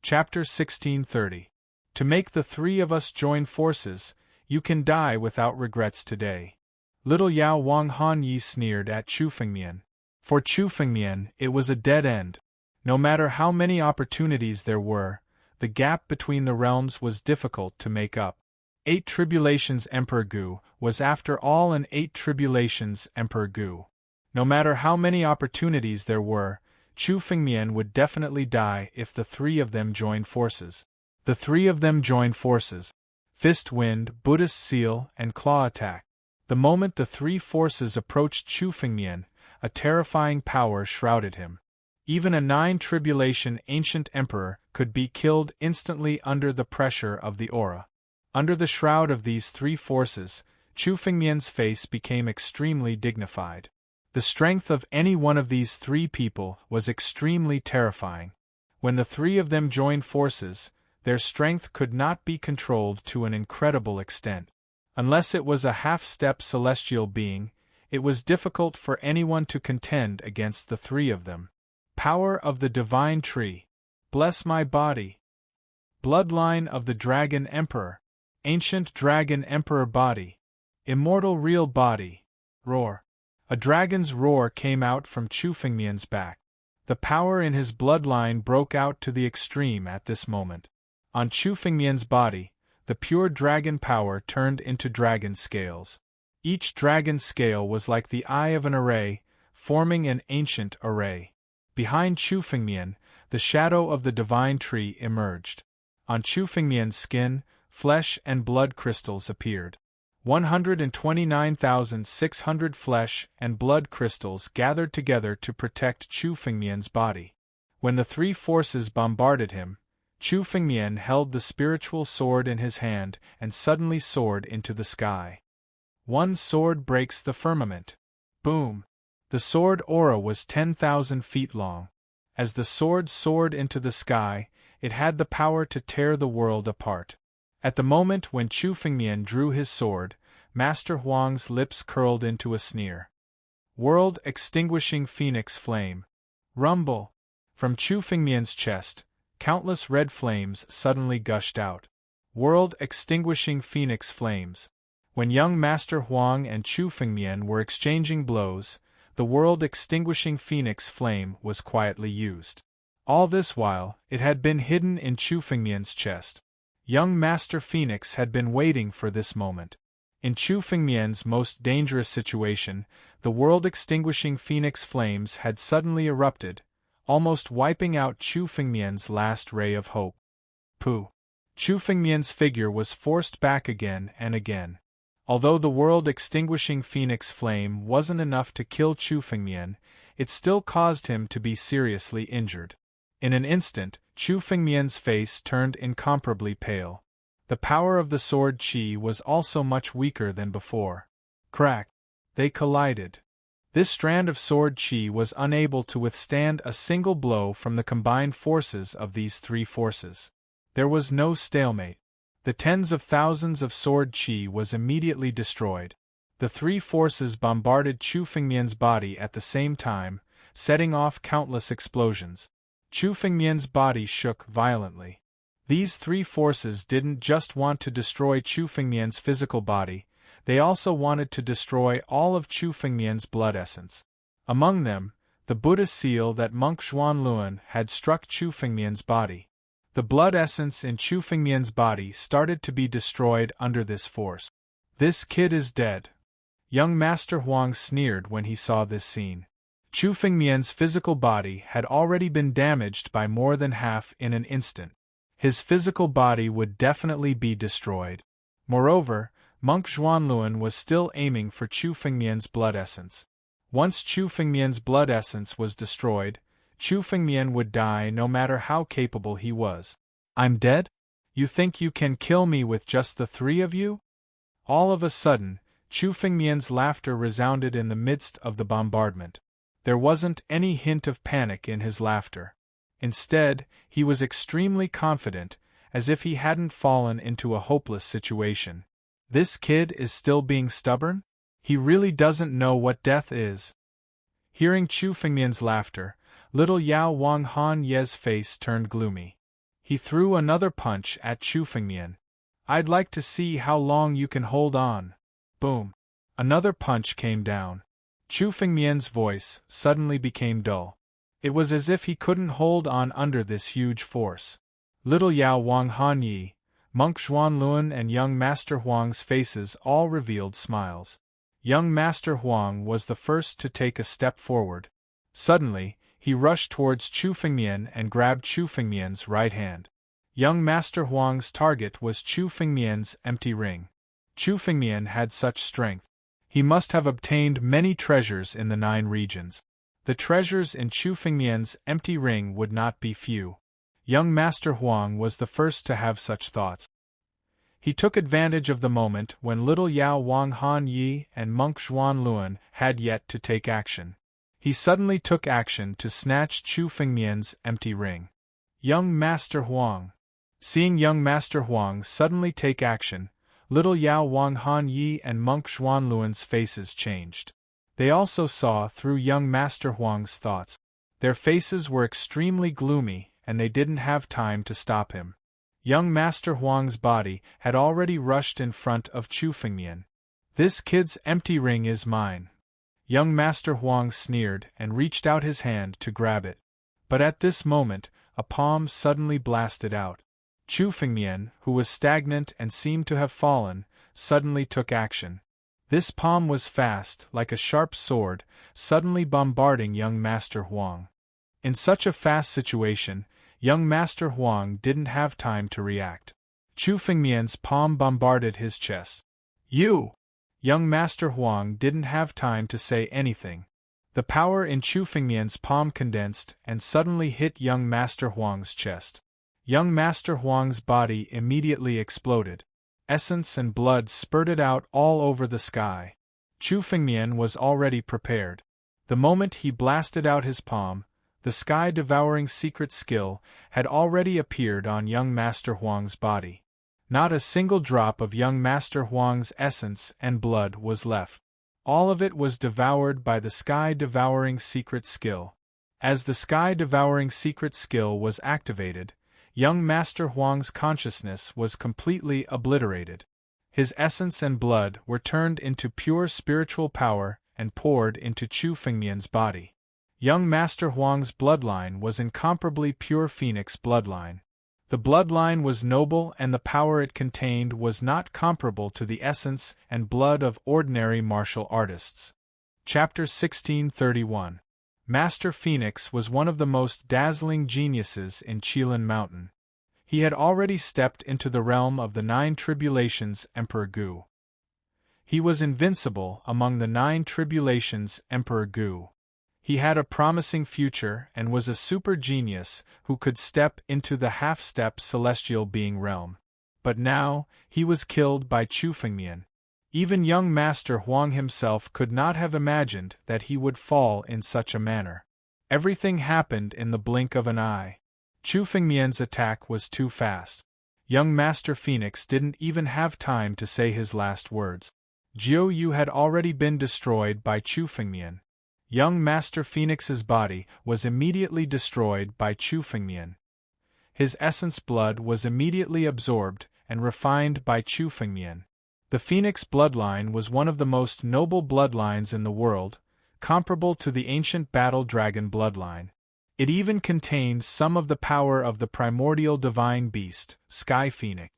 Chapter 1630. To make the three of us join forces, you can die without regrets today. Little Yao Wang Han Yi sneered at Chu Fengmian. For Chu Fengmian, it was a dead end. No matter how many opportunities there were, the gap between the realms was difficult to make up. 8 Tribulations Emperor Gu was after all an 8 Tribulations Emperor Gu. No matter how many opportunities there were, Chu Fengmian would definitely die if the three of them joined forces. The three of them joined forces. Fist Wind, Buddhist Seal, and Claw Attack. The moment the three forces approached Chu Fengmian, a terrifying power shrouded him. Even a 9 Tribulation Ancient Emperor could be killed instantly under the pressure of the aura. Under the shroud of these three forces, Chu Fengmian's face became extremely dignified. The strength of any one of these three people was extremely terrifying. When the three of them joined forces, their strength could not be controlled to an incredible extent. Unless it was a half-step celestial being, it was difficult for anyone to contend against the three of them. Power of the Divine Tree. Bless my body. Bloodline of the Dragon Emperor. Ancient Dragon Emperor body. Immortal real body. Roar. A dragon's roar came out from Chu Fengmian's back. The power in his bloodline broke out to the extreme at this moment. On Chu Fengmian's body, the pure dragon power turned into dragon scales. Each dragon scale was like the eye of an array, forming an ancient array. Behind Chu Fengmian, the shadow of the divine tree emerged. On Chu Fengmian's skin, flesh and blood crystals appeared. 129,600 flesh and blood crystals gathered together to protect Chu Fengmian's body. When the three forces bombarded him, Chu Fengmian held the spiritual sword in his hand and suddenly soared into the sky. One sword breaks the firmament. Boom! The sword aura was 10,000 feet long. As the sword soared into the sky, it had the power to tear the world apart. At the moment when Chu Fengmian drew his sword, Master Huang's lips curled into a sneer. World-extinguishing phoenix flame. Rumble! From Chu Fengmian's chest, countless red flames suddenly gushed out. World-extinguishing phoenix flames. When young Master Huang and Chu Fengmian were exchanging blows, the world-extinguishing phoenix flame was quietly used. All this while, it had been hidden in Chu Fengmian's chest. Young Master Phoenix had been waiting for this moment. In Chu Fengmian's most dangerous situation, the world-extinguishing phoenix flames had suddenly erupted, almost wiping out Chu Fengmian's last ray of hope. Pooh! Chu Fengmian's figure was forced back again and again. Although the world-extinguishing phoenix flame wasn't enough to kill Chu Fengmian, it still caused him to be seriously injured. In an instant, Chu Fengmian's face turned incomparably pale. The power of the sword qi was also much weaker than before. Crack! They collided. This strand of sword qi was unable to withstand a single blow from the combined forces of these three forces. There was no stalemate. The tens of thousands of sword qi was immediately destroyed. The three forces bombarded Chu Fengmian's body at the same time, setting off countless explosions. Chu Fengmian's body shook violently. These three forces didn't just want to destroy Chu Fengmian's physical body, they also wanted to destroy all of Chu Fengmian's blood essence. Among them, the Buddha seal that monk Zhuanluan had struck Chu Fengmian's body. The blood essence in Chu Fengmian's body started to be destroyed under this force. This kid is dead. Young Master Huang sneered when he saw this scene. Chu Fengmian's physical body had already been damaged by more than half in an instant. His physical body would definitely be destroyed. Moreover, monk Zhuanluan was still aiming for Chu Fengmian's blood essence. Once Chu Fengmian's blood essence was destroyed, Chu Fengmian would die no matter how capable he was. I'm dead? You think you can kill me with just the three of you? All of a sudden, Chu Fengmian's laughter resounded in the midst of the bombardment. There wasn't any hint of panic in his laughter. Instead, he was extremely confident, as if he hadn't fallen into a hopeless situation. This kid is still being stubborn? He really doesn't know what death is. Hearing Chu Fengmian's laughter, little Yao Wang Han Ye's face turned gloomy. He threw another punch at Chu Fengmian. "I'd like to see how long you can hold on." Boom. Another punch came down. Chu Fengmian's voice suddenly became dull. It was as if he couldn't hold on under this huge force. Little Yao Wang Han Yi, Monk Zhuanluan and young Master Huang's faces all revealed smiles. Young Master Huang was the first to take a step forward. Suddenly, he rushed towards Chu Fengmian and grabbed Chu Fengmian's right hand. Young Master Huang's target was Chu Fengmian's empty ring. Chu Fengmian had such strength. He must have obtained many treasures in the 9 regions. The treasures in Chu Fengmian's empty ring would not be few. Young Master Huang was the first to have such thoughts. He took advantage of the moment when little Yao Wang Han Yi and Monk Zhuanluan had yet to take action. He suddenly took action to snatch Chu Fengmian's empty ring. Young Master Huang. Seeing young Master Huang suddenly take action, little Yao Wang Han Yi and Monk Zhuanluan's faces changed. They also saw through young Master Huang's thoughts. Their faces were extremely gloomy, and they didn't have time to stop him. Young Master Huang's body had already rushed in front of Chu Fengmian. "This kid's empty ring is mine." Young Master Huang sneered and reached out his hand to grab it. But at this moment, a palm suddenly blasted out. Chu Fengmian, who was stagnant and seemed to have fallen, suddenly took action. This palm was fast, like a sharp sword, suddenly bombarding young Master Huang. In such a fast situation, young Master Huang didn't have time to react. Chu Fengmian's palm bombarded his chest. "You!" Young Master Huang didn't have time to say anything. The power in Chu Fengmian's palm condensed and suddenly hit young Master Huang's chest. Young Master Huang's body immediately exploded. Essence and blood spurted out all over the sky. Chu Fengmian was already prepared. The moment he blasted out his palm, the sky-devouring secret skill had already appeared on young Master Huang's body. Not a single drop of young Master Huang's essence and blood was left. All of it was devoured by the sky-devouring secret skill. As the sky-devouring secret skill was activated, young Master Huang's consciousness was completely obliterated. His essence and blood were turned into pure spiritual power and poured into Chu Fengmian's body. Young Master Huang's bloodline was incomparably pure phoenix bloodline. The bloodline was noble and the power it contained was not comparable to the essence and blood of ordinary martial artists. Chapter 1631. Master Phoenix was one of the most dazzling geniuses in Qilin Mountain. He had already stepped into the realm of the 9 tribulations Emperor Gu. He was invincible among the 9 tribulations Emperor Gu. He had a promising future and was a super genius who could step into the half-step celestial being realm. But now, he was killed by Chu Fengmian. Even young Master Huang himself could not have imagined that he would fall in such a manner. Everything happened in the blink of an eye. Chu Fengmian's attack was too fast. Young Master Phoenix didn't even have time to say his last words. Jiuyu had already been destroyed by Chu Fengmian. Young Master Phoenix's body was immediately destroyed by Chu Fengmian. His essence blood was immediately absorbed and refined by Chu Fengmian. The Phoenix bloodline was one of the most noble bloodlines in the world, comparable to the ancient battle dragon bloodline. It even contained some of the power of the primordial divine beast, Sky Phoenix.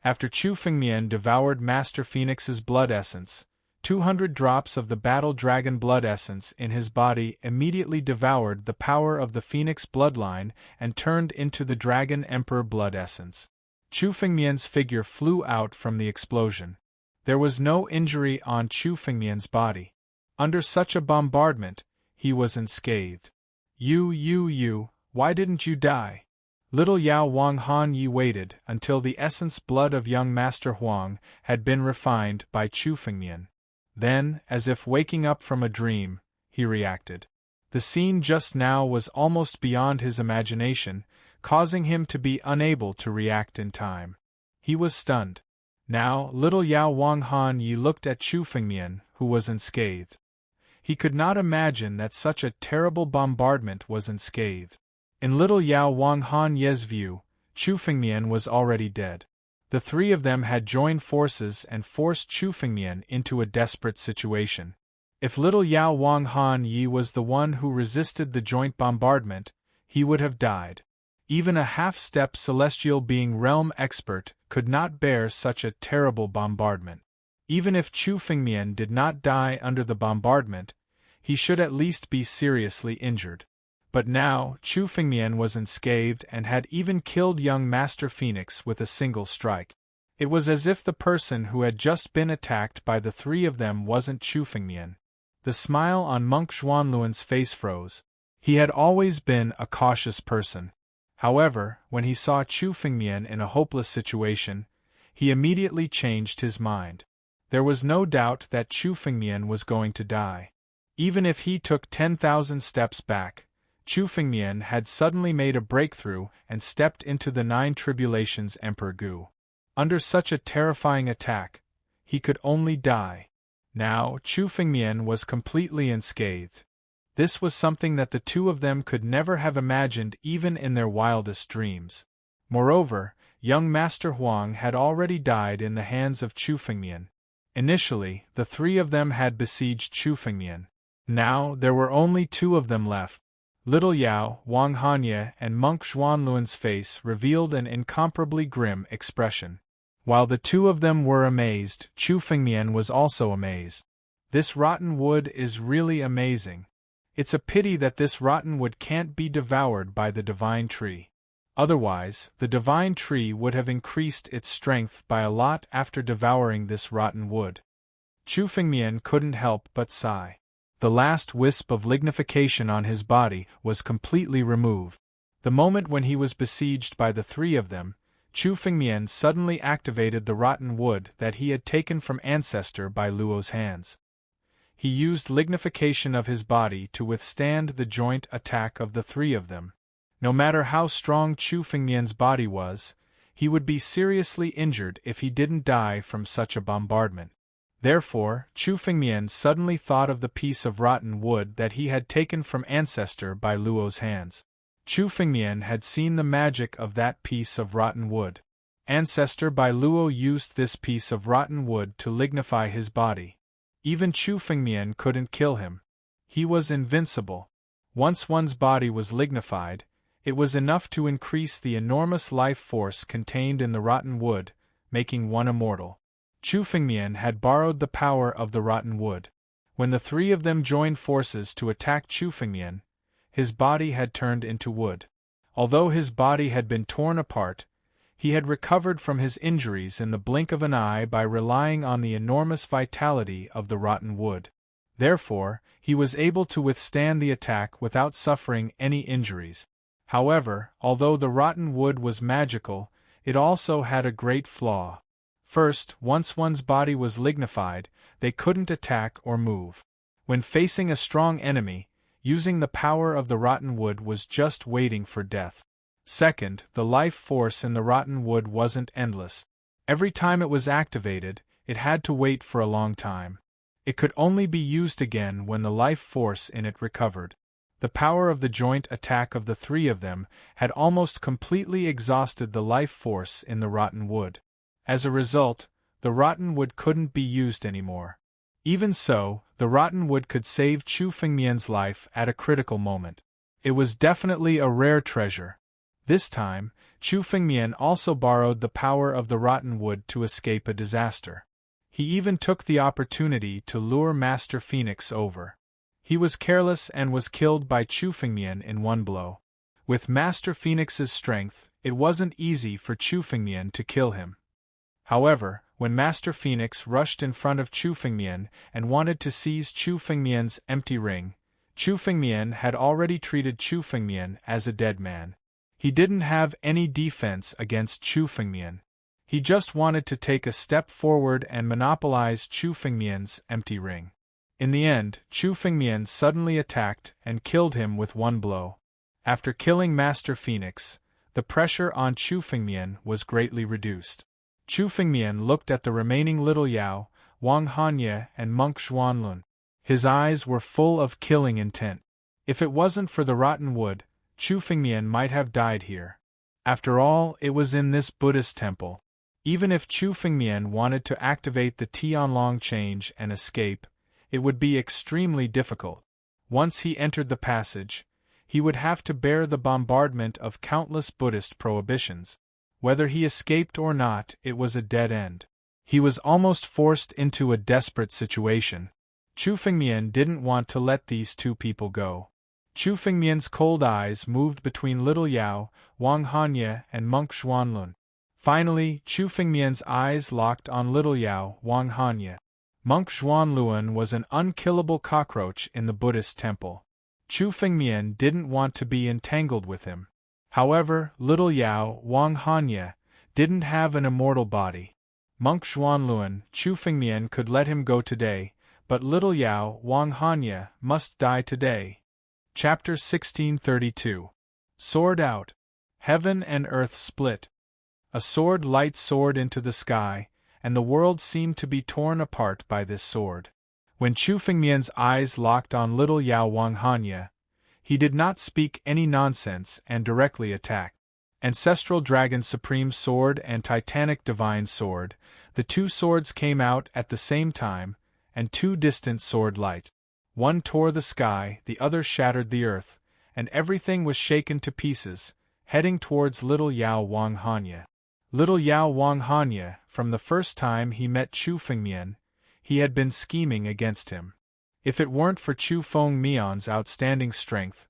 After Chu Fengmian devoured Master Phoenix's blood essence, 200 drops of the battle dragon blood essence in his body immediately devoured the power of the Phoenix bloodline and turned into the Dragon Emperor blood essence. Chu Fengmian's figure flew out from the explosion. There was no injury on Chu Fengmian's body. Under such a bombardment, he was unscathed. You, why didn't you die? Little Yao Wang Han Yi waited until the essence blood of young Master Huang had been refined by Chu Fengmian. Then, as if waking up from a dream, he reacted. The scene just now was almost beyond his imagination, causing him to be unable to react in time. He was stunned. Now, little Yao Wang Han Yi looked at Chu Fengmian, who was unscathed. He could not imagine that such a terrible bombardment was unscathed. In little Yao Wang Han Ye's view, Chu Fengmian was already dead. The three of them had joined forces and forced Chu Fengmian into a desperate situation. If little Yao Wang Han Yi was the one who resisted the joint bombardment, he would have died. Even a half-step celestial being realm expert could not bear such a terrible bombardment. Even if Chu Fengmian did not die under the bombardment, he should at least be seriously injured. But now, Chu Fengmian was unscathed and had even killed young Master Phoenix with a single strike. It was as if the person who had just been attacked by the three of them wasn't Chu Fengmian. The smile on Monk Xuanluan's face froze. He had always been a cautious person. However, when he saw Chu Fengmian in a hopeless situation, he immediately changed his mind. There was no doubt that Chu Fengmian was going to die. Even if he took 10,000 steps back, Chu Fengmian had suddenly made a breakthrough and stepped into the Nine Tribulations Emperor Gu. Under such a terrifying attack, he could only die. Now, Chu Fengmian was completely unscathed. This was something that the two of them could never have imagined even in their wildest dreams. Moreover, young Master Huang had already died in the hands of Chu Fengmian. Initially, the three of them had besieged Chu Fengmian. Now, there were only two of them left. Little Yao, Wang Hanye, and Monk Xuanluan's face revealed an incomparably grim expression. While the two of them were amazed, Chu Fengmian was also amazed. This rotten wood is really amazing. It's a pity that this rotten wood can't be devoured by the divine tree. Otherwise, the divine tree would have increased its strength by a lot after devouring this rotten wood. Chu Fengmian couldn't help but sigh. The last wisp of lignification on his body was completely removed. The moment when he was besieged by the three of them, Chu Fengmian suddenly activated the rotten wood that he had taken from Ancestor by Luo's hands. He used lignification of his body to withstand the joint attack of the three of them. No matter how strong Chu Fengmian's body was, he would be seriously injured if he didn't die from such a bombardment. Therefore, Chu Fengmian suddenly thought of the piece of rotten wood that he had taken from Ancestor by Luo's hands. Chu Fengmian had seen the magic of that piece of rotten wood. Ancestor by Luo used this piece of rotten wood to lignify his body. Even Chu Fengmian couldn't kill him. He was invincible. Once one's body was lignified, it was enough to increase the enormous life force contained in the rotten wood, making one immortal. Chu Fengmian had borrowed the power of the rotten wood. When the three of them joined forces to attack Chu Fengmian, his body had turned into wood. Although his body had been torn apart, he had recovered from his injuries in the blink of an eye by relying on the enormous vitality of the rotten wood. Therefore, he was able to withstand the attack without suffering any injuries. However, although the rotten wood was magical, it also had a great flaw. First, once one's body was lignified, they couldn't attack or move. When facing a strong enemy, using the power of the rotten wood was just waiting for death. Second, the life force in the rotten wood wasn't endless. Every time it was activated, it had to wait for a long time. It could only be used again when the life force in it recovered. The power of the joint attack of the three of them had almost completely exhausted the life force in the rotten wood. As a result, the rotten wood couldn't be used anymore. Even so, the rotten wood could save Chu Fengmian's life at a critical moment. It was definitely a rare treasure. This time, Chu Fengmian also borrowed the power of the rotten wood to escape a disaster. He even took the opportunity to lure Master Phoenix over. He was careless and was killed by Chu Fengmian in one blow. With Master Phoenix's strength, it wasn't easy for Chu Fengmian to kill him. However, when Master Phoenix rushed in front of Chu Fengmian and wanted to seize Chu Fengmian's empty ring, Chu Fengmian had already treated Chu Fengmian as a dead man. He didn't have any defense against Chu Fengmian. He just wanted to take a step forward and monopolize Chu Fengmian's empty ring. In the end, Chu Fengmian suddenly attacked and killed him with one blow. After killing Master Phoenix, the pressure on Chu Fengmian was greatly reduced. Chu Fengmian looked at the remaining Little Yao, Wang Hanye, and Monk Xuanlun. His eyes were full of killing intent. If it wasn't for the rotten wood, Chu Fengmian might have died here. After all, it was in this Buddhist temple. Even if Chu Fengmian wanted to activate the Tianlong change and escape, it would be extremely difficult. Once he entered the passage, he would have to bear the bombardment of countless Buddhist prohibitions. Whether he escaped or not, it was a dead end. He was almost forced into a desperate situation. Chu Fengmian didn't want to let these two people go. Chu Fengmian's cold eyes moved between Little Yao, Wang Hanye, and Monk Xuanlun. Finally, Chu Fengmian's eyes locked on Little Yao, Wang Hanye. Monk Xuanlun was an unkillable cockroach in the Buddhist temple. Chu Fengmian didn't want to be entangled with him. However, Little Yao, Wang Hanye, didn't have an immortal body. Monk Xuanlun, Chu Fengmian could let him go today, but Little Yao, Wang Hanye, must die today. Chapter 1632. Sword out. Heaven and earth split. A sword light soared into the sky, and the world seemed to be torn apart by this sword. When Chu Fengmian's eyes locked on Little Yao Wang Hanye, he did not speak any nonsense and directly attacked. Ancestral Dragon Supreme Sword and Titanic Divine Sword, the two swords came out at the same time, and two distant sword light. One tore the sky, the other shattered the earth, and everything was shaken to pieces, heading towards Little Yao Wang Hanye. Little Yao Wang Hanye, from the first time he met Chu Fengmian, he had been scheming against him. If it weren't for Chu Fengmian's outstanding strength,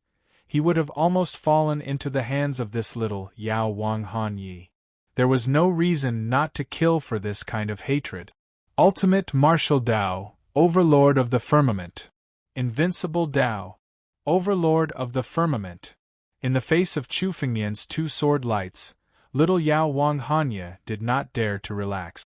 he would have almost fallen into the hands of this Little Yao Wang Hanye. There was no reason not to kill for this kind of hatred. Ultimate Martial Tao, Overlord of the Firmament. Invincible Tao, Overlord of the Firmament. In the face of Chu Fengmian's two sword lights, Little Yao Wang Hanye did not dare to relax.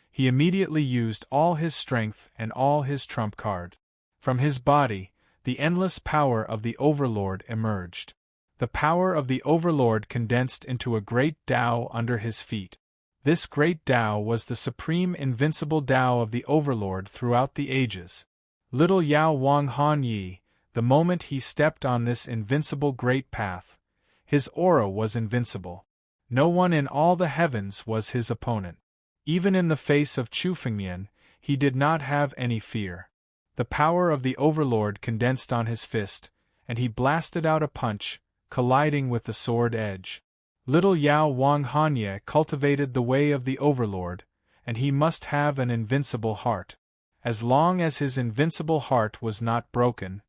He immediately used all his strength and all his trump card. From his body, the endless power of the Overlord emerged. The power of the Overlord condensed into a great Tao under his feet. This great Tao was the supreme invincible Tao of the Overlord throughout the ages. Little Yao Wang Hanye, the moment he stepped on this invincible great path, his aura was invincible. No one in all the heavens was his opponent. Even in the face of Chu Fengmian, he did not have any fear. The power of the Overlord condensed on his fist, and he blasted out a punch, colliding with the sword edge. Little Yao Wang Hanye cultivated the way of the Overlord, and he must have an invincible heart. As long as his invincible heart was not broken,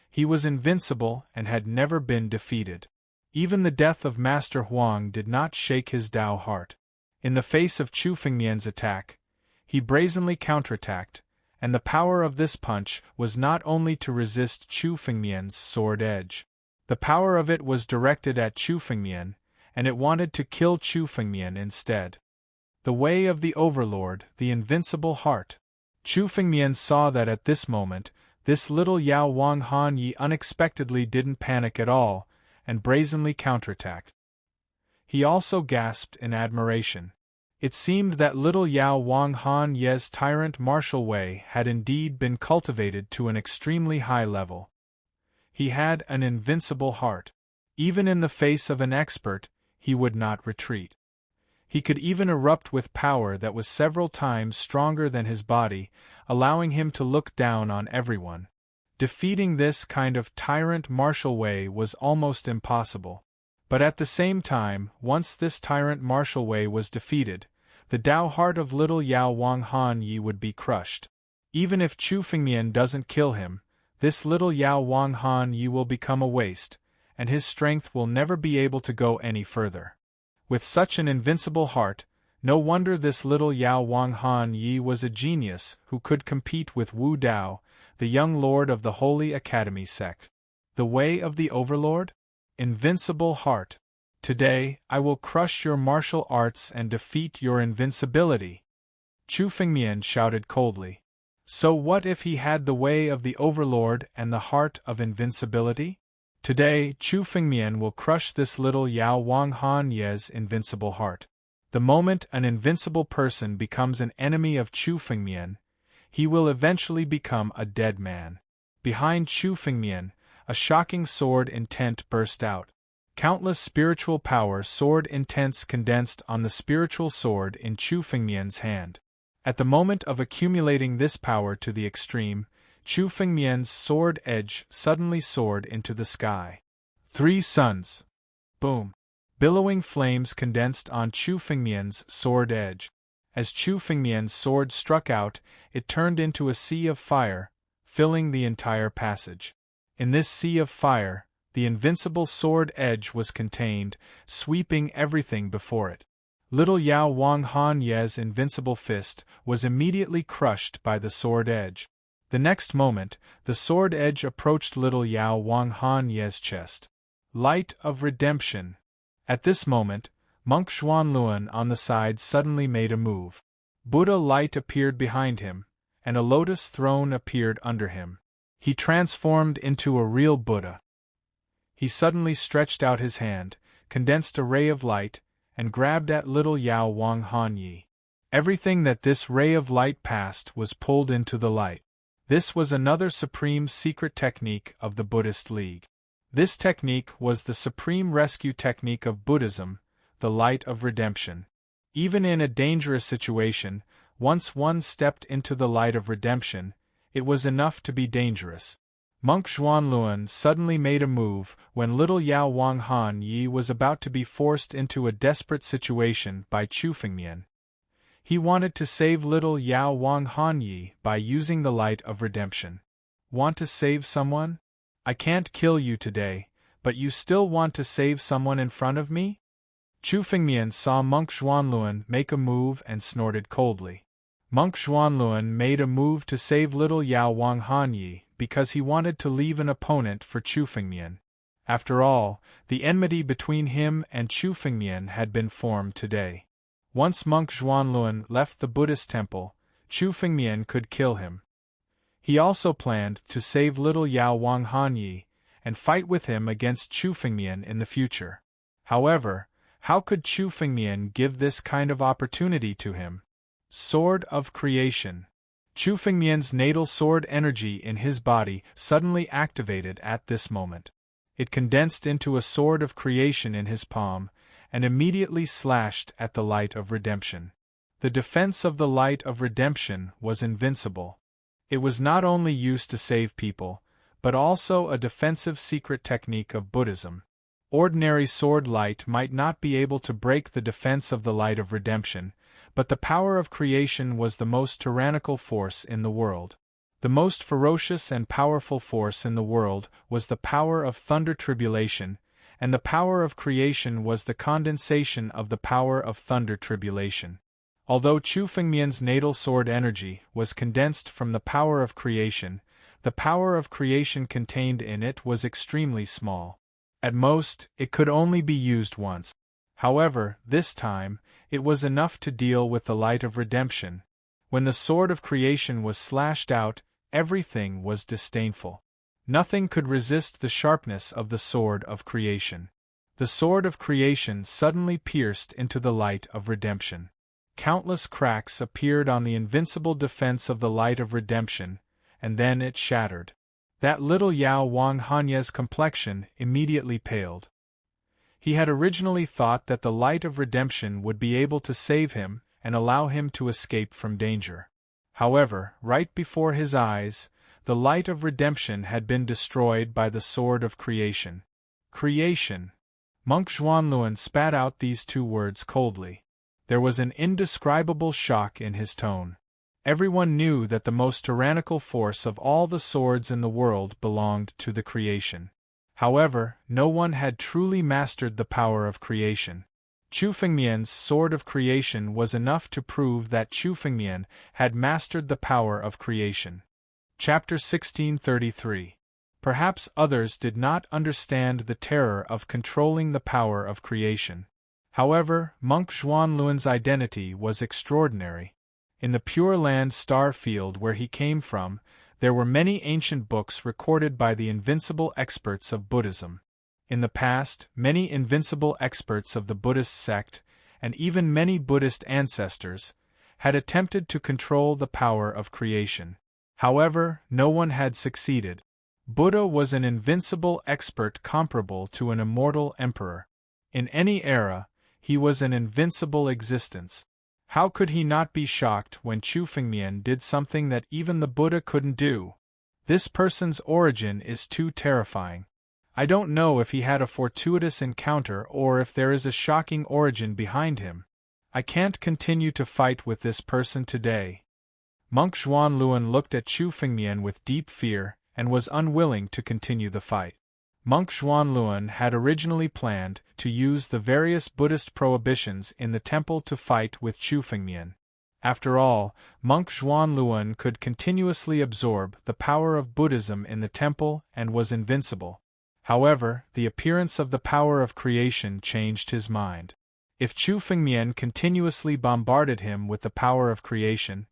he was invincible and had never been defeated. Even the death of Master Huang did not shake his Tao heart. In the face of Chu Fengmian's attack, he brazenly counterattacked, and the power of this punch was not only to resist Chu Fengmian's sword edge. The power of it was directed at Chu Fengmian, and it wanted to kill Chu Fengmian instead. The way of the Overlord, the invincible heart. Chu Fengmian saw that at this moment, this Little Yao Wang Hanye unexpectedly didn't panic at all, and brazenly counterattacked. He also gasped in admiration. It seemed that Little Yao Wang Hanye's tyrant martial way had indeed been cultivated to an extremely high level. He had an invincible heart. Even in the face of an expert, he would not retreat. He could even erupt with power that was several times stronger than his body, allowing him to look down on everyone. Defeating this kind of tyrant martial way was almost impossible. But at the same time, once this tyrant martial way was defeated, the Tao heart of Little Yao Wang Hanye would be crushed. Even if Chu Fengmian doesn't kill him, this Little Yao Wang Hanye will become a waste, and his strength will never be able to go any further. With such an invincible heart, no wonder this Little Yao Wang Hanye was a genius who could compete with Wu Dao, the young lord of the Holy Academy sect. The way of the Overlord? Invincible heart. Today, I will crush your martial arts and defeat your invincibility. Chu Fengmian shouted coldly. So what if he had the way of the Overlord and the heart of invincibility? Today, Chu Fengmian will crush this Little Yao Wang Hanye's invincible heart. The moment an invincible person becomes an enemy of Chu Fengmian, he will eventually become a dead man. Behind Chu Fengmian, a shocking sword intent burst out. Countless spiritual power sword intense condensed on the spiritual sword in Chu Fengmian's hand. At the moment of accumulating this power to the extreme, Chu Fengmian's sword edge suddenly soared into the sky. 3 suns. Boom. Billowing flames condensed on Chu Fengmian's sword edge. As Chu Fengmian's sword struck out, it turned into a sea of fire, filling the entire passage. In this sea of fire, the invincible sword edge was contained, sweeping everything before it. Little Yao Wang Han Ye's invincible fist was immediately crushed by the sword edge. The next moment, the sword edge approached little Yao Wang Han Ye's chest. Light of redemption. At this moment, Monk Xuanluan on the side suddenly made a move. Buddha light appeared behind him, and a lotus throne appeared under him. He transformed into a real Buddha. He suddenly stretched out his hand, condensed a ray of light, and grabbed at little Yao Wang Han Yi. Everything that this ray of light passed was pulled into the light. This was another supreme secret technique of the Buddhist League. This technique was the supreme rescue technique of Buddhism, the light of redemption. Even in a dangerous situation, once one stepped into the light of redemption, it was enough to be dangerous. Monk Xuanluan suddenly made a move when little Yao Wang Han Yi was about to be forced into a desperate situation by Chu Fengmian. He wanted to save little Yao Wang Han Yi by using the light of redemption. Want to save someone? I can't kill you today, but you still want to save someone in front of me? Chu Fengmian saw Monk Xuanluan make a move and snorted coldly. Monk Xuanluan made a move to save little Yao Wang Han Yi because he wanted to leave an opponent for Chu Fengmian. After all, the enmity between him and Chu Fengmian had been formed today. Once Monk Xuanluan left the Buddhist temple, Chu Fengmian could kill him. He also planned to save little Yao Wang Han Yi and fight with him against Chu Fengmian in the future. However, how could Chu Fengmian give this kind of opportunity to him? Sword of Creation. Chu Fengmian's natal sword energy in his body suddenly activated at this moment. It condensed into a sword of creation in his palm, and immediately slashed at the light of redemption. The defense of the light of redemption was invincible. It was not only used to save people, but also a defensive secret technique of Buddhism. Ordinary sword light might not be able to break the defense of the light of redemption, but the power of creation was the most tyrannical force in the world. The most ferocious and powerful force in the world was the power of thunder tribulation, and the power of creation was the condensation of the power of thunder tribulation. Although Chu Fengmian's natal sword energy was condensed from the power of creation, the power of creation contained in it was extremely small. At most, it could only be used once. However, this time, it was enough to deal with the light of redemption. When the sword of creation was slashed out, everything was disdainful. Nothing could resist the sharpness of the sword of creation. The sword of creation suddenly pierced into the light of redemption. Countless cracks appeared on the invincible defense of the light of redemption, and then it shattered. That little Yao Wang Hanye's complexion immediately paled. He had originally thought that the light of redemption would be able to save him and allow him to escape from danger. However, right before his eyes, the light of redemption had been destroyed by the sword of creation. Creation. Monk Xuanluan spat out these two words coldly. There was an indescribable shock in his tone. Everyone knew that the most tyrannical force of all the swords in the world belonged to the creation. However, no one had truly mastered the power of creation. Chu Fengmian's sword of creation was enough to prove that Chu Fengmian had mastered the power of creation. Chapter 1633. Perhaps others did not understand the terror of controlling the power of creation. However, Monk Xuanluan's identity was extraordinary. In the Pure Land star field where he came from, there were many ancient books recorded by the invincible experts of Buddhism. In the past, many invincible experts of the Buddhist sect, and even many Buddhist ancestors, had attempted to control the power of creation. However, no one had succeeded. Buddha was an invincible expert comparable to an immortal emperor. In any era, he was an invincible existence. How could he not be shocked when Chu Fengmian did something that even the Buddha couldn't do? This person's origin is too terrifying. I don't know if he had a fortuitous encounter or if there is a shocking origin behind him. I can't continue to fight with this person today. Monk Zhuanluan looked at Chu Fengmian with deep fear and was unwilling to continue the fight. Monk Zhuanluan had originally planned to use the various Buddhist prohibitions in the temple to fight with Chu Fengmian. After all, Monk Zhuanluan could continuously absorb the power of Buddhism in the temple and was invincible. However, the appearance of the power of creation changed his mind. If Chu Fengmian continuously bombarded him with the power of creation,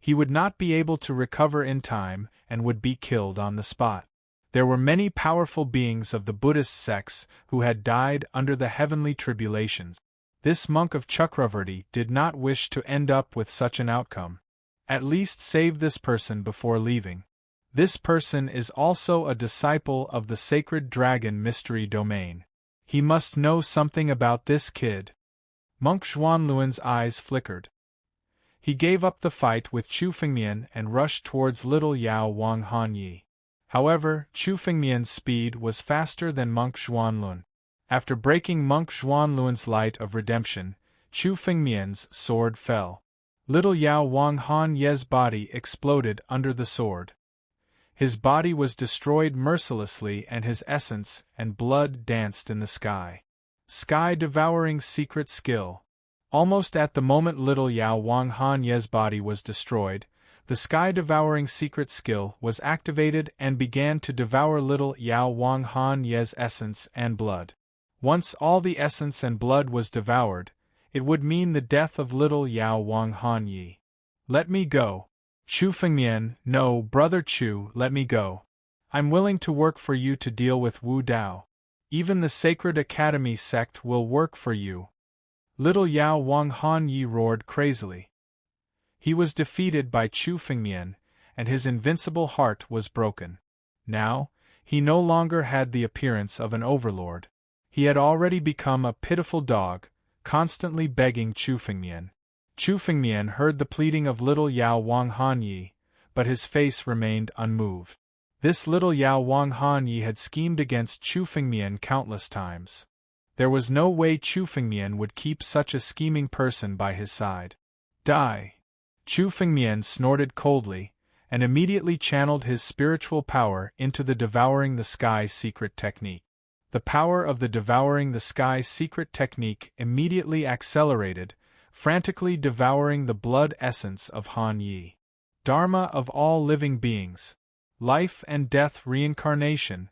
he would not be able to recover in time and would be killed on the spot. There were many powerful beings of the Buddhist sects who had died under the heavenly tribulations. This monk of Chakravarti did not wish to end up with such an outcome. At least save this person before leaving. This person is also a disciple of the sacred dragon mystery domain. He must know something about this kid. Monk Zhuanluan's eyes flickered. He gave up the fight with Chu Fengmian and rushed towards little Yao Wang Hanyi. However, Chu Fengmian's speed was faster than Monk Zhuanluan. After breaking Monk Zhuanluan's light of redemption, Chu Fengmian's sword fell. Little Yao Wang Hanye's body exploded under the sword. His body was destroyed mercilessly and his essence and blood danced in the sky. Sky-devouring secret skill. Almost at the moment little Yao Wang Hanye's body was destroyed, the sky-devouring secret skill was activated and began to devour little Yao Wang Hanye's essence and blood. Once all the essence and blood was devoured, it would mean the death of little Yao Wang Hanyi. Let me go. Chu Fengmian, no, Brother Chu, let me go. I'm willing to work for you to deal with Wu Dao. Even the Sacred Academy sect will work for you. Little Yao Wang Hanyi roared crazily. He was defeated by Chu Fengmian, and his invincible heart was broken. Now, he no longer had the appearance of an overlord. He had already become a pitiful dog, constantly begging Chu Fengmian. Chu Fengmian heard the pleading of little Yao Wang Hanyi, but his face remained unmoved. This little Yao Wang Hanyi had schemed against Chu Fengmian countless times. There was no way Chu Fengmian would keep such a scheming person by his side. Die! Chu Fengmian snorted coldly, and immediately channeled his spiritual power into the Devouring the Sky secret technique. The power of the Devouring the Sky secret technique immediately accelerated, frantically devouring the blood essence of Han Yi. Dharma of all living beings. Life and death reincarnation.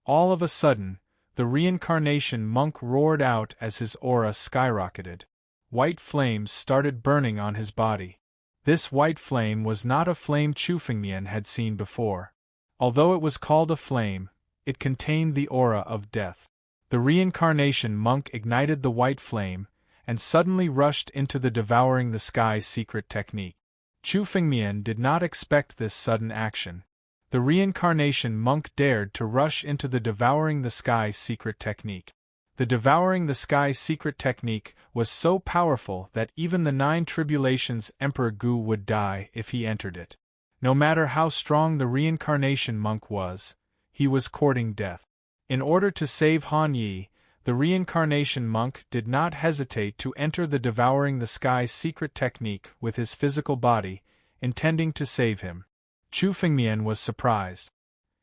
All of a sudden, the reincarnation monk roared out as his aura skyrocketed. White flames started burning on his body. This white flame was not a flame Chu Fengmian had seen before. Although it was called a flame, it contained the aura of death. The reincarnation monk ignited the white flame, and suddenly rushed into the Devouring the Sky secret technique. Chu Fengmian did not expect this sudden action. The reincarnation monk dared to rush into the Devouring the Sky secret technique. The Devouring the Sky secret technique was so powerful that even the 9 tribulations Emperor Gu would die if he entered it. No matter how strong the reincarnation monk was, he was courting death. In order to save Han Yi, the reincarnation monk did not hesitate to enter the Devouring the Sky secret technique with his physical body, intending to save him. Chu Fengmian was surprised.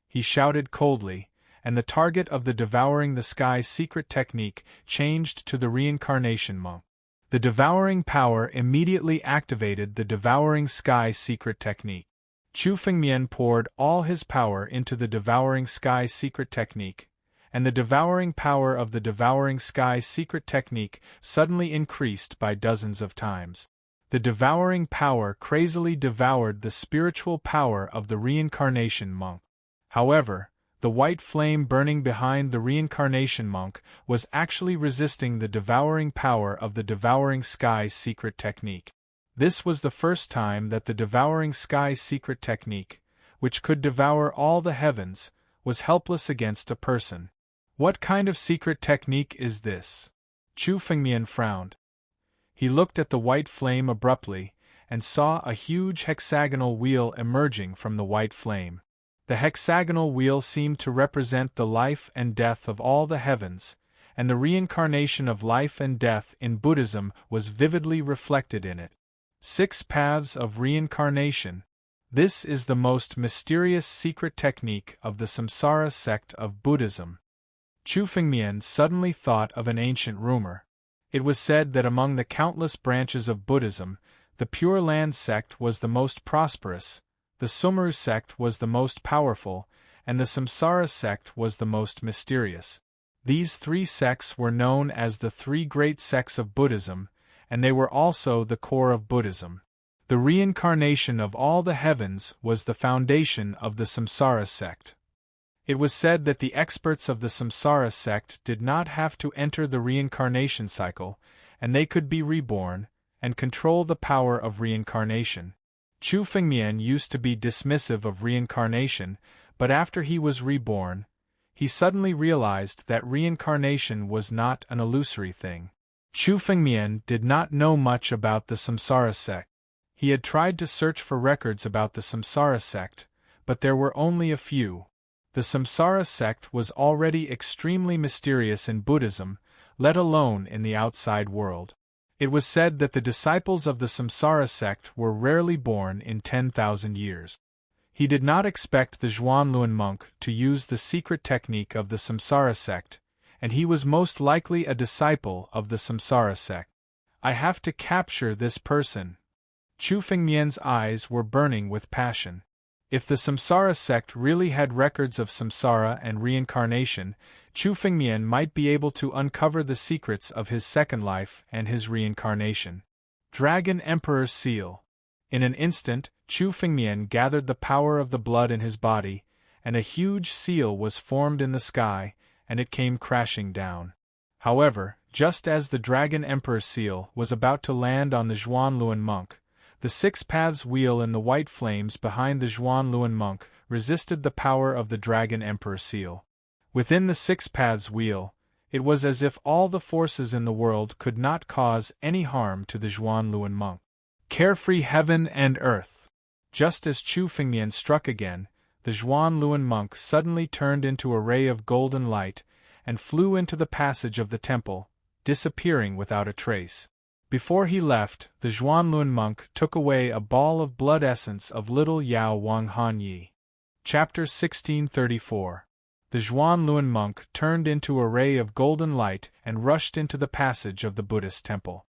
He shouted coldly, and the target of the Devouring the Sky secret technique changed to the reincarnation monk. The devouring power immediately activated the Devouring Sky secret technique. Chu Fengmian poured all his power into the Devouring Sky secret technique, and the devouring power of the Devouring Sky secret technique suddenly increased by dozens of times. The devouring power crazily devoured the spiritual power of the reincarnation monk. However, the white flame burning behind the reincarnation monk was actually resisting the devouring power of the Devouring Sky secret technique. This was the first time that the Devouring Sky secret technique, which could devour all the heavens, was helpless against a person. What kind of secret technique is this? Chu Fengmian frowned. He looked at the white flame abruptly, and saw a huge hexagonal wheel emerging from the white flame. The hexagonal wheel seemed to represent the life and death of all the heavens, and the reincarnation of life and death in Buddhism was vividly reflected in it. 6 paths of reincarnation. This is the most mysterious secret technique of the Samsara sect of Buddhism. Chu Fengmian suddenly thought of an ancient rumor. It was said that among the countless branches of Buddhism, the Pure Land sect was the most prosperous, the Sumru sect was the most powerful, and the Samsara sect was the most mysterious. These 3 sects were known as the 3 great sects of Buddhism, and they were also the core of Buddhism. The reincarnation of all the heavens was the foundation of the Samsara sect. It was said that the experts of the Samsara sect did not have to enter the reincarnation cycle, and they could be reborn, and control the power of reincarnation. Chu Fengmian used to be dismissive of reincarnation, but after he was reborn, he suddenly realized that reincarnation was not an illusory thing. Chu Fengmian did not know much about the Samsara sect. He had tried to search for records about the Samsara sect, but there were only a few. The Samsara sect was already extremely mysterious in Buddhism, let alone in the outside world. It was said that the disciples of the Samsara sect were rarely born in 10,000 years. He did not expect the Zhuanlun monk to use the secret technique of the Samsara sect, and he was most likely a disciple of the Samsara sect. I have to capture this person. Chu Fengmian's eyes were burning with passion. If the Samsara sect really had records of samsara and reincarnation, Chu Fengmian might be able to uncover the secrets of his second life and his reincarnation. Dragon Emperor's Seal. In an instant, Chu Fengmian gathered the power of the blood in his body, and a huge seal was formed in the sky, and it came crashing down. However, just as the Dragon Emperor's seal was about to land on the Zhuanlun monk, the 6 paths wheel in the white flames behind the Zhuanlun monk resisted the power of the Dragon Emperor seal. Within the 6 paths wheel, it was as if all the forces in the world could not cause any harm to the Zhuanlun monk. Carefree heaven and earth. Just as Chu Fengmian struck again, the Zhuanlun monk suddenly turned into a ray of golden light and flew into the passage of the temple, disappearing without a trace. Before he left, the Zhuanlun monk took away a ball of blood essence of little Yao Wang Han Yi. Chapter 1634. The Zhuanlun monk turned into a ray of golden light and rushed into the passage of the Buddhist temple.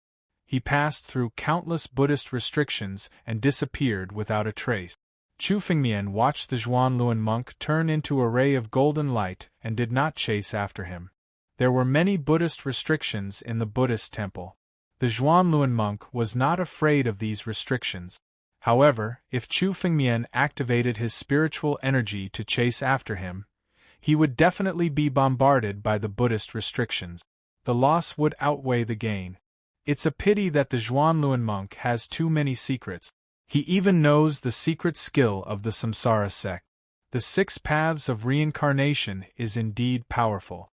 He passed through countless Buddhist restrictions and disappeared without a trace. Chu Fengmian watched the Zhuanlun monk turn into a ray of golden light and did not chase after him. There were many Buddhist restrictions in the Buddhist temple. The Zhuanlun monk was not afraid of these restrictions. However, if Chu Fengmian activated his spiritual energy to chase after him, he would definitely be bombarded by the Buddhist restrictions. The loss would outweigh the gain. It's a pity that the Zhuanlun monk has too many secrets. He even knows the secret skill of the Samsara sect. The 6 paths of reincarnation is indeed powerful.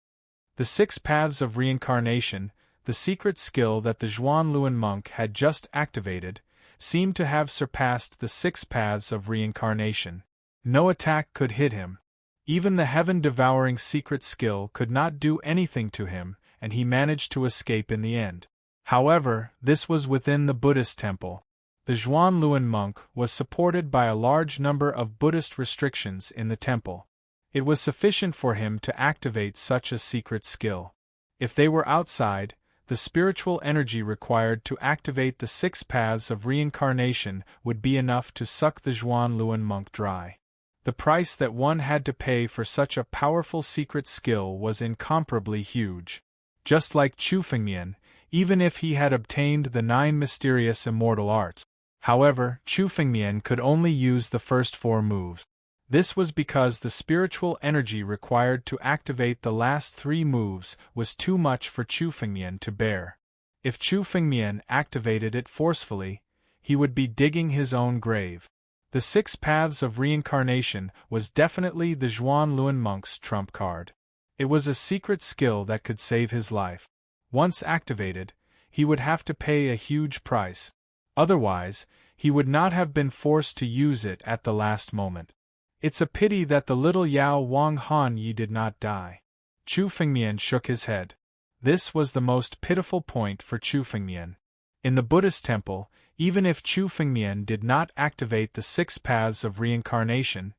The 6 paths of reincarnation, the secret skill that the Zhuanlun monk had just activated, seemed to have surpassed the 6 paths of reincarnation. No attack could hit him. Even the heaven-devouring secret skill could not do anything to him, and he managed to escape in the end. However, this was within the Buddhist temple. The Zhuanlun monk was supported by a large number of Buddhist restrictions in the temple. It was sufficient for him to activate such a secret skill. If they were outside, the spiritual energy required to activate the 6 paths of reincarnation would be enough to suck the Zhuanlun monk dry. The price that one had to pay for such a powerful secret skill was incomparably huge. Just like Chu Fengmian, even if he had obtained the 9 mysterious immortal arts. However, Chu Fengmian could only use the first 4 moves. This was because the spiritual energy required to activate the last 3 moves was too much for Chu Fengmian to bear. If Chu Fengmian activated it forcefully, he would be digging his own grave. The 6 Paths of Reincarnation was definitely the Zhuanlun monk's trump card. It was a secret skill that could save his life. Once activated, he would have to pay a huge price. Otherwise, he would not have been forced to use it at the last moment. It's a pity that the little Yao Wang Han Yi did not die. Chu Fengmian shook his head. This was the most pitiful point for Chu Fengmian. In the Buddhist temple, even if Chu Fengmian did not activate the 6 Paths of Reincarnation,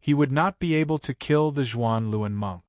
he would not be able to kill the Zhuanlun monk.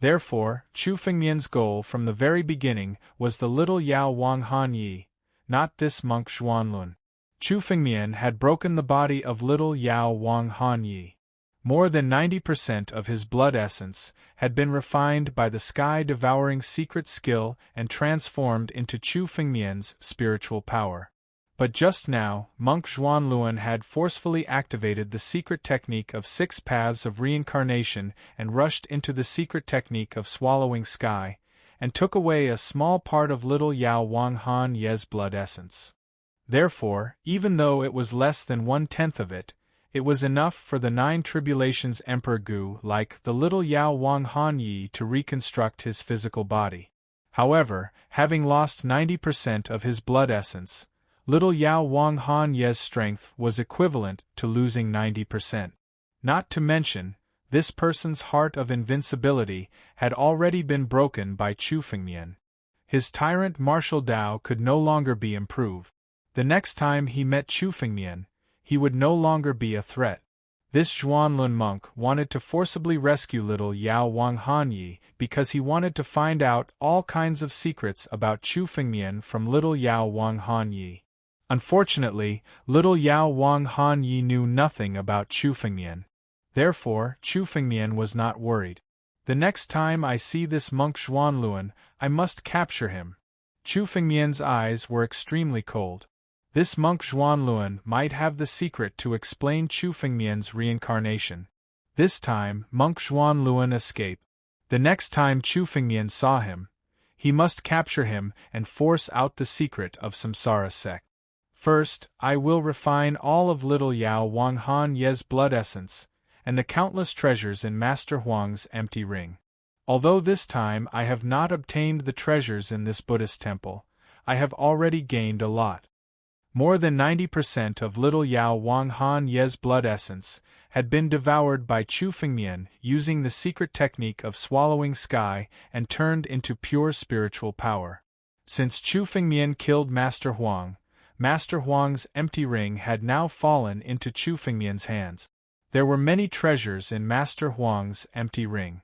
Therefore, Chu Fengmian's goal from the very beginning was the little Yao Wang Han Yi, not this monk Zhuanlun. Chu Fengmian had broken the body of little Yao Wang Han Yi. More than 90% of his blood essence had been refined by the sky-devouring secret skill and transformed into Chu Fengmian's spiritual power. But just now, monk Zhuanlun had forcefully activated the secret technique of 6 Paths of Reincarnation and rushed into the secret technique of swallowing sky, and took away a small part of little Yao Wang Han Ye's blood essence. Therefore, even though it was less than 1/10 of it, it was enough for the 9 Tribulations Emperor Gu like the little Yao Wang Han Yi to reconstruct his physical body. However, having lost 90% of his blood essence, little Yao Wang Han Ye's strength was equivalent to losing 90%. Not to mention, this person's heart of invincibility had already been broken by Chu Fengmian. His tyrant martial Dao could no longer be improved. The next time he met Chu Fengmian, he would no longer be a threat. This Zhuanlun monk wanted to forcibly rescue little Yao Wang Han Yi because he wanted to find out all kinds of secrets about Chu Fengmian from little Yao Wang Han Yi. Unfortunately, little Yao Wang Han Yi knew nothing about Chu Fengmian. Therefore, Chu Fengmian was not worried. The next time I see this monk Zhuanlun, I must capture him. Chu Fengmian's eyes were extremely cold. This monk Zhuanlun might have the secret to explain Chu Fengmian's reincarnation. This time, monk Zhuanlun escaped. The next time Chu Fengmian saw him, he must capture him and force out the secret of Samsara sect. First, I will refine all of little Yao Wang Han Ye's blood essence, and the countless treasures in Master Huang's empty ring. Although this time I have not obtained the treasures in this Buddhist temple, I have already gained a lot. More than 90% of little Yao Wang Han Ye's blood essence had been devoured by Chu Fengmian using the secret technique of swallowing sky and turned into pure spiritual power. Since Chu Fengmian killed Master Huang's empty ring had now fallen into Chu Fengmian's hands. There were many treasures in Master Huang's empty ring.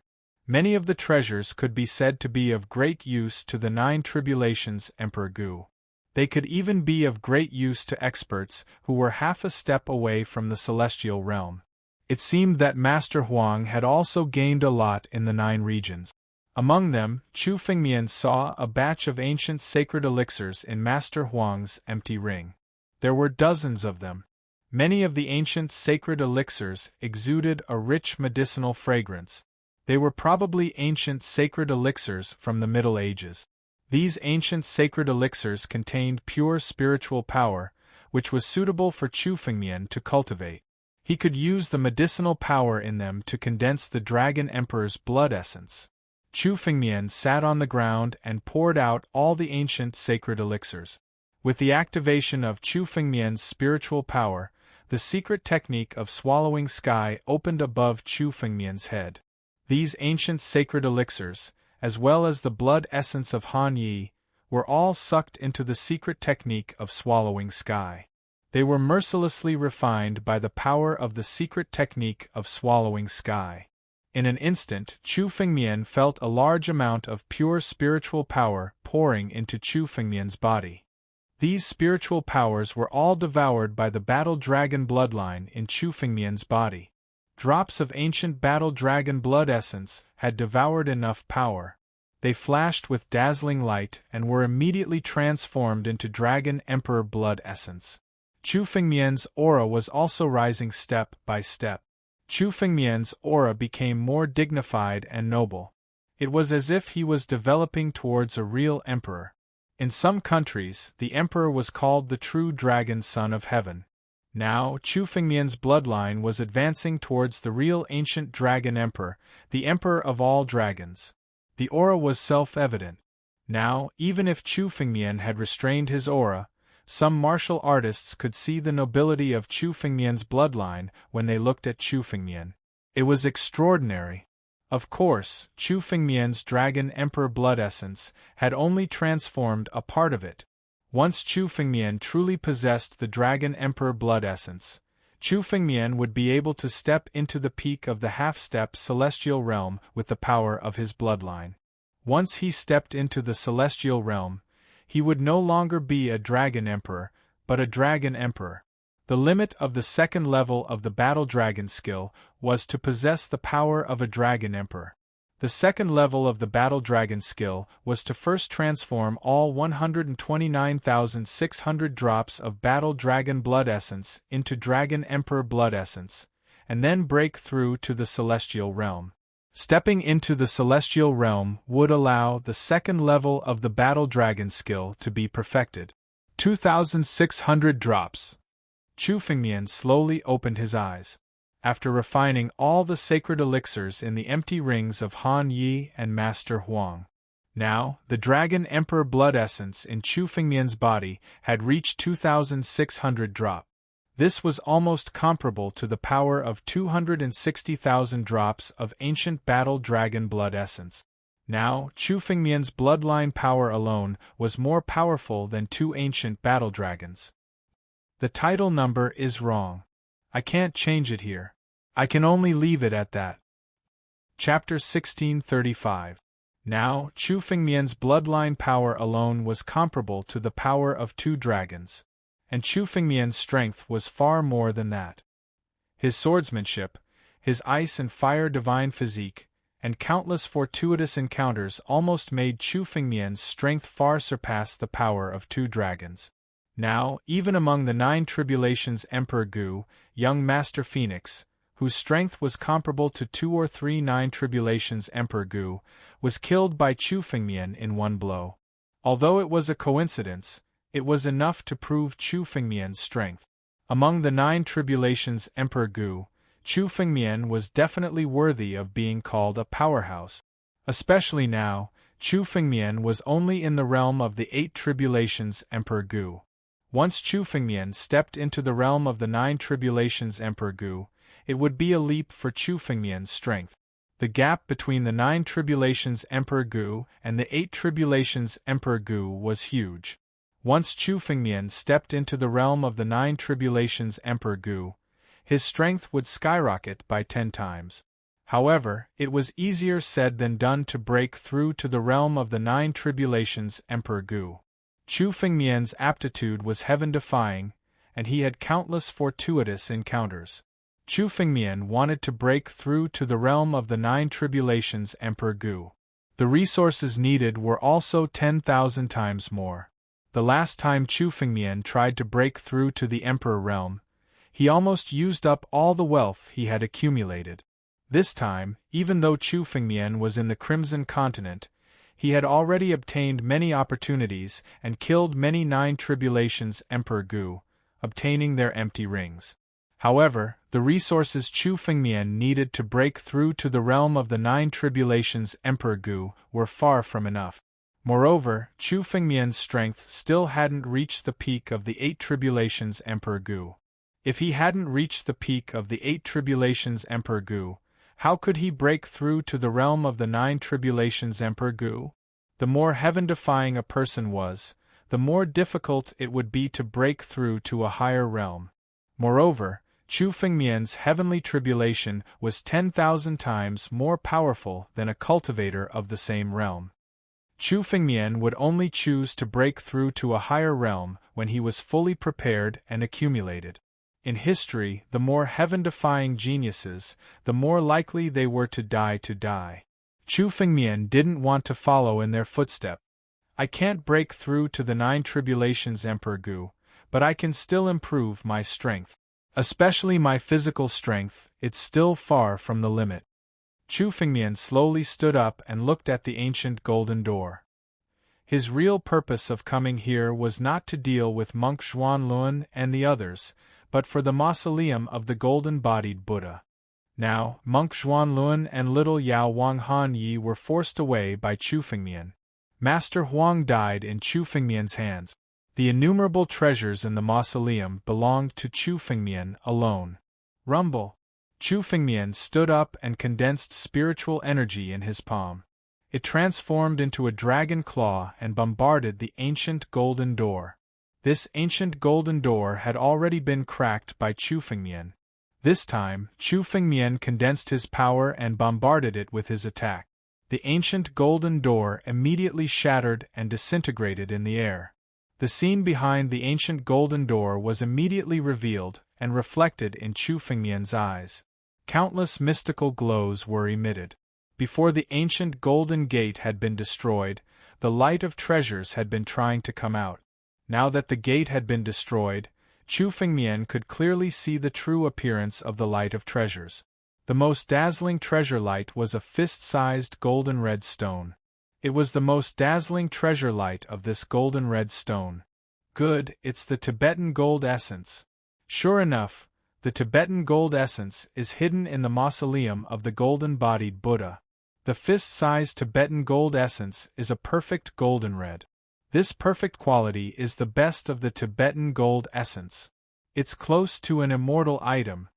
Many of the treasures could be said to be of great use to the 9 Tribulations Emperor Gu. They could even be of great use to experts who were half a step away from the celestial realm. It seemed that Master Huang had also gained a lot in the 9 regions. Among them, Chu Fengmian saw a batch of ancient sacred elixirs in Master Huang's empty ring. There were dozens of them. Many of the ancient sacred elixirs exuded a rich medicinal fragrance. They were probably ancient sacred elixirs from the Middle Ages. These ancient sacred elixirs contained pure spiritual power, which was suitable for Chu Fengmian to cultivate. He could use the medicinal power in them to condense the Dragon Emperor's blood essence. Chu Fengmian sat on the ground and poured out all the ancient sacred elixirs. With the activation of Chu Fengmian's spiritual power, the secret technique of swallowing sky opened above Chu Fengmian's head. These ancient sacred elixirs, as well as the blood essence of Han Yi, were all sucked into the secret technique of swallowing sky. They were mercilessly refined by the power of the secret technique of swallowing sky. In an instant, Chu Fengmian felt a large amount of pure spiritual power pouring into Chu Fengmian's body. These spiritual powers were all devoured by the battle dragon bloodline in Chu Fengmian's body. Drops of ancient battle dragon blood essence had devoured enough power. They flashed with dazzling light and were immediately transformed into Dragon Emperor blood essence. Chu Fengmian's aura was also rising step by step. Chu Fengmian's aura became more dignified and noble. It was as if he was developing towards a real emperor. In some countries, the emperor was called the true dragon son of heaven. Now, Chu Fengmian's bloodline was advancing towards the real ancient dragon emperor, the emperor of all dragons. The aura was self-evident. Now, even if Chu Fengmian had restrained his aura, some martial artists could see the nobility of Chu Fengmian's bloodline when they looked at Chu Fengmian. It was extraordinary. Of course, Chu Fengmian's dragon emperor blood essence had only transformed a part of it. Once Chu Fengmian truly possessed the dragon emperor blood essence, Chu Fengmian would be able to step into the peak of the half-step celestial realm with the power of his bloodline. Once he stepped into the celestial realm, he would no longer be a dragon emperor, but a dragon emperor. The limit of the second level of the battle dragon skill was to possess the power of a dragon emperor. The second level of the battle dragon skill was to first transform all 129,600 drops of battle dragon blood essence into dragon emperor blood essence, and then break through to the celestial realm. Stepping into the celestial realm would allow the second level of the battle dragon skill to be perfected. 2,600 drops. Chu Fengmian slowly opened his eyes. After refining all the sacred elixirs in the empty rings of Han Yi and Master Huang, now, the Dragon Emperor blood essence in Chu Fengmian's body had reached 2,600 drop. This was almost comparable to the power of 260,000 drops of ancient battle dragon blood essence. Now, Chu Fengmian's bloodline power alone was more powerful than 2 ancient battle dragons. The title number is wrong. I can't change it here. I can only leave it at that. Chapter 1635. Now, Chu Fengmian's bloodline power alone was comparable to the power of 2 dragons, and Chu Fengmian's strength was far more than that. His swordsmanship, his ice and fire divine physique, and countless fortuitous encounters almost made Chu Fengmian's strength far surpass the power of 2 dragons. Now, even among the 9 Tribulations Emperor Gu, young Master Phoenix, whose strength was comparable to 2 or 3 9 Tribulations Emperor Gu, was killed by Chu Fengmian in one blow. Although it was a coincidence, it was enough to prove Chu Fengmian's strength. Among the 9 Tribulations Emperor Gu, Chu Fengmian was definitely worthy of being called a powerhouse. Especially now, Chu Fengmian was only in the realm of the 8 Tribulations Emperor Gu. Once Chu Fengmian stepped into the realm of the 9 Tribulations Emperor Gu, it would be a leap for Chu Fengmian's strength. The gap between the 9 Tribulations Emperor Gu and the 8 Tribulations Emperor Gu was huge. Once Chu Fengmian stepped into the realm of the 9 Tribulations Emperor Gu, his strength would skyrocket by 10 times. However, it was easier said than done to break through to the realm of the 9 Tribulations Emperor Gu. Chu Fengmian's aptitude was heaven-defying, and he had countless fortuitous encounters. Chu Fengmian wanted to break through to the realm of the 9 Tribulations Emperor Gu. The resources needed were also 10,000 times more. The last time Chu Fengmian tried to break through to the Emperor realm, he almost used up all the wealth he had accumulated. This time, even though Chu Fengmian was in the Crimson Continent, he had already obtained many opportunities and killed many 9 Tribulations Emperor Gu, obtaining their empty rings. However, the resources Chu Fengmian needed to break through to the realm of the 9 Tribulations Emperor Gu were far from enough. Moreover, Chu Fengmian's strength still hadn't reached the peak of the 8 Tribulations Emperor Gu. If he hadn't reached the peak of the 8 Tribulations Emperor Gu, how could he break through to the realm of the 9 Tribulations Emperor Gu? The more heaven-defying a person was, the more difficult it would be to break through to a higher realm. Moreover, Chu Fengmian's heavenly tribulation was 10,000 times more powerful than a cultivator of the same realm. Chu Fengmian would only choose to break through to a higher realm when he was fully prepared and accumulated. In history, the more heaven-defying geniuses, the more likely they were to die. Chu Fengmian didn't want to follow in their footsteps. I can't break through to the 9 Tribulations Emperor Gu, but I can still improve my strength. Especially my physical strength, it's still far from the limit. Chu Fengmian slowly stood up and looked at the ancient golden door. His real purpose of coming here was not to deal with monk Xuanlun and the others, but for the mausoleum of the golden-bodied Buddha. Now, monk Xuanlun and little Yao Wang Han Yi were forced away by Chu Fengmian. Master Huang died in Chu Fengmian's hands. The innumerable treasures in the mausoleum belonged to Chu Fengmian alone. Rumble. Chu Fengmian stood up and condensed spiritual energy in his palm. It transformed into a dragon claw and bombarded the ancient golden door. This ancient golden door had already been cracked by Chu Fengmian. This time, Chu Fengmian condensed his power and bombarded it with his attack. The ancient golden door immediately shattered and disintegrated in the air. The scene behind the ancient golden door was immediately revealed and reflected in Chu Fengmian's eyes. Countless mystical glows were emitted. Before the ancient golden gate had been destroyed, the light of treasures had been trying to come out. Now that the gate had been destroyed, Chu Fengmian could clearly see the true appearance of the light of treasures. The most dazzling treasure light was a fist-sized golden red stone. It was the most dazzling treasure light of this golden red stone. Good, it's the Tibetan gold essence. Sure enough, the Tibetan gold essence is hidden in the mausoleum of the golden-bodied Buddha. The fist-sized Tibetan gold essence is a perfect golden red. This perfect quality is the best of the Tibetan gold essence. It's close to an immortal item.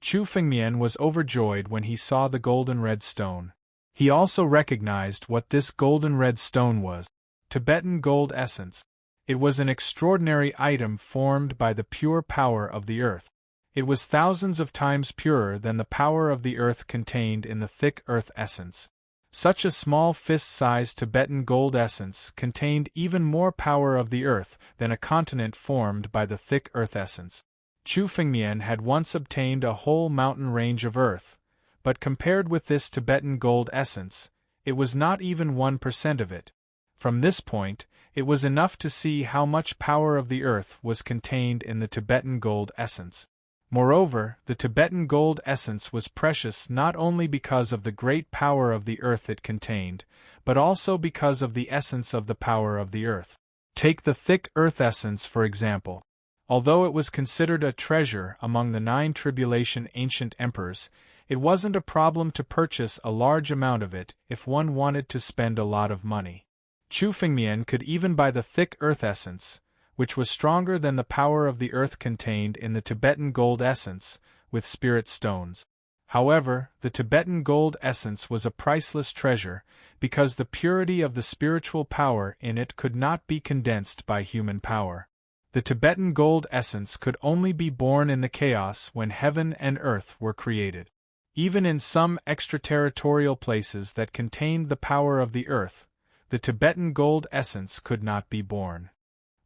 Chu Fengmian was overjoyed when he saw the golden red stone. He also recognized what this golden red stone was. Tibetan gold essence. It was an extraordinary item formed by the pure power of the earth. It was thousands of times purer than the power of the earth contained in the thick earth essence. Such a small fist-sized Tibetan gold essence contained even more power of the earth than a continent formed by the thick earth essence. Chu Fengmian had once obtained a whole mountain range of earth, but compared with this Tibetan gold essence, it was not even 1% of it. From this point, it was enough to see how much power of the earth was contained in the Tibetan gold essence. Moreover, the Tibetan gold essence was precious not only because of the great power of the earth it contained, but also because of the essence of the power of the earth. Take the thick earth essence for example. Although it was considered a treasure among the 9 tribulation ancient emperors, it wasn't a problem to purchase a large amount of it if one wanted to spend a lot of money. Chu Fengmian could even buy the thick earth essence, which was stronger than the power of the earth contained in the Tibetan gold essence, with spirit stones. However, the Tibetan gold essence was a priceless treasure, because the purity of the spiritual power in it could not be condensed by human power. The Tibetan gold essence could only be born in the chaos when heaven and earth were created. Even in some extraterritorial places that contained the power of the earth, the Tibetan gold essence could not be born.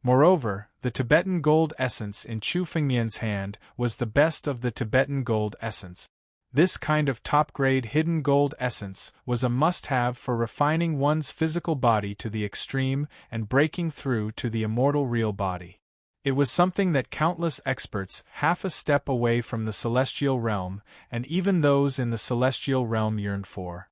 Moreover, the Tibetan gold essence in Chu Fengmian's hand was the best of the Tibetan gold essence. This kind of top-grade hidden gold essence was a must-have for refining one's physical body to the extreme and breaking through to the immortal real body. It was something that countless experts half a step away from the celestial realm, and even those in the celestial realm yearned for.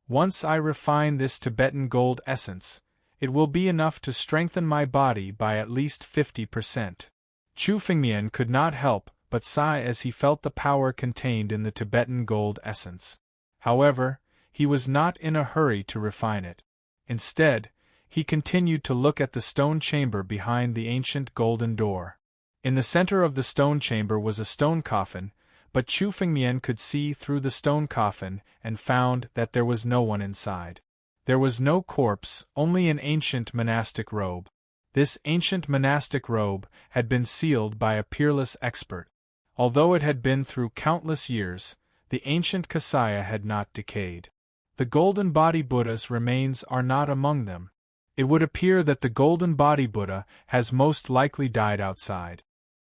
Once I refine this Tibetan gold essence, it will be enough to strengthen my body by at least 50%. Chu Fengmian could not help but sigh as he felt the power contained in the Tibetan gold essence. However, he was not in a hurry to refine it. Instead, he continued to look at the stone chamber behind the ancient golden door. In the center of the stone chamber was a stone coffin, but Chu Fengmian could see through the stone coffin and found that there was no one inside. There was no corpse, only an ancient monastic robe. This ancient monastic robe had been sealed by a peerless expert. Although it had been through countless years, the ancient Kasaya had not decayed. The golden body Buddha's remains are not among them. It would appear that the golden body Buddha has most likely died outside.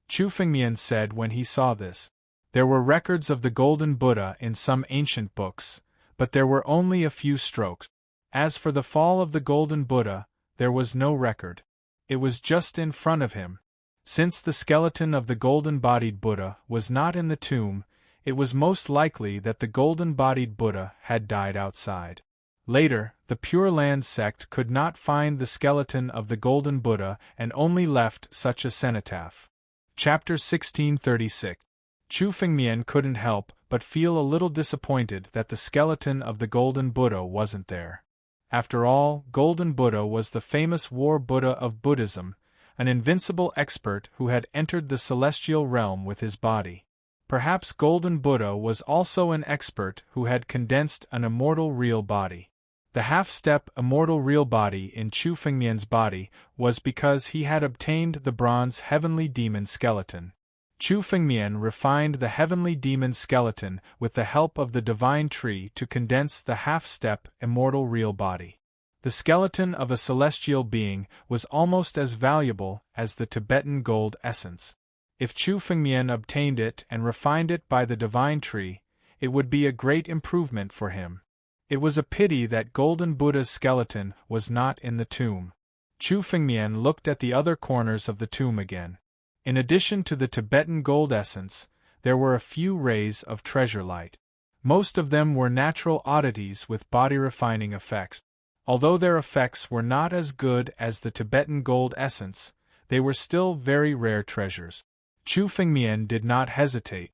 Chu Fengmian said when he saw this. There were records of the golden Buddha in some ancient books, but there were only a few strokes. As for the fall of the golden Buddha, there was no record. It was just in front of him. Since the skeleton of the golden-bodied Buddha was not in the tomb, it was most likely that the golden-bodied Buddha had died outside. Later, The Pure Land sect could not find the skeleton of the Golden Buddha and only left such a cenotaph. Chapter 1636. Chu Fengmian couldn't help but feel a little disappointed that the skeleton of the Golden Buddha wasn't there. After all, Golden Buddha was the famous War Buddha of Buddhism, an invincible expert who had entered the celestial realm with his body. Perhaps Golden Buddha was also an expert who had condensed an immortal real body. The half-step immortal real body in Chu Fengmian's body was because he had obtained the bronze heavenly demon skeleton. Chu Fengmian refined the heavenly demon skeleton with the help of the divine tree to condense the half-step immortal real body. The skeleton of a celestial being was almost as valuable as the Tibetan gold essence. If Chu Fengmian obtained it and refined it by the divine tree, it would be a great improvement for him. It was a pity that Golden Buddha's skeleton was not in the tomb. Chu Fengmian looked at the other corners of the tomb again. In addition to the Tibetan gold essence, there were a few rays of treasure light. Most of them were natural oddities with body-refining effects. Although their effects were not as good as the Tibetan gold essence, they were still very rare treasures. Chu Fengmian did not hesitate.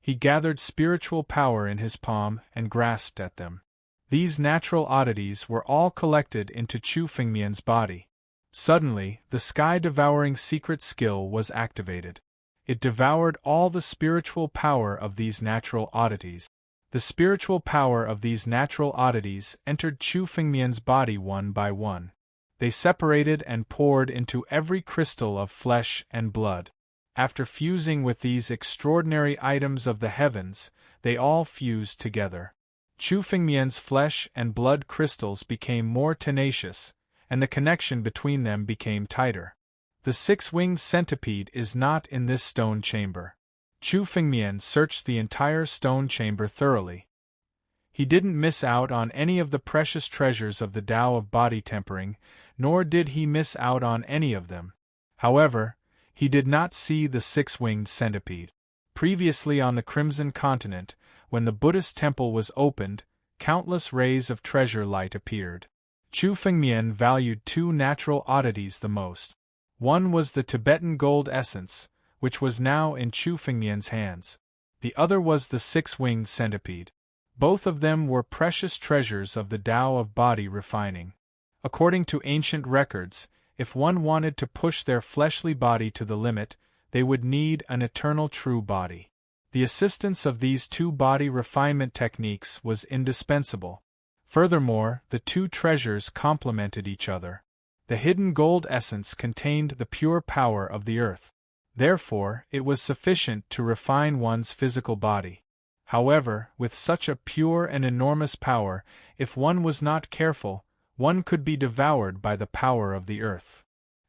He gathered spiritual power in his palm and grasped at them. These natural oddities were all collected into Chu Fengmian's body. Suddenly, the sky-devouring secret skill was activated. It devoured all the spiritual power of these natural oddities. The spiritual power of these natural oddities entered Chu Fengmian's body one by one. They separated and poured into every crystal of flesh and blood. After fusing with these extraordinary items of the heavens, they all fused together. Chu Fengmian's flesh and blood crystals became more tenacious, and the connection between them became tighter. The six-winged centipede is not in this stone chamber. Chu Fengmian searched the entire stone chamber thoroughly. He didn't miss out on any of the precious treasures of the Tao of body tempering, nor did he miss out on any of them. However, he did not see the six-winged centipede. Previously on the Crimson Continent, when the Buddhist temple was opened, countless rays of treasure light appeared. Chu Fengmian valued two natural oddities the most. One was the Tibetan gold essence, which was now in Chu Fengmian's hands. The other was the six-winged centipede. Both of them were precious treasures of the Tao of body refining. According to ancient records, if one wanted to push their fleshly body to the limit, they would need an eternal true body. The assistance of these two body refinement techniques was indispensable. Furthermore, the two treasures complemented each other. The hidden gold essence contained the pure power of the earth. Therefore, it was sufficient to refine one's physical body. However, with such a pure and enormous power, if one was not careful, one could be devoured by the power of the earth.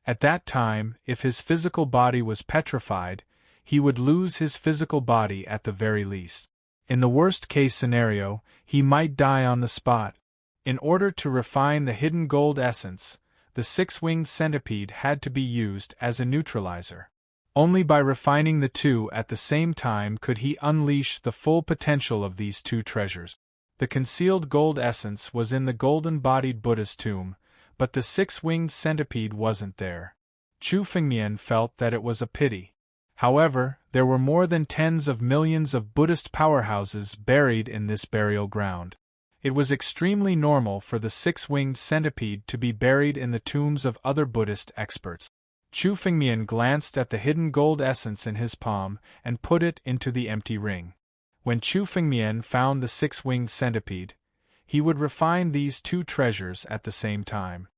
At that time, if his physical body was petrified, he would lose his physical body at the very least. In the worst-case scenario, he might die on the spot. In order to refine the hidden gold essence, the six-winged centipede had to be used as a neutralizer. Only by refining the two at the same time could he unleash the full potential of these two treasures. The concealed gold essence was in the golden-bodied Buddha's tomb, but the six-winged centipede wasn't there. Chu Fengmian felt that it was a pity. However, there were more than tens of millions of Buddhist powerhouses buried in this burial ground. It was extremely normal for the six-winged centipede to be buried in the tombs of other Buddhist experts. Chu Fengmian glanced at the hidden gold essence in his palm and put it into the empty ring. When Chu Fengmian found the six-winged centipede, he would refine these two treasures at the same time.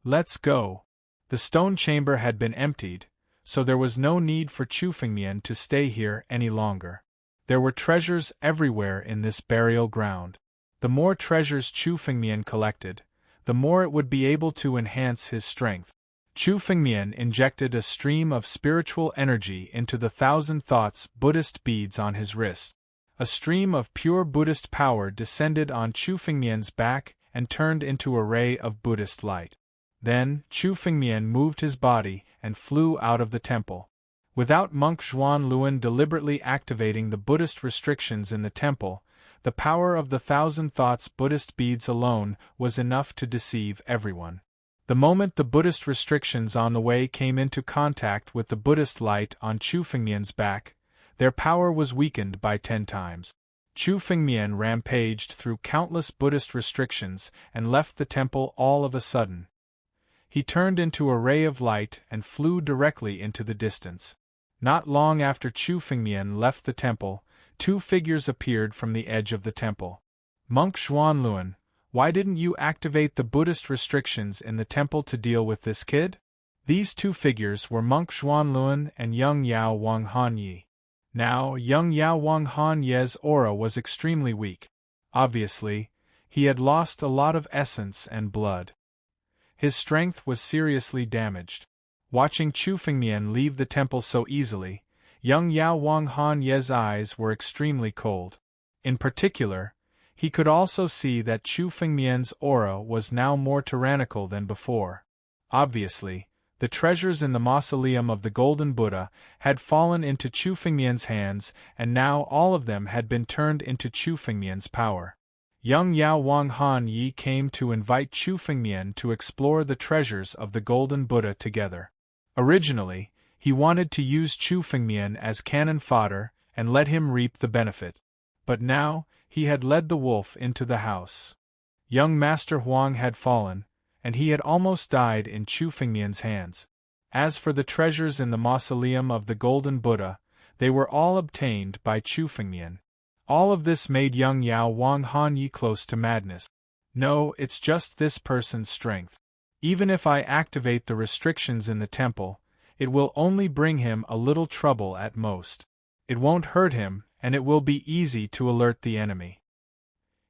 Let's go. The stone chamber had been emptied, so there was no need for Chu Fengmian to stay here any longer. There were treasures everywhere in this burial ground. The more treasures Chu Fengmian collected, the more it would be able to enhance his strength. Chu Fengmian injected a stream of spiritual energy into the 1,000 thoughts Buddhist beads on his wrist. A stream of pure Buddhist power descended on Chu Fengmian's back and turned into a ray of Buddhist light. Then, Chu Fengmian moved his body and flew out of the temple. Without monk Zhuan Luan deliberately activating the Buddhist restrictions in the temple, the power of the 1,000 thoughts Buddhist beads alone was enough to deceive everyone. The moment the Buddhist restrictions on the way came into contact with the Buddhist light on Chu Fengmian's back, their power was weakened by 10 times. Chu Fengmian rampaged through countless Buddhist restrictions and left the temple all of a sudden. He turned into a ray of light and flew directly into the distance. Not long after Chu Fengmian left the temple, 2 figures appeared from the edge of the temple. Monk Xuanluan, why didn't you activate the Buddhist restrictions in the temple to deal with this kid? These 2 figures were Monk Xuanluan and Young Yao Wang Han Yi. Now, Young Yao Wang Han Ye's aura was extremely weak. Obviously, he had lost a lot of essence and blood. His strength was seriously damaged. Watching Chu Fengmian leave the temple so easily, Young Yao Wang Han Ye's eyes were extremely cold. In particular, he could also see that Chu Fengmian's aura was now more tyrannical than before. Obviously, the treasures in the mausoleum of the Golden Buddha had fallen into Chu Fengmian's hands, and now all of them had been turned into Chu Fengmian's power. Young Yao Wang Han Yi came to invite Chu Fengmian to explore the treasures of the Golden Buddha together. Originally, he wanted to use Chu Fengmian as cannon fodder and let him reap the benefit. But now, he had led the wolf into the house. Young Master Huang had fallen, and he had almost died in Chu Fengmian's hands. As for the treasures in the mausoleum of the Golden Buddha, they were all obtained by Chu Fengmian. All of this made Young Yao Wang Han Yi close to madness. No, it's just this person's strength. Even if I activate the restrictions in the temple, it will only bring him a little trouble at most. It won't hurt him, and it will be easy to alert the enemy.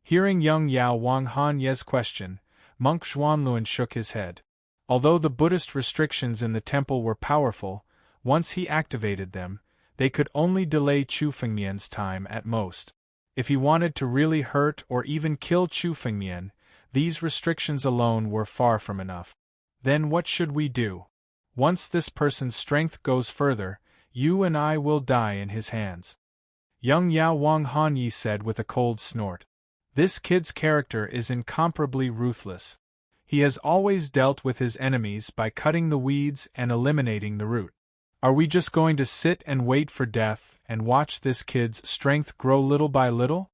Hearing Young Yao Wang Han Ye's question, Monk Xuanluan shook his head. Although the Buddhist restrictions in the temple were powerful, once he activated them, they could only delay Chu Fengmian's time at most. If he wanted to really hurt or even kill Chu Fengmian, these restrictions alone were far from enough. Then what should we do? Once this person's strength goes further, you and I will die in his hands. Young Yao Wang Han Yi said with a cold snort. This kid's character is incomparably ruthless. He has always dealt with his enemies by cutting the weeds and eliminating the root. Are we just going to sit and wait for death and watch this kid's strength grow little by little?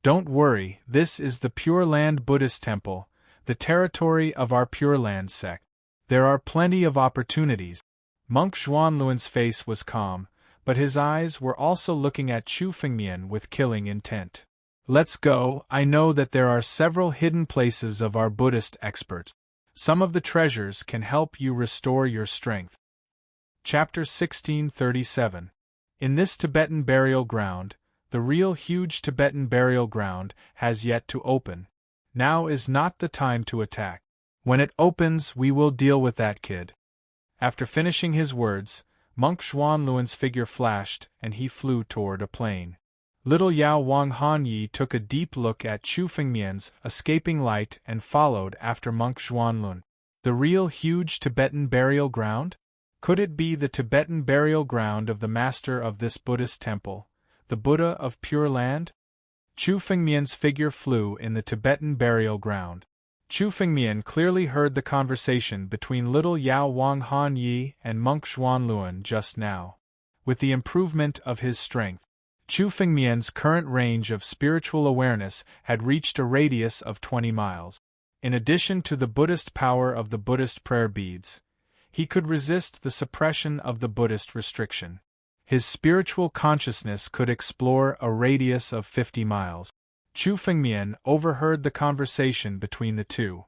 Don't worry, this is the Pure Land Buddhist Temple, the territory of our Pure Land sect. There are plenty of opportunities. Monk Xuanluan's face was calm, but his eyes were also looking at Chu Fengmian with killing intent. Let's go. I know that there are several hidden places of our Buddhist experts. Some of the treasures can help you restore your strength. Chapter 1637. In this Tibetan burial ground, the real huge Tibetan burial ground has yet to open. Now is not the time to attack. When it opens, we will deal with that kid. After finishing his words, Monk Xuanluan's figure flashed and he flew toward a plane. Little Yao Wang Han Yi took a deep look at Chu Fengmian's escaping light and followed after Monk Xuanluan. The real huge Tibetan burial ground? Could it be the Tibetan burial ground of the master of this Buddhist temple, the Buddha of Pure Land? Chu Fengmian's figure flew in the Tibetan burial ground. Chu Fengmian clearly heard the conversation between little Yao Wang Han Yi and Monk Xuanluan just now. With the improvement of his strength, Chu Fengmian's current range of spiritual awareness had reached a radius of 20 miles. In addition to the Buddhist power of the Buddhist prayer beads, he could resist the suppression of the Buddhist restriction. His spiritual consciousness could explore a radius of 50 miles. Chu Fengmian overheard the conversation between the two.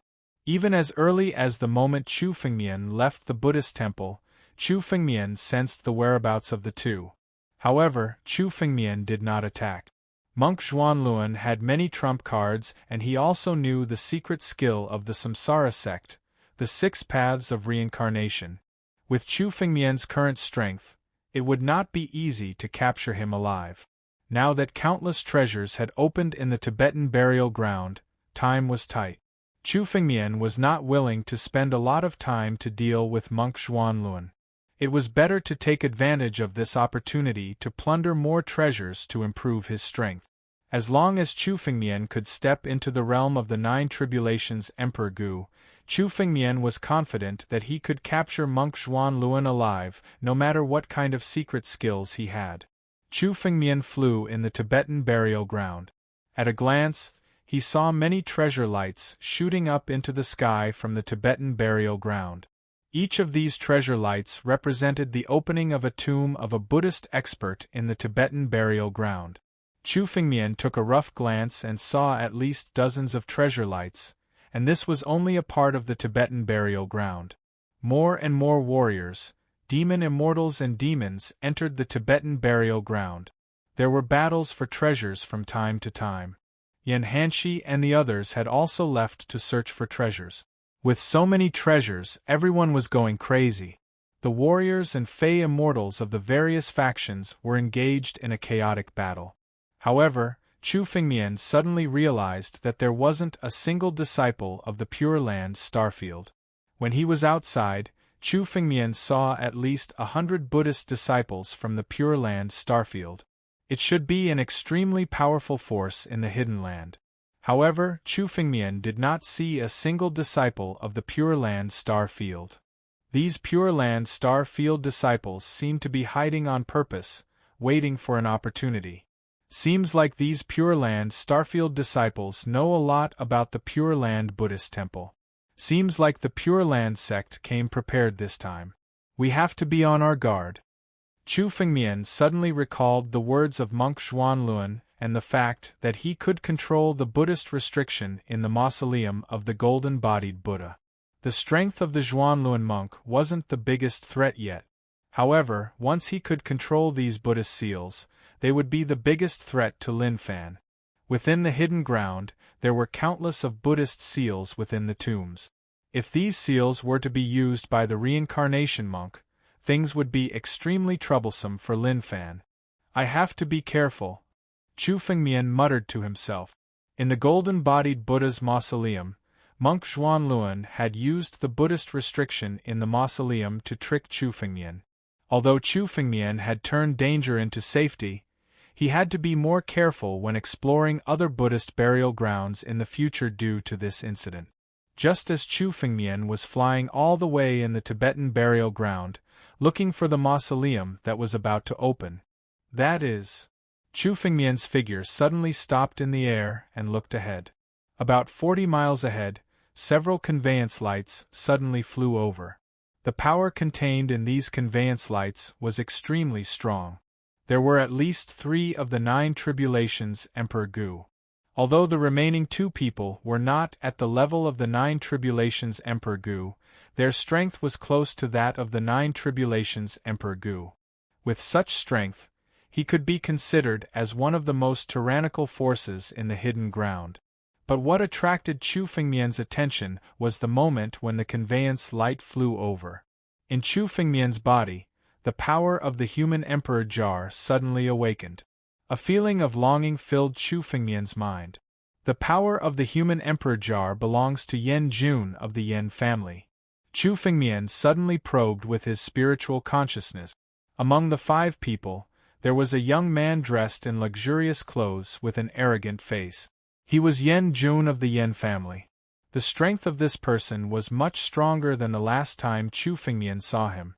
Even as early as the moment Chu Fengmian left the Buddhist temple, Chu Fengmian sensed the whereabouts of the two. However, Chu Fengmian did not attack. Monk Xuanluan had many trump cards, and he also knew the secret skill of the Samsara sect, the 6 paths of reincarnation. With Chu Fengmian's current strength, it would not be easy to capture him alive. Now that countless treasures had opened in the Tibetan burial ground, time was tight. Chu Fengmian was not willing to spend a lot of time to deal with Monk Xuanluan. It was better to take advantage of this opportunity to plunder more treasures to improve his strength. As long as Chu Fengmian could step into the realm of the Nine Tribulations Emperor Gu, Chu Fengmian was confident that he could capture monk Zhuanluan alive, no matter what kind of secret skills he had. Chu Fengmian flew in the Tibetan burial ground. At a glance, he saw many treasure lights shooting up into the sky from the Tibetan burial ground. Each of these treasure lights represented the opening of a tomb of a Buddhist expert in the Tibetan burial ground. Chu Fengmian took a rough glance and saw at least dozens of treasure lights, and this was only a part of the Tibetan burial ground. More and more warriors, demon immortals and demons entered the Tibetan burial ground. There were battles for treasures from time to time. Yan Hanshi and the others had also left to search for treasures. With so many treasures, everyone was going crazy. The warriors and fey immortals of the various factions were engaged in a chaotic battle. However, Chu Fengmian suddenly realized that there wasn't a single disciple of the Pure Land Starfield. When he was outside, Chu Fengmian saw at least 100 Buddhist disciples from the Pure Land Starfield. It should be an extremely powerful force in the Hidden Land. However, Chu Fengmian did not see a single disciple of the Pure Land Starfield. These Pure Land Starfield disciples seemed to be hiding on purpose, waiting for an opportunity. Seems like these Pure Land Starfield disciples know a lot about the Pure Land Buddhist temple. Seems like the Pure Land sect came prepared this time. We have to be on our guard. Chu Fengmian suddenly recalled the words of monk Zhuanluan and the fact that he could control the Buddhist restriction in the mausoleum of the golden-bodied Buddha. The strength of the Zhuanluan monk wasn't the biggest threat yet. However, once he could control these Buddhist seals, they would be the biggest threat to Lin Fan. Within the hidden ground, there were countless of Buddhist seals within the tombs. If these seals were to be used by the reincarnation monk, things would be extremely troublesome for Lin Fan. I have to be careful, Chu Fengmian muttered to himself. In the golden-bodied Buddha's mausoleum, monk Zhuanluan had used the Buddhist restriction in the mausoleum to trick Chu Fengmian. Although Chu Fengmian had turned danger into safety, he had to be more careful when exploring other Buddhist burial grounds in the future due to this incident. Just as Chu Fengmian was flying all the way in the Tibetan burial ground, looking for the mausoleum that was about to open. That is, Chu Fengmian's figure suddenly stopped in the air and looked ahead. About 40 miles ahead, several conveyance lights suddenly flew over. The power contained in these conveyance lights was extremely strong. There were at least 3 of the 9 Tribulations Emperor Gu. Although the remaining 2 people were not at the level of the 9 Tribulations Emperor Gu, their strength was close to that of the 9 Tribulations Emperor Gu. With such strength, he could be considered as one of the most tyrannical forces in the hidden ground. But what attracted Chu Fengmian's attention was the moment when the conveyance light flew over. In Chu Fengmian's body, the power of the human emperor jar suddenly awakened. A feeling of longing filled Chu Fengmian's mind. The power of the human emperor jar belongs to Yan Jun of the Yan family. Chu Fengmian suddenly probed with his spiritual consciousness. Among the 5 people, there was a young man dressed in luxurious clothes with an arrogant face. He was Yan Jun of the Yan family. The strength of this person was much stronger than the last time Chu Fengmian saw him.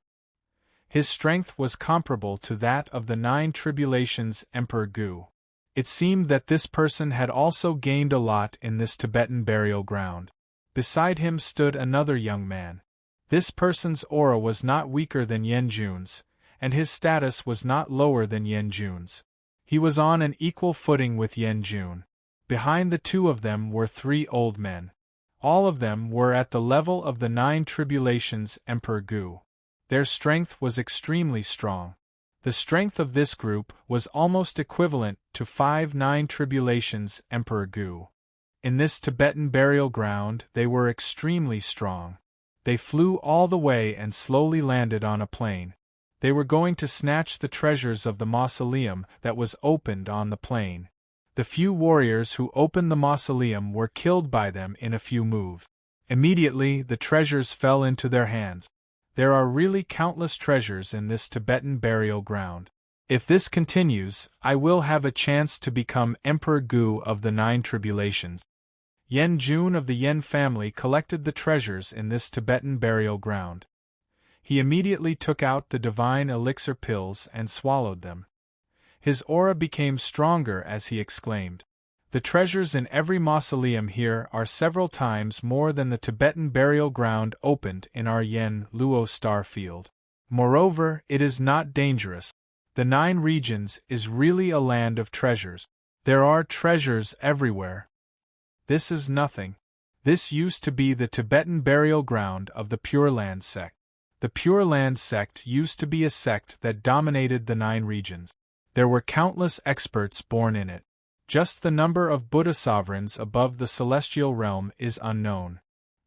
His strength was comparable to that of the 9 Tribulations Emperor Gu. It seemed that this person had also gained a lot in this Tibetan burial ground. Beside him stood another young man. This person's aura was not weaker than Yan Jun's, and his status was not lower than Yan Jun's. He was on an equal footing with Yan Jun. Behind the 2 of them were 3 old men. All of them were at the level of the 9 Tribulations Emperor Gu. Their strength was extremely strong. The strength of this group was almost equivalent to 5 9 Tribulations Emperor Gu. In this Tibetan burial ground they were extremely strong. They flew all the way and slowly landed on a plain. They were going to snatch the treasures of the mausoleum that was opened on the plain. The few warriors who opened the mausoleum were killed by them in a few moves. Immediately the treasures fell into their hands. There are really countless treasures in this Tibetan burial ground. If this continues, I will have a chance to become Emperor Gu of the 9 tribulations. Yen Jun of the Yen family collected the treasures in this Tibetan burial ground. He immediately took out the divine elixir pills and swallowed them. His aura became stronger as he exclaimed, "The treasures in every mausoleum here are several times more than the Tibetan burial ground opened in our Yen Luo star field. Moreover, it is not dangerous. The 9 regions is really a land of treasures. There are treasures everywhere. This is nothing. This used to be the Tibetan burial ground of the Pure Land sect. The Pure Land sect used to be a sect that dominated the 9 regions. There were countless experts born in it. Just the number of Buddha sovereigns above the celestial realm is unknown.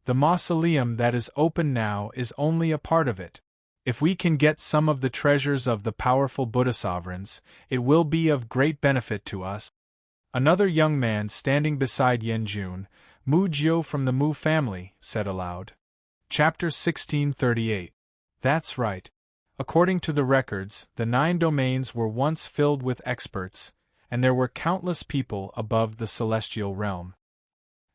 The mausoleum that is open now is only a part of it. If we can get some of the treasures of the powerful Buddha sovereigns, it will be of great benefit to us." Another young man standing beside Yen Jun, Mu Jiu from the Mu family, said aloud. Chapter 1638. That's right. According to the records, the 9 domains were once filled with experts, and there were countless people above the celestial realm.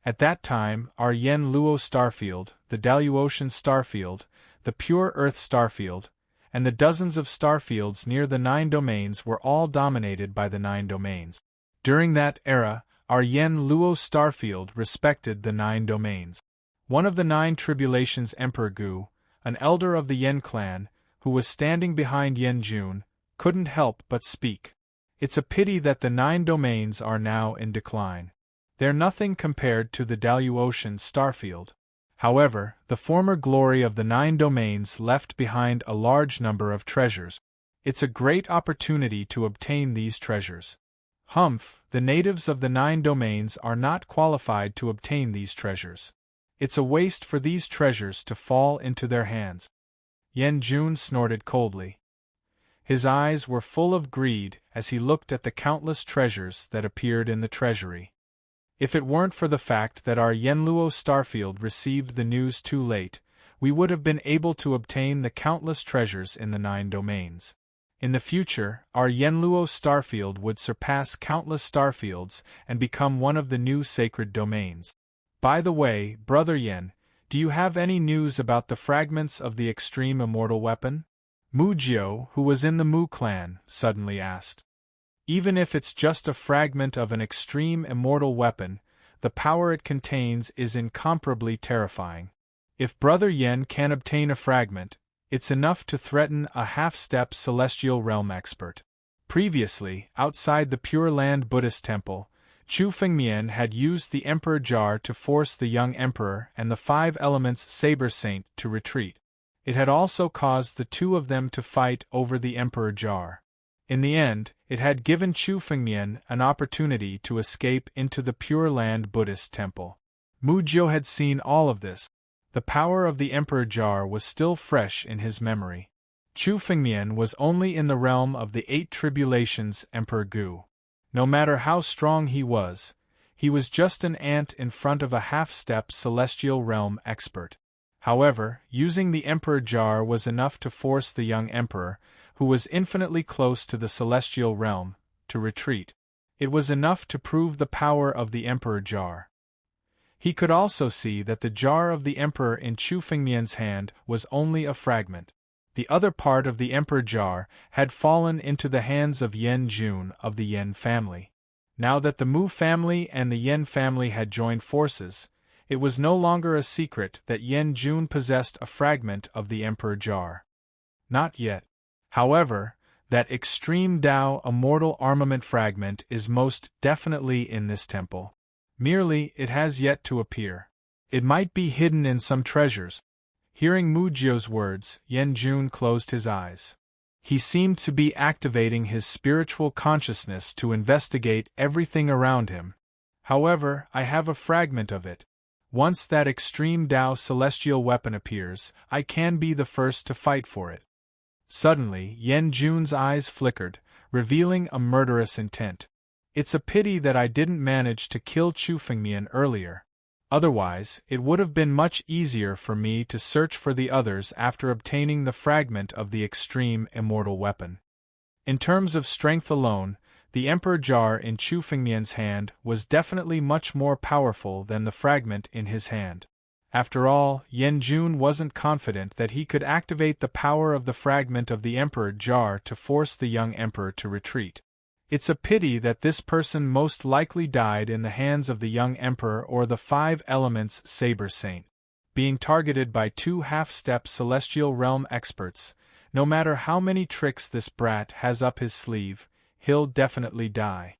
At that time, our Yen Luo starfield, the Daluotian starfield, the Pure Earth starfield, and the dozens of starfields near the 9 domains were all dominated by the 9 domains. During that era, our Yen Luo starfield respected the 9 domains. One of the 9 tribulations, Emperor Gu, an elder of the Yen clan, who was standing behind Yen Jun, couldn't help but speak. It's a pity that the 9 domains are now in decline. They're nothing compared to the Daluotian starfield. However, the former glory of the 9 domains left behind a large number of treasures. It's a great opportunity to obtain these treasures. Humph, the natives of the 9 domains are not qualified to obtain these treasures. It's a waste for these treasures to fall into their hands. Yen Jun snorted coldly. His eyes were full of greed as he looked at the countless treasures that appeared in the treasury. If it weren't for the fact that our Yenluo starfield received the news too late, we would have been able to obtain the countless treasures in the 9 domains. In the future, our Yenluo starfield would surpass countless starfields and become one of the new sacred domains. By the way, Brother Yen, do you have any news about the fragments of the extreme immortal weapon? Mu Jiu, who was in the Mu clan, suddenly asked. Even if it's just a fragment of an extreme immortal weapon, the power it contains is incomparably terrifying. If Brother Yen can obtain a fragment, it's enough to threaten a half-step celestial realm expert. Previously, outside the Pure Land Buddhist temple, Chu Fengmian had used the Emperor Jar to force the young emperor and the 5 elements Saber Saint to retreat. It had also caused the 2 of them to fight over the Emperor Jar. In the end, it had given Chu Fengmian an opportunity to escape into the Pure Land Buddhist temple. Mu Jiu had seen all of this. The power of the Emperor Jar was still fresh in his memory. Chu Fengmian was only in the realm of the 8 tribulations Emperor Gu. No matter how strong he was just an ant in front of a half-step celestial realm expert. However, using the Emperor Jar was enough to force the young emperor, who was infinitely close to the celestial realm, to retreat. It was enough to prove the power of the Emperor Jar. He could also see that the jar of the Emperor in Chu Fengmian's hand was only a fragment. The other part of the Emperor Jar had fallen into the hands of Yen Jun of the Yen family. Now that the Mu family and the Yen family had joined forces, it was no longer a secret that Yen Jun possessed a fragment of the Emperor Jar. Not yet. However, that extreme Tao immortal armament fragment is most definitely in this temple. Merely, it has yet to appear. It might be hidden in some treasures. Hearing Mu Jiu's words, Yen Jun closed his eyes. He seemed to be activating his spiritual consciousness to investigate everything around him. However, I have a fragment of it. Once that extreme Tao celestial weapon appears, I can be the first to fight for it. Suddenly, Yen Jun's eyes flickered, revealing a murderous intent. It's a pity that I didn't manage to kill Chu Fengmian earlier. Otherwise, it would have been much easier for me to search for the others after obtaining the fragment of the extreme immortal weapon. In terms of strength alone, the emperor jar in Chu Fengmian's hand was definitely much more powerful than the fragment in his hand. After all, Yan Jun wasn't confident that he could activate the power of the fragment of the emperor jar to force the young emperor to retreat. It's a pity that this person most likely died in the hands of the young emperor or the Five Elements Saber Saint. Being targeted by two half-step celestial realm experts, no matter how many tricks this brat has up his sleeve, he'll definitely die.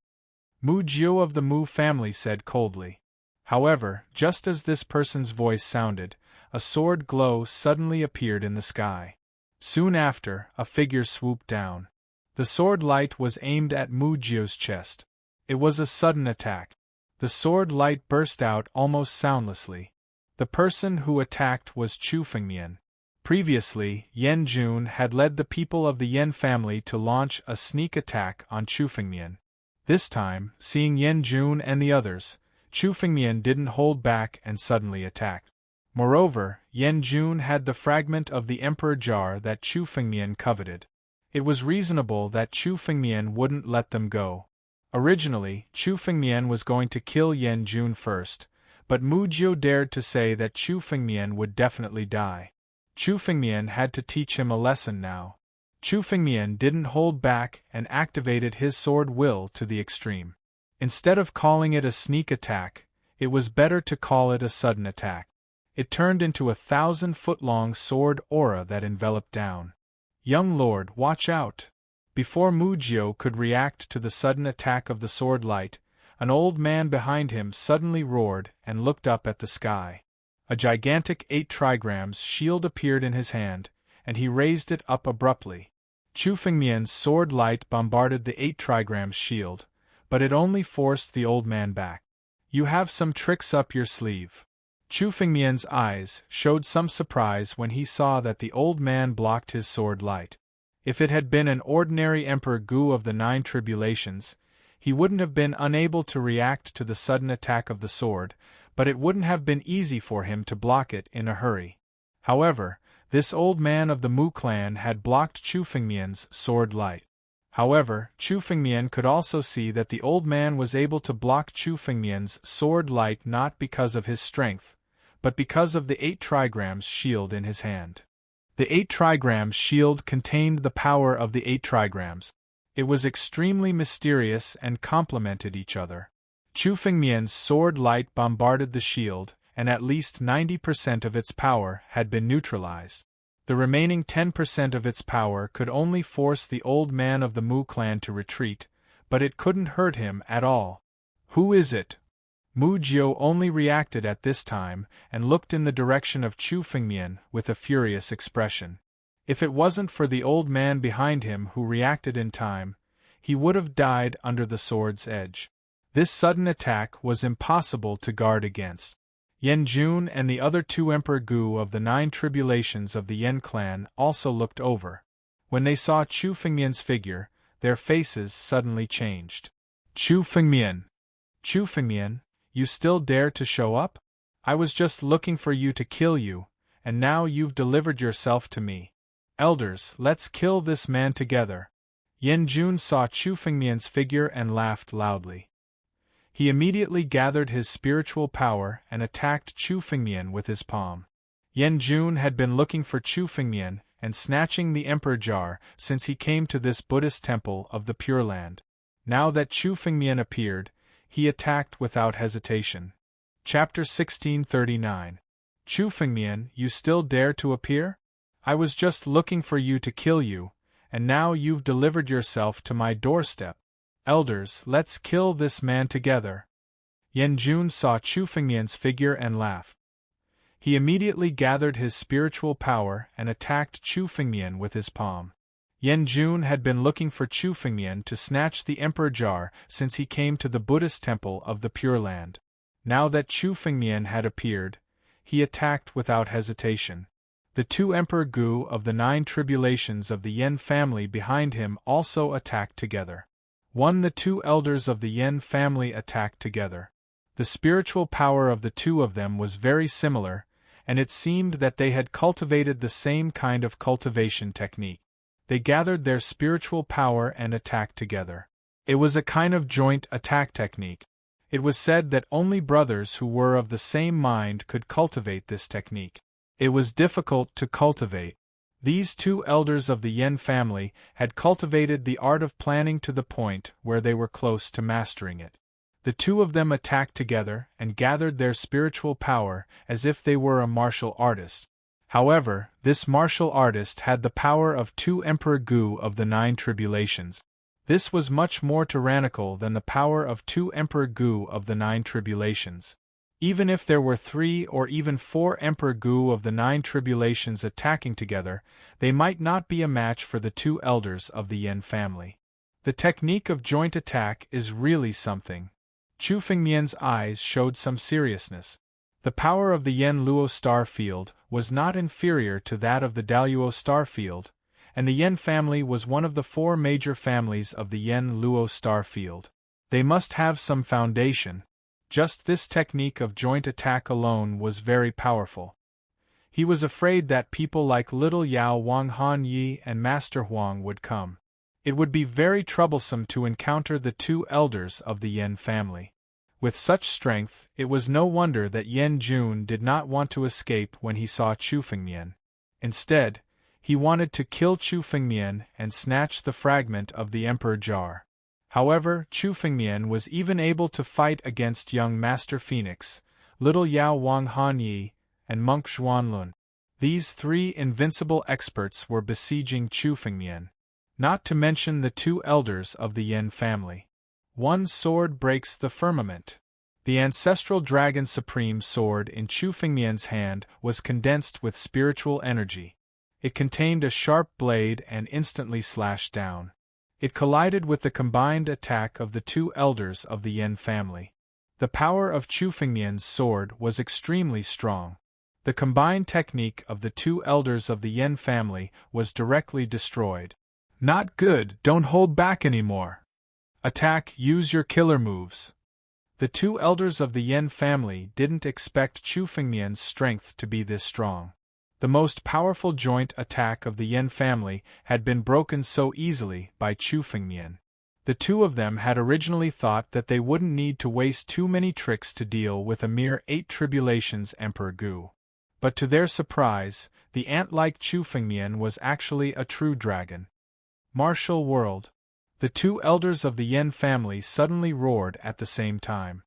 Mu Jiu of the Mu family said coldly. However, just as this person's voice sounded, a sword glow suddenly appeared in the sky. Soon after, a figure swooped down. The sword light was aimed at Mu Jiu's chest. It was a sudden attack. The sword light burst out almost soundlessly. The person who attacked was Chu Fengmian. Previously, Yan Jun had led the people of the Yan family to launch a sneak attack on Chu Fengmian. This time, seeing Yan Jun and the others, Chu Fengmian didn't hold back and suddenly attacked. Moreover, Yan Jun had the fragment of the emperor jar that Chu Fengmian coveted. It was reasonable that Chu Fengmian wouldn't let them go. Originally, Chu Fengmian was going to kill Yan Jun first, but Mu Jiu dared to say that Chu Fengmian would definitely die. Chu Fengmian had to teach him a lesson now. Chu Fengmian didn't hold back and activated his sword will to the extreme. Instead of calling it a sneak attack, it was better to call it a sudden attack. It turned into a 1,000-foot-long sword aura that enveloped down. Young lord, watch out! Before Mu Jiu could react to the sudden attack of the sword light, an old man behind him suddenly roared and looked up at the sky. A gigantic 8 trigrams shield appeared in his hand, and he raised it up abruptly. Chu Fengmian's sword light bombarded the 8 trigrams shield, but it only forced the old man back. You have some tricks up your sleeve. Chu Fengmian's eyes showed some surprise when he saw that the old man blocked his sword light. If it had been an ordinary Emperor Gu of the 9 tribulations, he wouldn't have been unable to react to the sudden attack of the sword, but it wouldn't have been easy for him to block it in a hurry. However, this old man of the Mu clan had blocked Chu Fengmian's sword light. However, Chu Fengmian could also see that the old man was able to block Chu Fengmian's sword light not because of his strength, but because of the 8 trigrams shield in his hand. The 8 trigrams shield contained the power of the 8 trigrams. It was extremely mysterious and complemented each other. Chu Fengmian's sword light bombarded the shield, and at least 90% of its power had been neutralized. The remaining 10% of its power could only force the old man of the Mu clan to retreat, but it couldn't hurt him at all. Who is it? Mu Jiu only reacted at this time and looked in the direction of Chu Fengmian with a furious expression. If it wasn't for the old man behind him who reacted in time, he would have died under the sword's edge. This sudden attack was impossible to guard against. Yan Jun and the other 2 Emperor Gu of the 9 tribulations of the Yan clan also looked over. When they saw Chu Fengmian's figure, their faces suddenly changed. Chu Fengmian! Chu Fengmian, you still dare to show up? I was just looking for you to kill you, and now you've delivered yourself to me. Elders, let's kill this man together. Yan Jun saw Chu Fengmian's figure and laughed loudly. He immediately gathered his spiritual power and attacked Chu Fengmian with his palm. Yan Jun had been looking for Chu Fengmian and snatching the emperor jar since he came to this Buddhist temple of the Pure Land. Now that Chu Fengmian appeared, he attacked without hesitation. Chapter 1639. Chu Fengmian, you still dare to appear? I was just looking for you to kill you, and now you've delivered yourself to my doorstep. Elders, let's kill this man together. Yan Jun saw Chu Fengmian's figure and laughed. He immediately gathered his spiritual power and attacked Chu Fengmian with his palm. Yan Jun had been looking for Chu Fengmian to snatch the emperor jar since he came to the Buddhist temple of the Pure Land. Now that Chu Fengmian had appeared, he attacked without hesitation. The 2 Emperor Gu of the 9 tribulations of the Yan family behind him also attacked together. The 2 elders of the Yan family attacked together. The spiritual power of the 2 of them was very similar, and it seemed that they had cultivated the same kind of cultivation technique. they gathered their spiritual power and attacked together. It was a kind of joint attack technique. It was said that only brothers who were of the same mind could cultivate this technique. It was difficult to cultivate. These two elders of the Yen family had cultivated the art of planning to the point where they were close to mastering it. The two of them attacked together and gathered their spiritual power as if they were a martial artist. However, this martial artist had the power of two Emperor Gu of the Nine Tribulations. This was much more tyrannical than the power of two Emperor Gu of the Nine Tribulations. Even if there were 3 or even 4 Emperor Gu of the Nine Tribulations attacking together, they might not be a match for the two elders of the Yen family. The technique of joint attack is really something. Chu Fengmian's eyes showed some seriousness. The power of the Yen Luo star field was not inferior to that of the Daluo star field, and the Yen family was one of the 4 major families of the Yen Luo star field. They must have some foundation. Just this technique of joint attack alone was very powerful. He was afraid that people like little Yao Wang Han Yi and Master Huang would come. It would be very troublesome to encounter the two elders of the Yen family. With such strength, it was no wonder that Yen Jun did not want to escape when he saw Chu Fengmian. Instead, he wanted to kill Chu Fengmian and snatch the fragment of the Emperor Jar. However, Chu Fengmian was even able to fight against young Master Phoenix, little Yao Wang Han Yi, and Monk Zhuanlun. These 3 invincible experts were besieging Chu Fengmian. Not to mention the two elders of the Yen family. One sword breaks the firmament. The ancestral Dragon Supreme sword in Chu Fengmian's hand was condensed with spiritual energy. It contained a sharp blade and instantly slashed down. It collided with the combined attack of the two elders of the Yen family. The power of Chu Fengmian's sword was extremely strong. The combined technique of the two elders of the Yen family was directly destroyed. Not good, don't hold back anymore. Attack, use your killer moves. The two elders of the Yen family didn't expect Chu Fengmian's strength to be this strong. The most powerful joint attack of the Yen family had been broken so easily by Chu Fengmian. The two of them had originally thought that they wouldn't need to waste too many tricks to deal with a mere 8 Tribulations Emperor Gu. But to their surprise, the ant-like Chu Fengmian was actually a true dragon. Martial world. The two elders of the Yen family suddenly roared at the same time.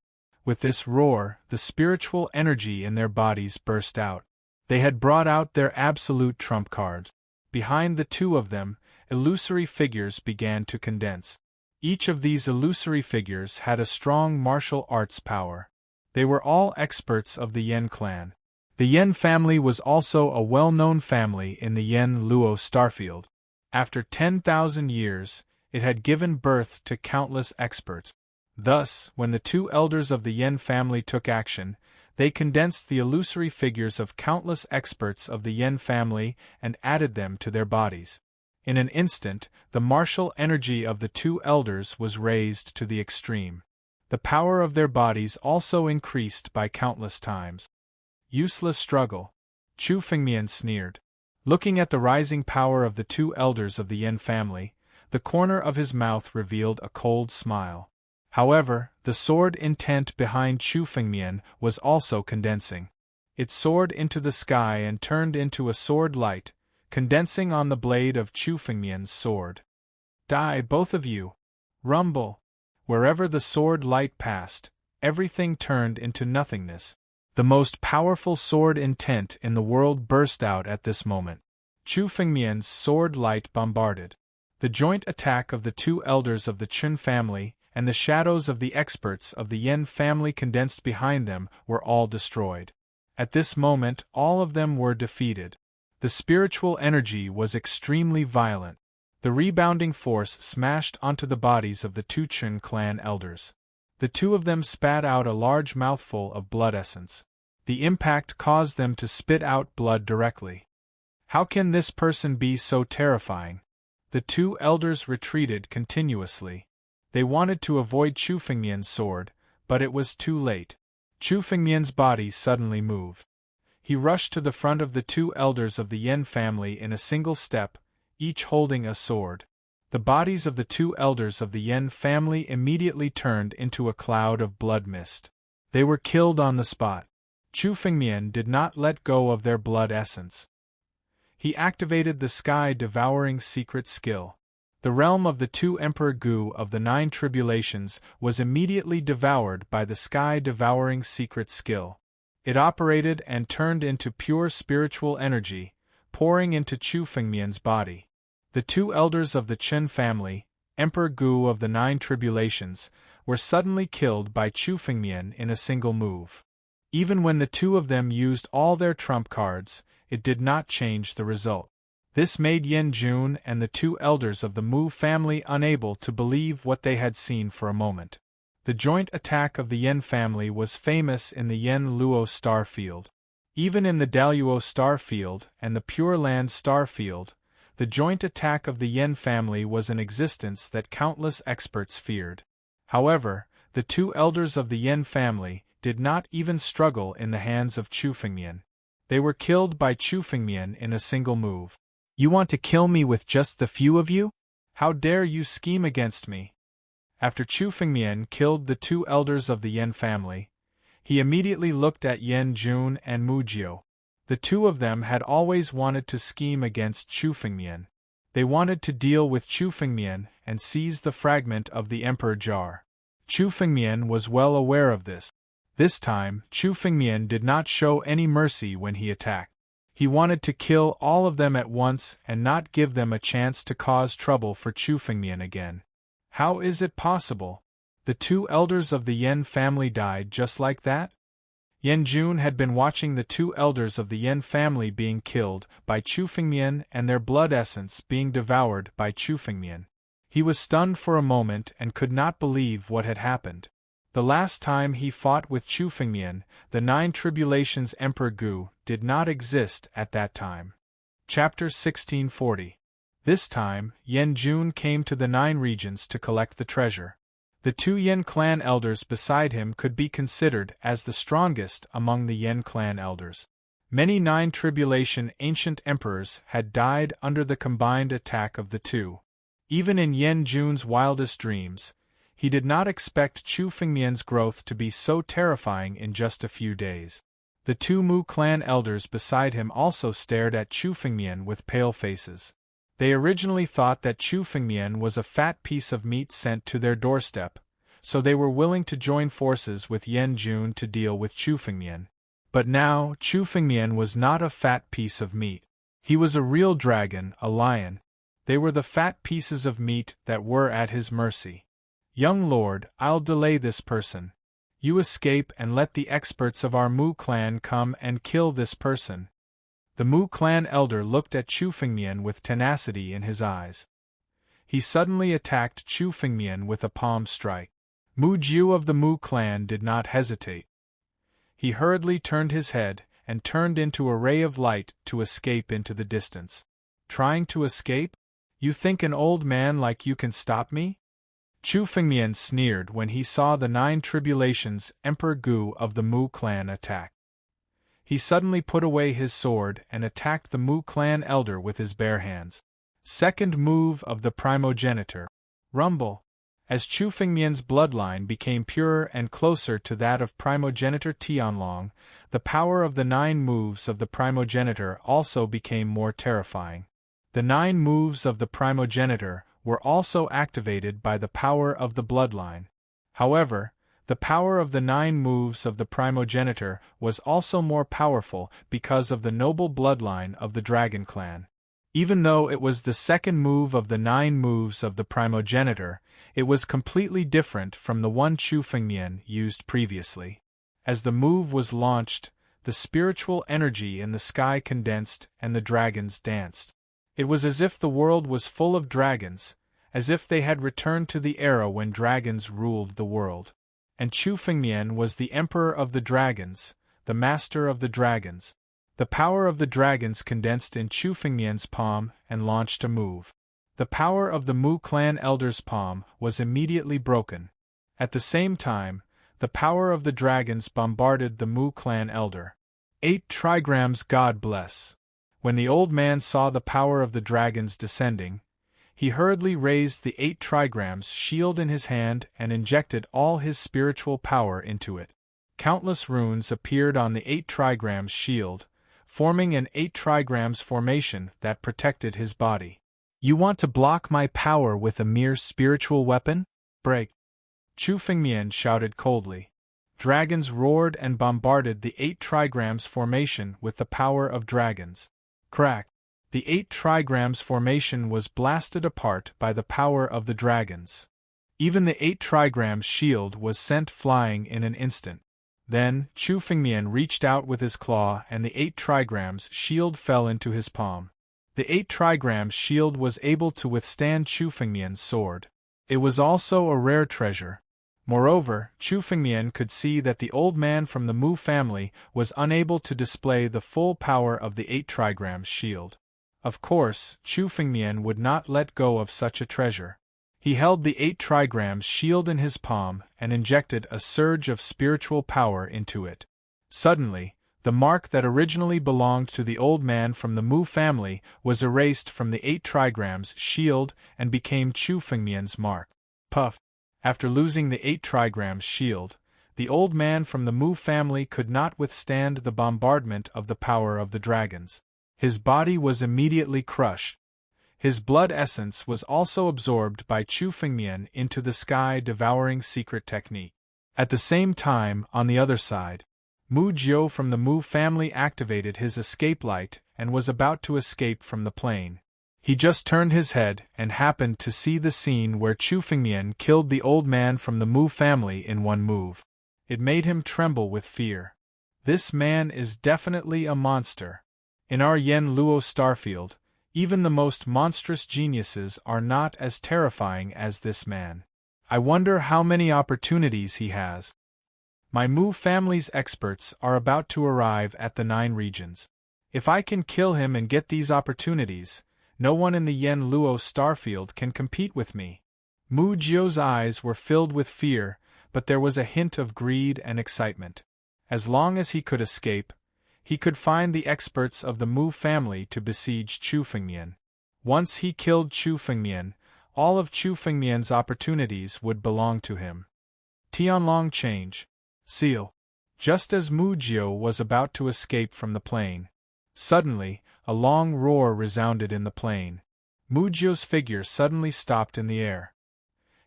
With this roar, the spiritual energy in their bodies burst out. They had brought out their absolute trump card. Behind the two of them, illusory figures began to condense. Each of these illusory figures had a strong martial arts power. They were all experts of the Yen clan. The Yen family was also a well-known family in the Yen Luo starfield. After 10,000 years, it had given birth to countless experts. Thus, when the two elders of the Yen family took action, they condensed the illusory figures of countless experts of the Yen family and added them to their bodies. In an instant, the martial energy of the two elders was raised to the extreme. The power of their bodies also increased by countless times. Useless struggle. Chu Fengmian sneered. Looking at the rising power of the two elders of the Yen family, the corner of his mouth revealed a cold smile. However, the sword intent behind Chu Fengmian was also condensing. It soared into the sky and turned into a sword light, condensing on the blade of Chu Fengmian's sword. Die, both of you! Rumble! Wherever the sword light passed, everything turned into nothingness. The most powerful sword intent in the world burst out at this moment. Chu Fengmian's sword light bombarded. The joint attack of the two elders of the Chun family and the shadows of the experts of the Yen family condensed behind them were all destroyed. At this moment, all of them were defeated. The spiritual energy was extremely violent. The rebounding force smashed onto the bodies of the two Chun clan elders. The two of them spat out a large mouthful of blood essence. The impact caused them to spit out blood directly. How can this person be so terrifying? The two elders retreated continuously. They wanted to avoid Chu Fengmian's sword, but it was too late. Chu Fengmian's body suddenly moved. He rushed to the front of the two elders of the Yen family in a single step, each holding a sword. The bodies of the two elders of the Yen family immediately turned into a cloud of blood mist. They were killed on the spot. Chu Fengmian did not let go of their blood essence. He activated the sky-devouring secret skill. The realm of the two Emperor Gu of the Nine Tribulations was immediately devoured by the sky-devouring secret skill. It operated and turned into pure spiritual energy, pouring into Chu Fengmian's body. The two elders of the Chen family, Emperor Gu of the Nine Tribulations, were suddenly killed by Chu Fengmian in a single move. Even when the two of them used all their trump cards, it did not change the result. This made Yan Jun and the two elders of the Mu family unable to believe what they had seen for a moment. The joint attack of the Yan family was famous in the Yan Luo star field. Even in the Daluo star field and the Pure Land star field, the joint attack of the Yan family was an existence that countless experts feared. However, the two elders of the Yan family did not even struggle in the hands of Chu Fengmian. They were killed by Chu Fengmian in a single move. "You want to kill me with just the few of you? How dare you scheme against me?" After Chu Fengmian killed the two elders of the Yan family, he immediately looked at Yan Jun and Mu Jiu. The two of them had always wanted to scheme against Chu Fengmian. They wanted to deal with Chu Fengmian and seize the fragment of the Emperor Jar. Chu Fengmian was well aware of this. This time, Chu Fengmian did not show any mercy when he attacked. He wanted to kill all of them at once and not give them a chance to cause trouble for Chu Fengmian again. How is it possible? The two elders of the Yan family died just like that? Yan Jun had been watching the two elders of the Yan family being killed by Chu Fengmian and their blood essence being devoured by Chu Fengmian. He was stunned for a moment and could not believe what had happened. The last time he fought with Chu Fengmian, the Nine Tribulations Emperor Gu did not exist at that time. Chapter 1640. This time, Yan Jun came to the Nine Regions to collect the treasure. The two Yen clan elders beside him could be considered as the strongest among the Yen clan elders. Many Nine Tribulation ancient emperors had died under the combined attack of the two. Even in Yan Jun's wildest dreams, he did not expect Chu Fengmian's growth to be so terrifying in just a few days. The two Mu clan elders beside him also stared at Chu Fengmian with pale faces. They originally thought that Chu Fengmian was a fat piece of meat sent to their doorstep, so they were willing to join forces with Yan Jun to deal with Chu Fengmian. But now, Chu Fengmian was not a fat piece of meat. He was a real dragon, a lion. They were the fat pieces of meat that were at his mercy. "Young lord, I'll delay this person. You escape and let the experts of our Mu clan come and kill this person." The Mu clan elder looked at Chu Fengmian with tenacity in his eyes. He suddenly attacked Chu Fengmian with a palm strike. Mu Jiu of the Mu clan did not hesitate. He hurriedly turned his head and turned into a ray of light to escape into the distance. "Trying to escape? You think an old man like you can stop me?" Chu Fengmian sneered when he saw the Nine Tribulations Emperor Gu of the Mu clan attack. He suddenly put away his sword and attacked the Mu clan elder with his bare hands. Second move of the primogenitor. Rumble. As Chu Fengmian's bloodline became purer and closer to that of primogenitor Tianlong, the power of the 9 moves of the primogenitor also became more terrifying. The 9 moves of the primogenitor were also activated by the power of the bloodline. However, the power of the 9 moves of the primogenitor was also more powerful because of the noble bloodline of the Dragon Clan. Even though it was the second move of the 9 moves of the primogenitor, it was completely different from the one Chu Fengmian used previously. As the move was launched, the spiritual energy in the sky condensed and the dragons danced. It was as if the world was full of dragons, as if they had returned to the era when dragons ruled the world. And Chu Fengmian was the emperor of the dragons, the master of the dragons. The power of the dragons condensed in Chu Fengmian's palm and launched a move. The power of the Mu clan elder's palm was immediately broken. At the same time, the power of the dragons bombarded the Mu clan elder. 8 trigrams God bless. When the old man saw the power of the dragons descending, he hurriedly raised the 8 trigrams shield in his hand and injected all his spiritual power into it. Countless runes appeared on the 8 trigrams shield, forming an 8 trigrams formation that protected his body. You want to block my power with a mere spiritual weapon? Break! Chu Fengmian shouted coldly. Dragons roared and bombarded the 8 trigrams formation with the power of dragons. Crack! The 8 trigrams formation was blasted apart by the power of the dragons. Even the 8 trigrams shield was sent flying in an instant. Then, Chu Fengmian reached out with his claw and the 8 trigrams shield fell into his palm. The 8 trigrams shield was able to withstand Chu Fengmian's sword. It was also a rare treasure. Moreover, Chu Fengmian could see that the old man from the Mu family was unable to display the full power of the 8 trigrams shield. Of course, Chu Fengmian would not let go of such a treasure. He held the 8 trigrams shield in his palm and injected a surge of spiritual power into it. Suddenly, the mark that originally belonged to the old man from the Mu family was erased from the 8 trigrams shield and became Chu Fengmian's mark. Puff! After losing the 8 trigrams shield, the old man from the Mu family could not withstand the bombardment of the power of the dragons. His body was immediately crushed. His blood essence was also absorbed by Chu Fengmian into the sky-devouring secret technique. At the same time, on the other side, Mu Jiu from the Mu family activated his escape light and was about to escape from the plane. He just turned his head and happened to see the scene where Chu Fengmian killed the old man from the Mu family in one move. It made him tremble with fear. This man is definitely a monster. In our Yen Luo starfield, even the most monstrous geniuses are not as terrifying as this man. I wonder how many opportunities he has. My Mu family's experts are about to arrive at the 9 regions. If I can kill him and get these opportunities, no one in the Yen Luo starfield can compete with me. Mu Jiu's eyes were filled with fear, but there was a hint of greed and excitement. As long as he could escape, he could find the experts of the Mu family to besiege Chu Fengmian. Once he killed Chu Fengmian, all of Chu Fengmian's opportunities would belong to him. Tianlong change. Seal. Just as Mu Jiu was about to escape from the plane, suddenly, a long roar resounded in the plane. Mu Jiu's figure suddenly stopped in the air.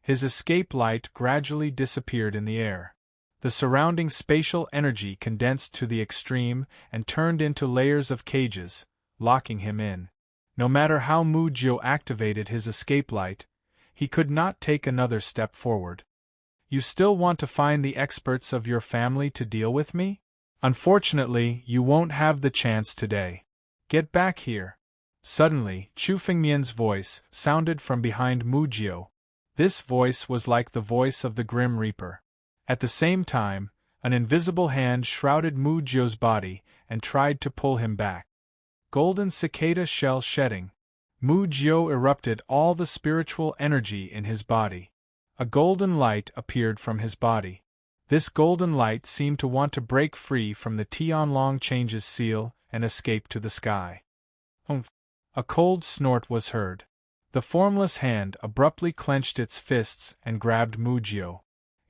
His escape light gradually disappeared in the air. The surrounding spatial energy condensed to the extreme and turned into layers of cages, locking him in. No matter how Mu Jiu activated his escape light, he could not take another step forward. You still want to find the experts of your family to deal with me? Unfortunately, you won't have the chance today. Get back here. Suddenly, Chu Fengmian's voice sounded from behind Mu Jiu. This voice was like the voice of the Grim Reaper. At the same time, an invisible hand shrouded Mu Jiu's body and tried to pull him back. Golden cicada shell shedding. Mu Jiu erupted all the spiritual energy in his body. A golden light appeared from his body. This golden light seemed to want to break free from the Tianlong change's seal and escape to the sky. Humph! A cold snort was heard. The formless hand abruptly clenched its fists and grabbed Mu Jiu.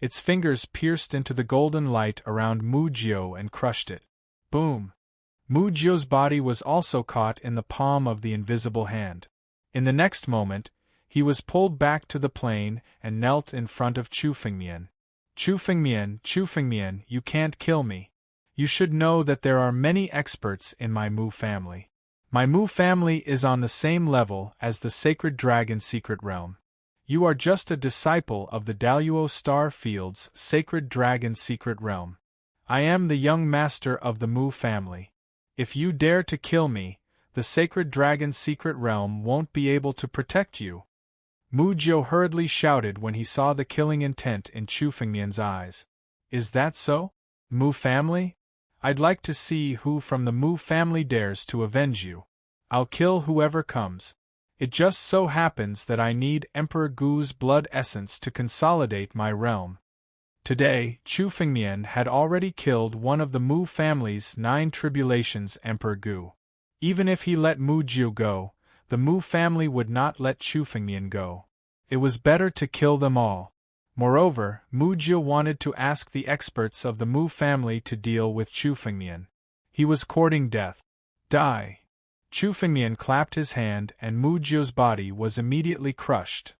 Its fingers pierced into the golden light around Mu Jiu and crushed it. Boom! Mu Jiu's body was also caught in the palm of the invisible hand. In the next moment, he was pulled back to the plane and knelt in front of Chu Fengmian. Chu Fengmian, you can't kill me. You should know that there are many experts in my Mu family. My Mu family is on the same level as the Sacred Dragon Secret Realm. You are just a disciple of the Daluo Star Field's Sacred Dragon Secret Realm. I am the young master of the Mu family. If you dare to kill me, the Sacred Dragon Secret Realm won't be able to protect you. Mu Jiu hurriedly shouted when he saw the killing intent in Chu Fengmian's eyes. Is that so? Mu family? I'd like to see who from the Mu family dares to avenge you. I'll kill whoever comes. It just so happens that I need Emperor Gu's blood essence to consolidate my realm. Today, Chu Fengmian had already killed one of the Mu family's 9 tribulations Emperor Gu. Even if he let Mu Jiu go, the Mu family would not let Chu Fengmian go. It was better to kill them all. Moreover, Mu Jiu wanted to ask the experts of the Mu family to deal with Chu Fengmian. He was courting death. Die! Chu Fengmian clapped his hand and Mu Jiu's body was immediately crushed.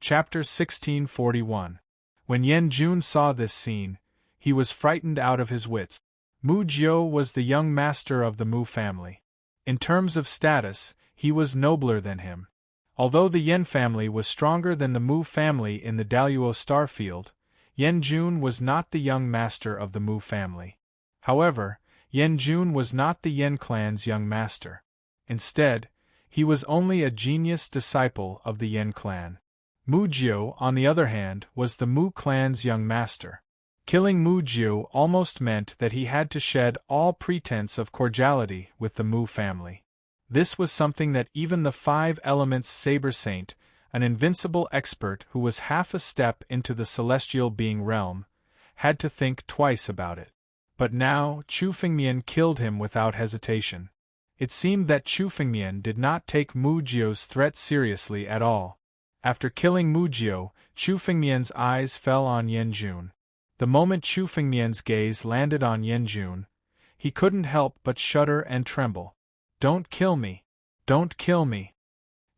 Chapter 1641. When Yan Jun saw this scene, he was frightened out of his wits. Mu Jiu was the young master of the Mu family. In terms of status, he was nobler than him. Although the Yan family was stronger than the Mu family in the Daluo Starfield, Yan Jun was not the young master of the Mu family. However, Yan Jun was not the Yan clan's young master. Instead, he was only a genius disciple of the Yan clan. Mu Jiu, on the other hand, was the Mu clan's young master. Killing Mu Jiu almost meant that he had to shed all pretense of cordiality with the Mu family. This was something that even the Five Elements Saber Saint, an invincible expert who was half a step into the celestial being realm, had to think twice about it. But now Chu Fengmian killed him without hesitation. It seemed that Chu Fengmian did not take Mu Jiu's threat seriously at all. After killing Mu Jiu, Chu Fengmian's eyes fell on Yan Jun. The moment Chu Fengmian's gaze landed on Yan Jun, he couldn't help but shudder and tremble. Don't kill me! Don't kill me!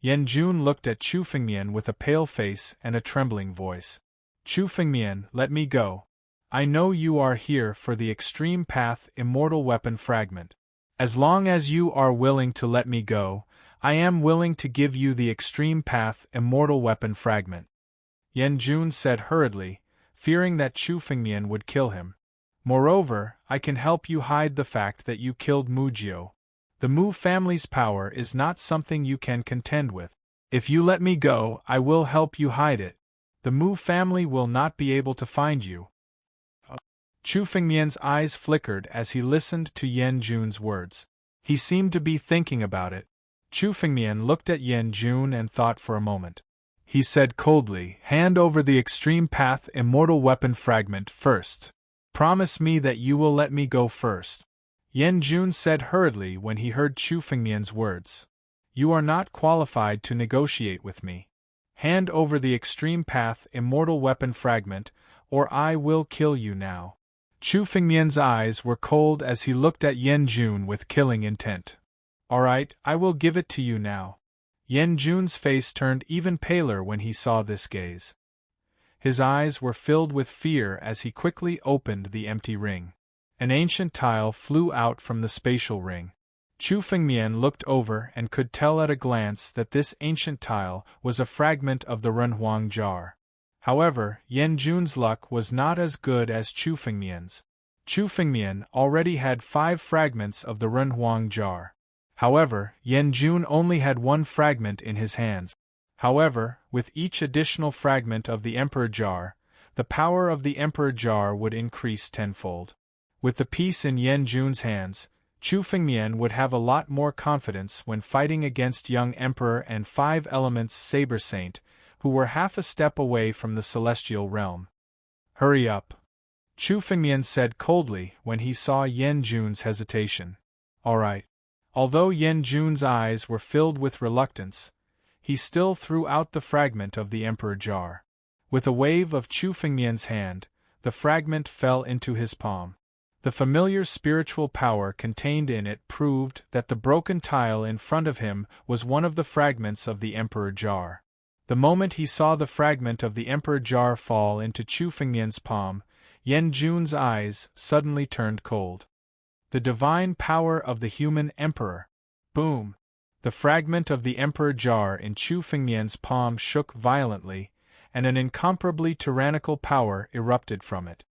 Yan Jun looked at Chu Fengmian with a pale face and a trembling voice. Chu Fengmian, let me go. I know you are here for the Extreme Path Immortal Weapon Fragment. As long as you are willing to let me go, I am willing to give you the Extreme Path Immortal Weapon Fragment. Yan Jun said hurriedly, fearing that Chu Fengmian would kill him. Moreover, I can help you hide the fact that you killed Mu Jiu. The Mu family's power is not something you can contend with. If you let me go, I will help you hide it. The Mu family will not be able to find you. Chu Fengmian's eyes flickered as he listened to Yan Jun's words. He seemed to be thinking about it. Chu Fengmian looked at Yan Jun and thought for a moment. He said coldly, hand over the Extreme Path Immortal Weapon Fragment first. Promise me that you will let me go first. Yan Jun said hurriedly when he heard Chu Fengmian's words. You are not qualified to negotiate with me. Hand over the Extreme Path Immortal Weapon Fragment, or I will kill you now. Chu Fengmian's eyes were cold as he looked at Yan Jun with killing intent. All right, I will give it to you now. Yan Jun's face turned even paler when he saw this gaze. His eyes were filled with fear as he quickly opened the empty ring. An ancient tile flew out from the spatial ring. Chu Fengmian looked over and could tell at a glance that this ancient tile was a fragment of the Renhuang jar. However, Yan Jun's luck was not as good as Chu Fengmian's. Chu Fengmian already had 5 fragments of the Renhuang jar. However, Yan Jun only had 1 fragment in his hands. However, with each additional fragment of the Emperor jar, the power of the Emperor jar would increase tenfold. With the piece in Yan Jun's hands, Chu Fengmian would have a lot more confidence when fighting against young Emperor and 5 Elements Saber Saint, who were half a step away from the celestial realm. Hurry up! Chu Fengmian said coldly when he saw Yan Jun's hesitation. All right. Although Yan Jun's eyes were filled with reluctance, he still threw out the fragment of the Emperor jar. With a wave of Chu Fengmian's hand, the fragment fell into his palm. The familiar spiritual power contained in it proved that the broken tile in front of him was one of the fragments of the Emperor jar. The moment he saw the fragment of the Emperor jar fall into Chu Fengmian's palm, Yan Jun's eyes suddenly turned cold. The divine power of the human emperor. Boom! The fragment of the Emperor jar in Chu Fengmian's palm shook violently, and an incomparably tyrannical power erupted from it.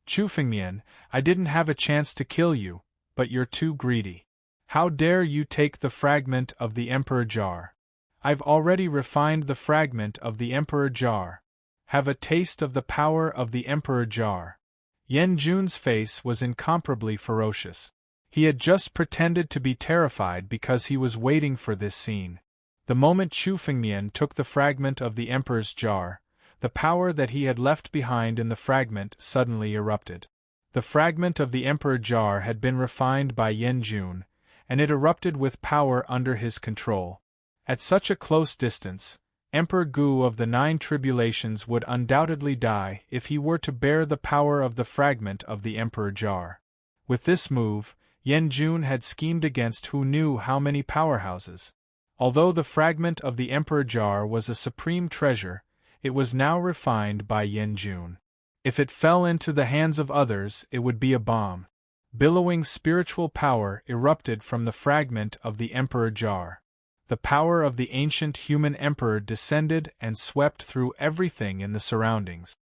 Chu Fengmian, I didn't have a chance to kill you, but you're too greedy. How dare you take the fragment of the Emperor jar? I've already refined the fragment of the Emperor jar. Have a taste of the power of the Emperor jar. Yan Jun's face was incomparably ferocious. He had just pretended to be terrified because he was waiting for this scene. The moment Chu Fengmian took the fragment of the Emperor's jar, the power that he had left behind in the fragment suddenly erupted. The fragment of the Emperor jar had been refined by Yan Jun, and it erupted with power under his control. At such a close distance, Emperor Gu of the 9 Tribulations would undoubtedly die if he were to bear the power of the fragment of the Emperor Jar. With this move, Yan Jun had schemed against who knew how many powerhouses. Although the fragment of the Emperor Jar was a supreme treasure, it was now refined by Yan Jun. If it fell into the hands of others, it would be a bomb. Billowing spiritual power erupted from the fragment of the Emperor Jar. The power of the ancient human emperor descended and swept through everything in the surroundings.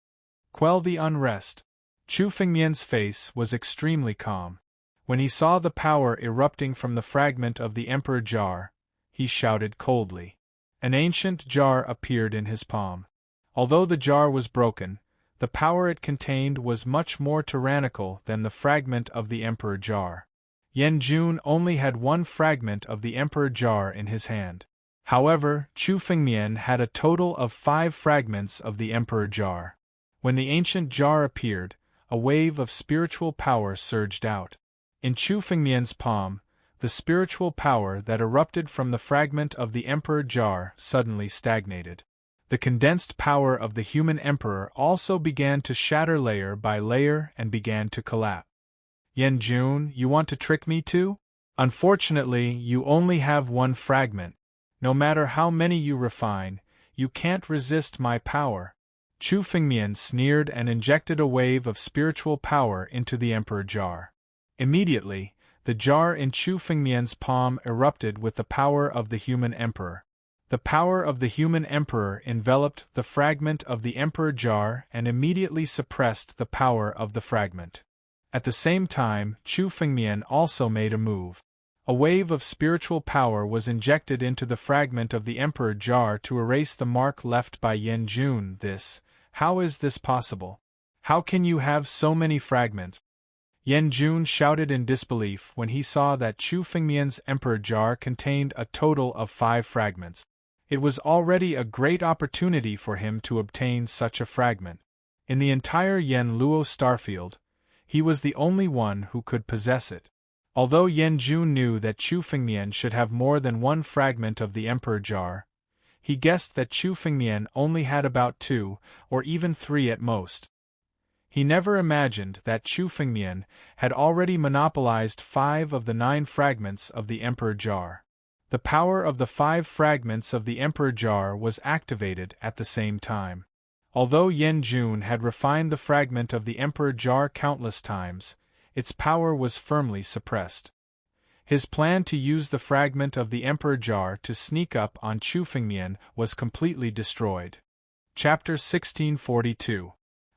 Quell the unrest. Chu Fengmian's face was extremely calm. When he saw the power erupting from the fragment of the Emperor Jar, he shouted coldly. An ancient jar appeared in his palm. Although the jar was broken, the power it contained was much more tyrannical than the fragment of the Emperor Jar. Yan Jun only had 1 fragment of the Emperor Jar in his hand. However, Chu Fengmian had a total of 5 fragments of the Emperor Jar. When the ancient jar appeared, a wave of spiritual power surged out. In Chu Fengmian's palm, the spiritual power that erupted from the fragment of the Emperor Jar suddenly stagnated. The condensed power of the human emperor also began to shatter layer by layer and began to collapse. Yan Jun, you want to trick me too? Unfortunately, you only have 1 fragment. No matter how many you refine, you can't resist my power. Chu Fengmian sneered and injected a wave of spiritual power into the Emperor Jar. Immediately, the jar in Chu Fengmian's palm erupted with the power of the human emperor. The power of the human emperor enveloped the fragment of the Emperor Jar and immediately suppressed the power of the fragment. At the same time, Chu Fengmian also made a move. A wave of spiritual power was injected into the fragment of the Emperor Jar to erase the mark left by Yan Jun. How is this possible? How can you have so many fragments? Yan Jun shouted in disbelief when he saw that Chu Fengmian's Emperor Jar contained a total of 5 fragments. It was already a great opportunity for him to obtain such a fragment. In the entire Yan Luo starfield, he was the only one who could possess it. Although Yan Jun knew that Chu Fengmian should have more than 1 fragment of the Emperor Jar, he guessed that Chu Fengmian only had about 2, or even 3 at most. He never imagined that Chu Fengmian had already monopolized 5 of the 9 fragments of the Emperor Jar. The power of the 5 fragments of the Emperor Jar was activated at the same time. Although Yan Jun had refined the fragment of the Emperor Jar countless times, its power was firmly suppressed. His plan to use the fragment of the Emperor Jar to sneak up on Chu Fengmian was completely destroyed. Chapter 1642.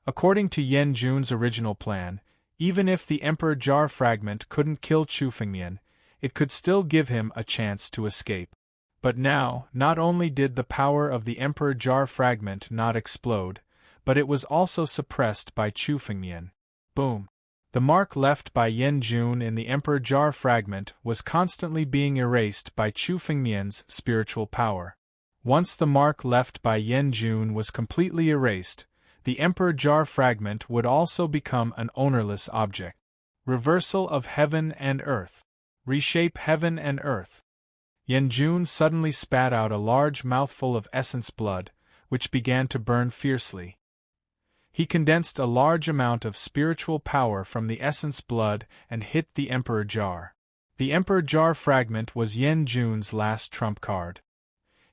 According to Yan Jun's original plan, even if the Emperor Jar fragment couldn't kill Chu Fengmian, it could still give him a chance to escape. But now, not only did the power of the Emperor Jar fragment not explode, but it was also suppressed by Chu Fengmian. Boom! The mark left by Yan Jun in the Emperor Jar fragment was constantly being erased by Chu Fengmian's spiritual power. Once the mark left by Yan Jun was completely erased, the Emperor Jar fragment would also become an ownerless object. Reversal of heaven and earth. Reshape heaven and earth. Yan Jun suddenly spat out a large mouthful of essence blood, which began to burn fiercely. He condensed a large amount of spiritual power from the essence blood and hit the Emperor Jar. The Emperor Jar fragment was Yan Jun's last trump card.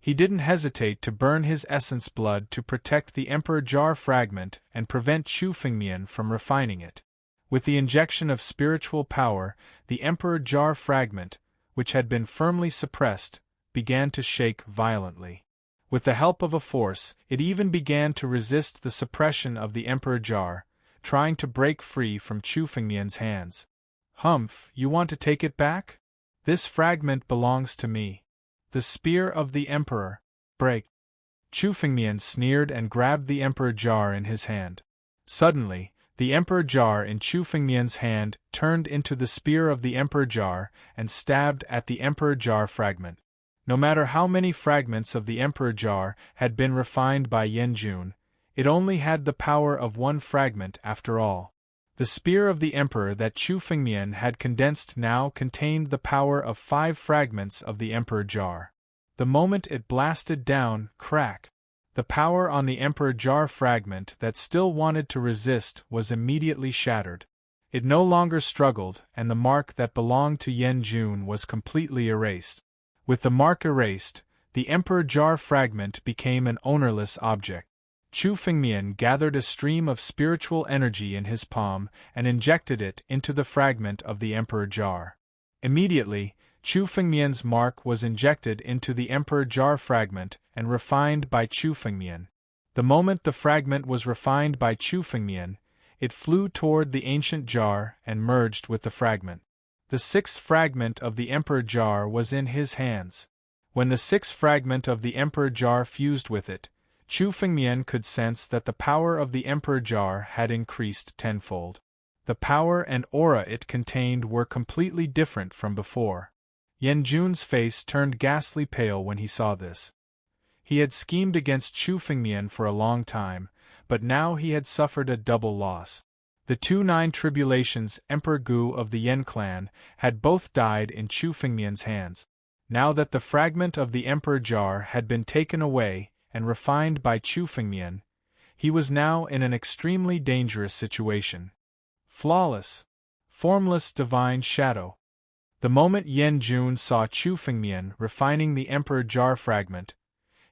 He didn't hesitate to burn his essence blood to protect the Emperor Jar fragment and prevent Chu Fengmian from refining it. With the injection of spiritual power, the Emperor Jar fragment, which had been firmly suppressed, began to shake violently. With the help of a force, it even began to resist the suppression of the Emperor Jar, trying to break free from Chu Fengmian's hands. Humph, you want to take it back? This fragment belongs to me. The spear of the Emperor. Break. Chu Fengmian sneered and grabbed the Emperor Jar in his hand. Suddenly, the Emperor Jar in Chu Fengmian's hand turned into the spear of the Emperor Jar and stabbed at the Emperor Jar fragment. No matter how many fragments of the Emperor Jar had been refined by Yan Jun, it only had the power of 1 fragment after all. The spear of the Emperor that Chu Fengmian had condensed now contained the power of 5 fragments of the Emperor Jar. The moment it blasted down, crack! The power on the Emperor Jar fragment that still wanted to resist was immediately shattered. It no longer struggled, and the mark that belonged to Yan Jun was completely erased. With the mark erased, the Emperor Jar fragment became an ownerless object. Chu Fengmian gathered a stream of spiritual energy in his palm and injected it into the fragment of the Emperor Jar. Immediately, Chu Fengmian's mark was injected into the Emperor Jar fragment and refined by Chu Fengmian. The moment the fragment was refined by Chu Fengmian, it flew toward the ancient jar and merged with the fragment. The 6th fragment of the Emperor Jar was in his hands. When the 6th fragment of the Emperor Jar fused with it, Chu Fengmian could sense that the power of the Emperor Jar had increased tenfold. The power and aura it contained were completely different from before. Yan Jun's face turned ghastly pale when he saw this. He had schemed against Chu Fengmian for a long time, but now he had suffered a double loss. The 2 9 tribulations Emperor Gu of the Yan clan had both died in Chu Fengmian's hands. Now that the fragment of the Emperor Jar had been taken away and refined by Chu Fengmian, he was now in an extremely dangerous situation. Flawless, formless divine shadow. The moment Yan Jun saw Chu Fengmian refining the Emperor Jar fragment,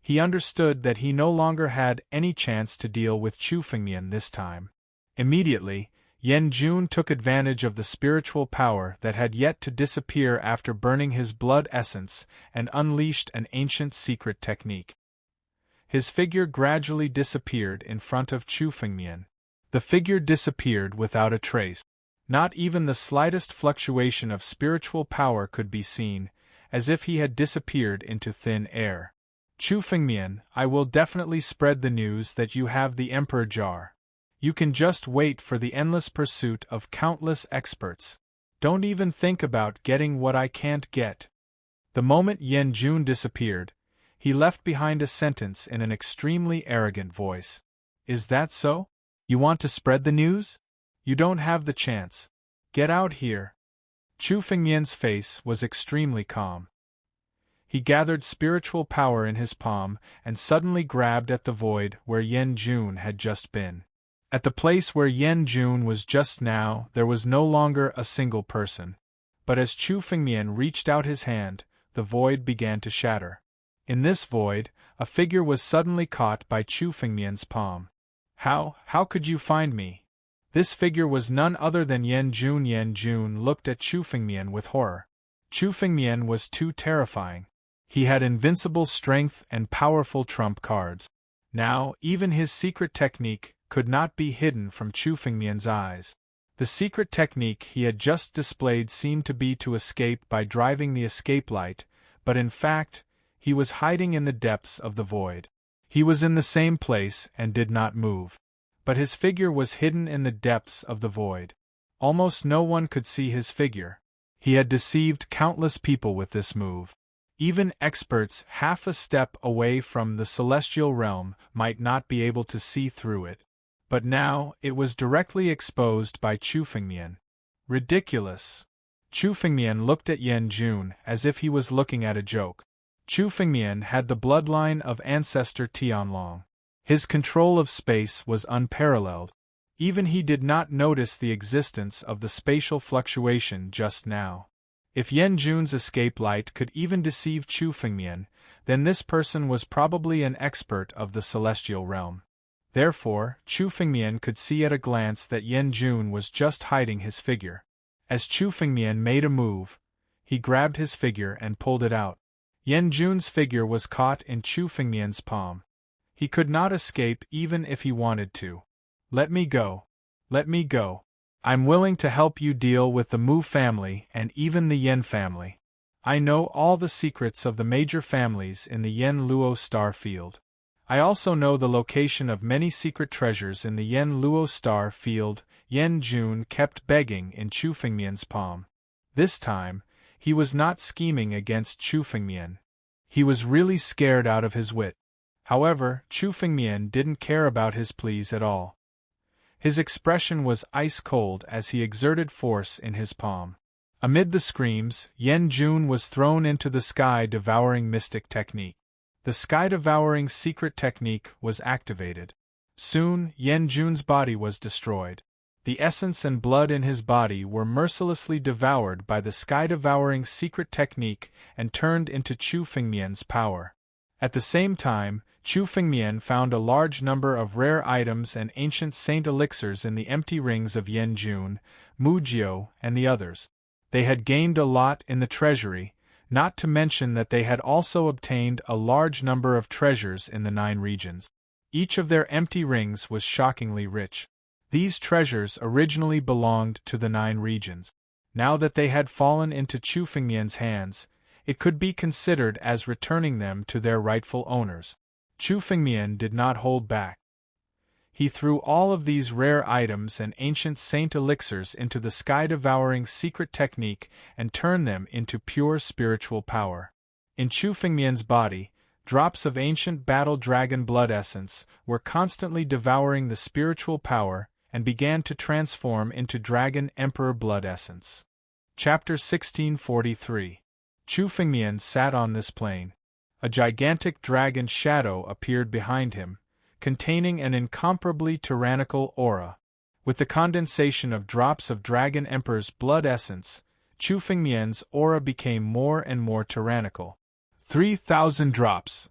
he understood that he no longer had any chance to deal with Chu Fengmian this time. Immediately, Yan Jun took advantage of the spiritual power that had yet to disappear after burning his blood essence and unleashed an ancient secret technique. His figure gradually disappeared in front of Chu Fengmian. The figure disappeared without a trace. Not even the slightest fluctuation of spiritual power could be seen, as if he had disappeared into thin air. Chu Fengmian, I will definitely spread the news that you have the Emperor Jar. You can just wait for the endless pursuit of countless experts. Don't even think about getting what I can't get. The moment Yan Jun disappeared, he left behind a sentence in an extremely arrogant voice. Is that so? You want to spread the news? You don't have the chance. Get out here. Chu Fengmian's face was extremely calm. He gathered spiritual power in his palm and suddenly grabbed at the void where Yan Jun had just been. At the place where Yan Jun was just now, there was no longer a single person. But as Chu Fengmian reached out his hand, the void began to shatter. In this void, a figure was suddenly caught by Chu Fengmian's palm. How could you find me? This figure was none other than Yan Jun. Yan Jun looked at Chu Fengmian with horror. Chu Fengmian was too terrifying. He had invincible strength and powerful trump cards. Now, even his secret technique could not be hidden from Chu Fengmian's eyes. The secret technique he had just displayed seemed to be to escape by driving the escape light, but in fact, he was hiding in the depths of the void. He was in the same place and did not move. But his figure was hidden in the depths of the void. Almost no one could see his figure. He had deceived countless people with this move. Even experts half a step away from the celestial realm might not be able to see through it. But now, it was directly exposed by Chu Fengmian. Ridiculous. Chu Fengmian looked at Yan Jun as if he was looking at a joke. Chu Fengmian had the bloodline of ancestor Tianlong. His control of space was unparalleled. Even he did not notice the existence of the spatial fluctuation just now. If Yan Jun's escape light could even deceive Chu Fengmian, then this person was probably an expert of the celestial realm. Therefore, Chu Fengmian could see at a glance that Yan Jun was just hiding his figure. As Chu Fengmian made a move, he grabbed his figure and pulled it out. Yan Jun's figure was caught in Chu Fengmian's palm. He could not escape even if he wanted to. Let me go. Let me go. I'm willing to help you deal with the Mu family and even the Yen family. I know all the secrets of the major families in the Yen Luo star field. I also know the location of many secret treasures in the Yen Luo star field. Yan Jun kept begging in Chu Fengmian's palm. This time, he was not scheming against Chu Fengmian. He was really scared out of his wit. However, Chu Fengmian didn't care about his pleas at all. His expression was ice-cold as he exerted force in his palm. Amid the screams, Yan Jun was thrown into the sky-devouring mystic technique. The sky-devouring secret technique was activated. Soon, Yan Jun's body was destroyed. The essence and blood in his body were mercilessly devoured by the sky-devouring secret technique and turned into Chu Fengmian's power. At the same time, Chu Fengmian found a large number of rare items and ancient saint elixirs in the empty rings of Yan Jun, Mu Jiu, and the others. They had gained a lot in the treasury, not to mention that they had also obtained a large number of treasures in the 9 regions. Each of their empty rings was shockingly rich. These treasures originally belonged to the 9 regions. Now that they had fallen into Chu Fengmian's hands, it could be considered as returning them to their rightful owners. Chu Fengmian did not hold back. He threw all of these rare items and ancient saint elixirs into the sky-devouring secret technique and turned them into pure spiritual power. In Chu Fengmian's body, drops of ancient battle dragon blood essence were constantly devouring the spiritual power and began to transform into dragon emperor blood essence. Chapter 1643. Chu Fengmian sat on this plain. A gigantic dragon shadow appeared behind him, containing an incomparably tyrannical aura. With the condensation of drops of Dragon Emperor's blood essence, Chu Fengmian's aura became more and more tyrannical. 3,000 drops!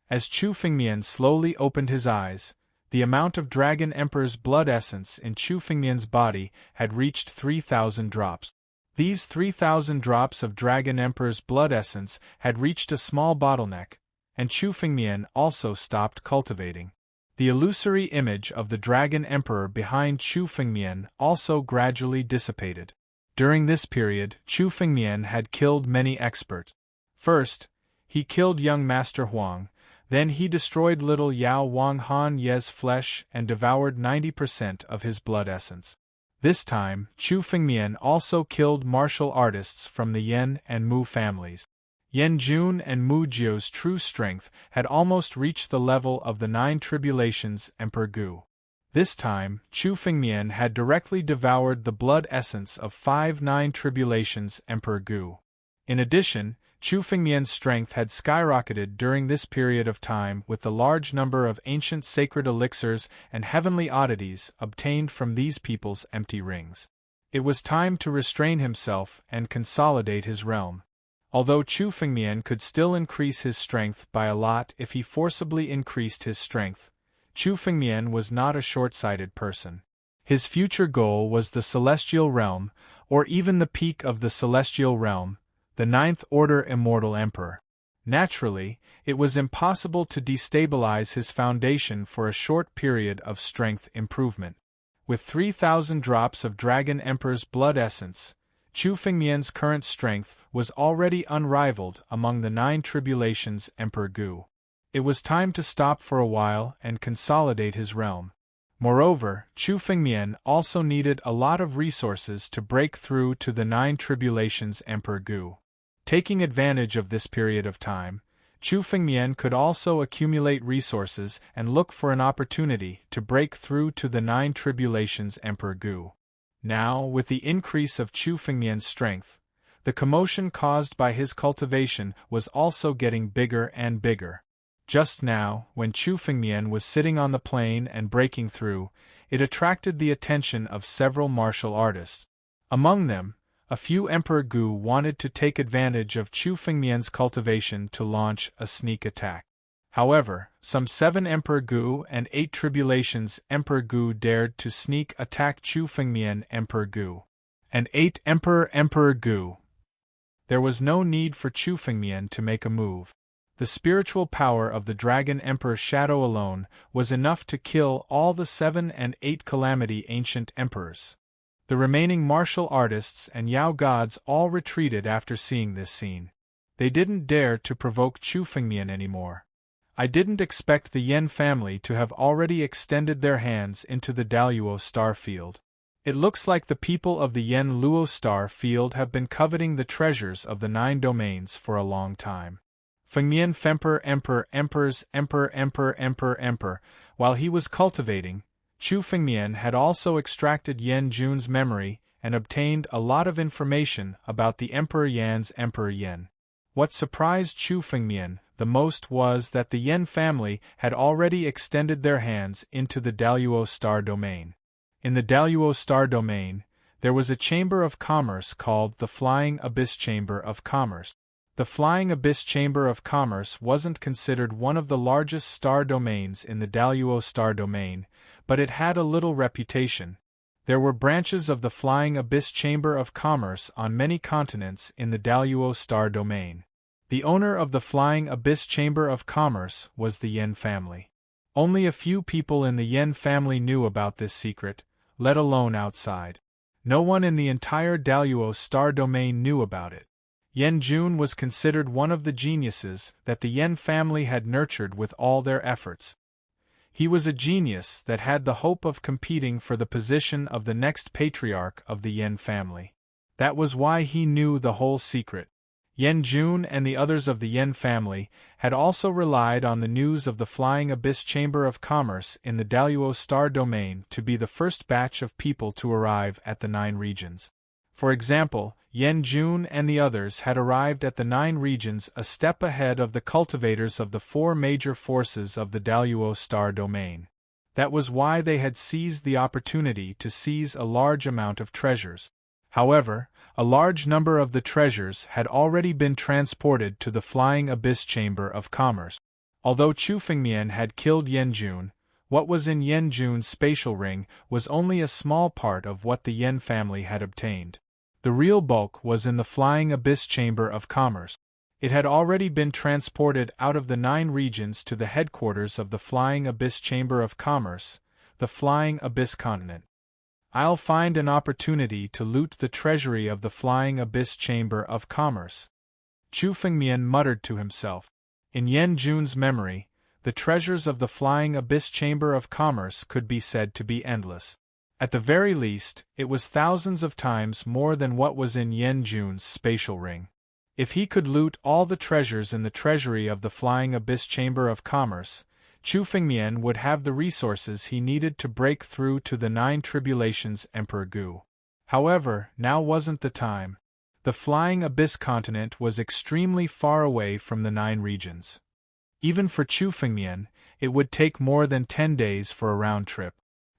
As Chu Fengmian slowly opened his eyes, the amount of Dragon Emperor's blood essence in Chu Fengmian's body had reached 3,000 drops. These 3,000 drops of Dragon Emperor's blood essence had reached a small bottleneck, and Chu Fengmian also stopped cultivating. The illusory image of the Dragon Emperor behind Chu Fengmian also gradually dissipated. During this period, Chu Fengmian had killed many experts. First, he killed young Master Huang, then he destroyed little Yao Wang Han Ye's flesh and devoured 90% of his blood essence. This time, Chu Fengmian also killed martial artists from the Yan and Mu families. Yan Jun and Mu Jiu's true strength had almost reached the level of the 9 tribulations Emperor Gu. This time, Chu Fengmian had directly devoured the blood essence of 5 9 tribulations Emperor Gu. In addition, Chu Fengmian's strength had skyrocketed during this period of time with the large number of ancient sacred elixirs and heavenly oddities obtained from these people's empty rings. It was time to restrain himself and consolidate his realm. Although Chu Fengmian could still increase his strength by a lot if he forcibly increased his strength, Chu Fengmian was not a short-sighted person. His future goal was the Celestial Realm, or even the peak of the Celestial Realm, the 9th Order Immortal Emperor. Naturally, it was impossible to destabilize his foundation for a short period of strength improvement. With 3,000 drops of Dragon Emperor's blood essence, Chu Fengmian's current strength was already unrivaled among the 9 tribulations Emperor Gu. It was time to stop for a while and consolidate his realm. Moreover, Chu Fengmian also needed a lot of resources to break through to the 9 tribulations Emperor Gu. Taking advantage of this period of time, Chu Fengmian could also accumulate resources and look for an opportunity to break through to the 9 tribulations Emperor Gu. Now, with the increase of Chu Fengmian's strength, the commotion caused by his cultivation was also getting bigger and bigger. Just now, when Chu Fengmian was sitting on the plain and breaking through, it attracted the attention of several martial artists. Among them, a few Emperor Gu wanted to take advantage of Chu Fengmian's cultivation to launch a sneak attack. However, some 7 Emperor Gu and 8 Tribulations Emperor Gu dared to sneak attack Chu Fengmian Emperor Gu. And 8 Emperor Gu. There was no need for Chu Fengmian to make a move. The spiritual power of the Dragon Emperor Shadow alone was enough to kill all the 7 and 8 Calamity Ancient Emperors. The remaining martial artists and Yao gods all retreated after seeing this scene. They didn't dare to provoke Chu Fengmian anymore. I didn't expect the Yen family to have already extended their hands into the Daluo star field. It looks like the people of the Yen Luo star field have been coveting the treasures of the 9 domains for a long time. Fengmian Femper Emperor Emperors Emperor. While he was cultivating, Chu Fengmian had also extracted Yan Jun's memory and obtained a lot of information about the Emperor Yan's Emperor Yan. What surprised Chu Fengmian the most was that the Yan family had already extended their hands into the Daluo star domain. In the Daluo star domain, there was a chamber of commerce called the Flying Abyss Chamber of Commerce. The Flying Abyss Chamber of Commerce wasn't considered one of the largest star domains in the Daluo star domain, but it had a little reputation. There were branches of the Flying Abyss Chamber of Commerce on many continents in the Daluo star domain. The owner of the Flying Abyss Chamber of Commerce was the Yan family. Only a few people in the Yan family knew about this secret, let alone outside. No one in the entire Daluo star domain knew about it. Yan Jun was considered one of the geniuses that the Yan family had nurtured with all their efforts. He was a genius that had the hope of competing for the position of the next patriarch of the Yan family. That was why he knew the whole secret. Yan Jun and the others of the Yan family had also relied on the news of the Flying Abyss Chamber of Commerce in the Daluo star domain to be the first batch of people to arrive at the 9 regions. For example, Yan Jun and the others had arrived at the 9 regions a step ahead of the cultivators of the 4 major forces of the Daluo star domain. That was why they had seized the opportunity to seize a large amount of treasures. However, a large number of the treasures had already been transported to the Flying Abyss Chamber of Commerce. Although Chu Fengmian had killed Yan Jun, what was in Yan Jun's spatial ring was only a small part of what the Yan family had obtained. The real bulk was in the Flying Abyss Chamber of Commerce. It had already been transported out of the 9 regions to the headquarters of the Flying Abyss Chamber of Commerce, the Flying Abyss Continent. I'll find an opportunity to loot the treasury of the Flying Abyss Chamber of Commerce. Chu Fengmian muttered to himself. In Yan Jun's memory, the treasures of the Flying Abyss Chamber of Commerce could be said to be endless. At the very least, it was thousands of times more than what was in Yan Jun's spatial ring. If he could loot all the treasures in the treasury of the Flying Abyss Chamber of Commerce, Chu Fengmian would have the resources he needed to break through to the 9 tribulations Emperor Gu. However, now wasn't the time. The Flying Abyss continent was extremely far away from the 9 regions. Even for Chu Fengmian, it would take more than 10 days for a round trip.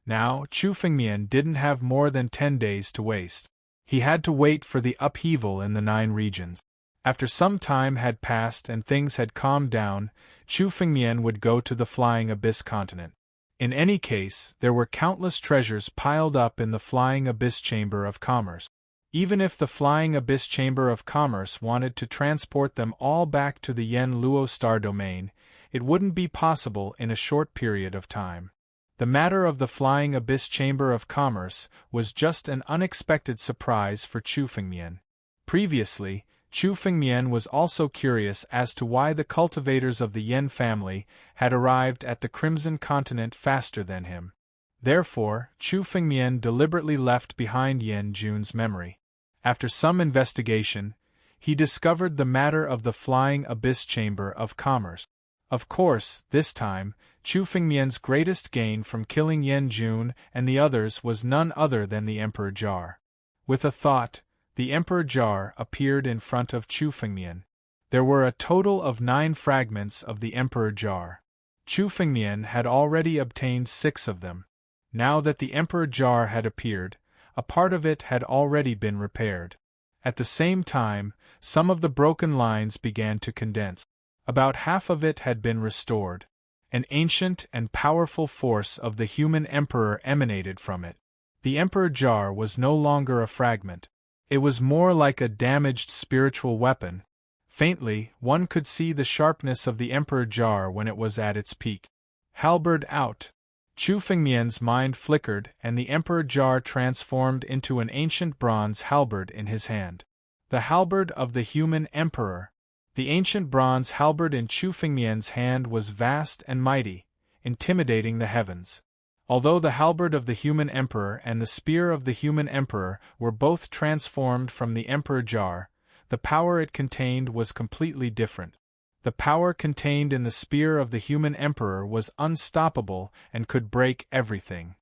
Now, Chu Fengmian didn't have more than 10 days to waste. He had to wait for the upheaval in the 9 regions. After some time had passed and things had calmed down, Chu Fengmian would go to the Flying Abyss continent. In any case, there were countless treasures piled up in the Flying Abyss Chamber of Commerce. Even if the Flying Abyss Chamber of Commerce wanted to transport them all back to the Yan Luo star domain, it wouldn't be possible in a short period of time. The matter of the Flying Abyss Chamber of Commerce was just an unexpected surprise for Chu Fengmian. Previously, Chu Fengmian was also curious as to why the cultivators of the Yan family had arrived at the Crimson Continent faster than him. Therefore, Chu Fengmian deliberately left behind Yan Jun's memory. After some investigation, he discovered the matter of the Flying Abyss Chamber of Commerce. Of course, this time, Chu Fengmian's greatest gain from killing Yan Jun and the others was none other than the Emperor Jar. With a thought, the Emperor Jar appeared in front of Chu Fengmian. There were a total of 9 fragments of the Emperor Jar. Chu Fengmian had already obtained 6 of them. Now that the Emperor Jar had appeared, a part of it had already been repaired. At the same time, some of the broken lines began to condense. About half of it had been restored. An ancient and powerful force of the human emperor emanated from it. The Emperor Jar was no longer a fragment. It was more like a damaged spiritual weapon. Faintly, one could see the sharpness of the Emperor Jar when it was at its peak. Halberd out. Chu Fengmian's mind flickered and the Emperor Jar transformed into an ancient bronze halberd in his hand. The halberd of the human emperor. The ancient bronze halberd in Chu Fengmian's hand was vast and mighty, intimidating the heavens. Although the halberd of the human emperor and the spear of the human emperor were both transformed from the Emperor Jar, the power it contained was completely different. The power contained in the spear of the human emperor was unstoppable and could break everything.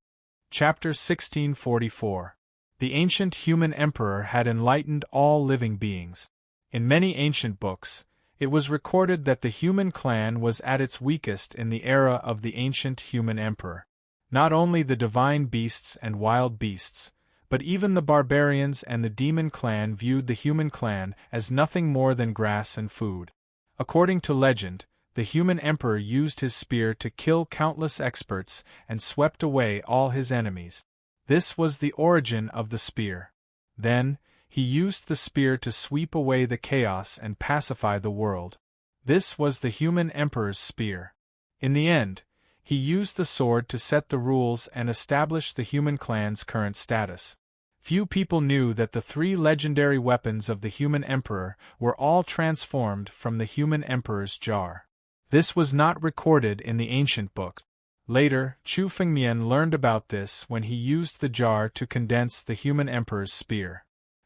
Chapter 1644. The ancient human emperor had enlightened all living beings. In many ancient books, it was recorded that the human clan was at its weakest in the era of the ancient human emperor. Not only the divine beasts and wild beasts, but even the barbarians and the demon clan viewed the human clan as nothing more than grass and food. According to legend, the human emperor used his spear to kill countless experts and swept away all his enemies. This was the origin of the spear. Then, he used the spear to sweep away the chaos and pacify the world. This was the human emperor's spear. In the end, he used the sword to set the rules and establish the human clan's current status. Few people knew that the three legendary weapons of the human emperor were all transformed from the human emperor's jar. This was not recorded in the ancient books. Later, Chu Fengmian learned about this when he used the jar to condense the human emperor's spear.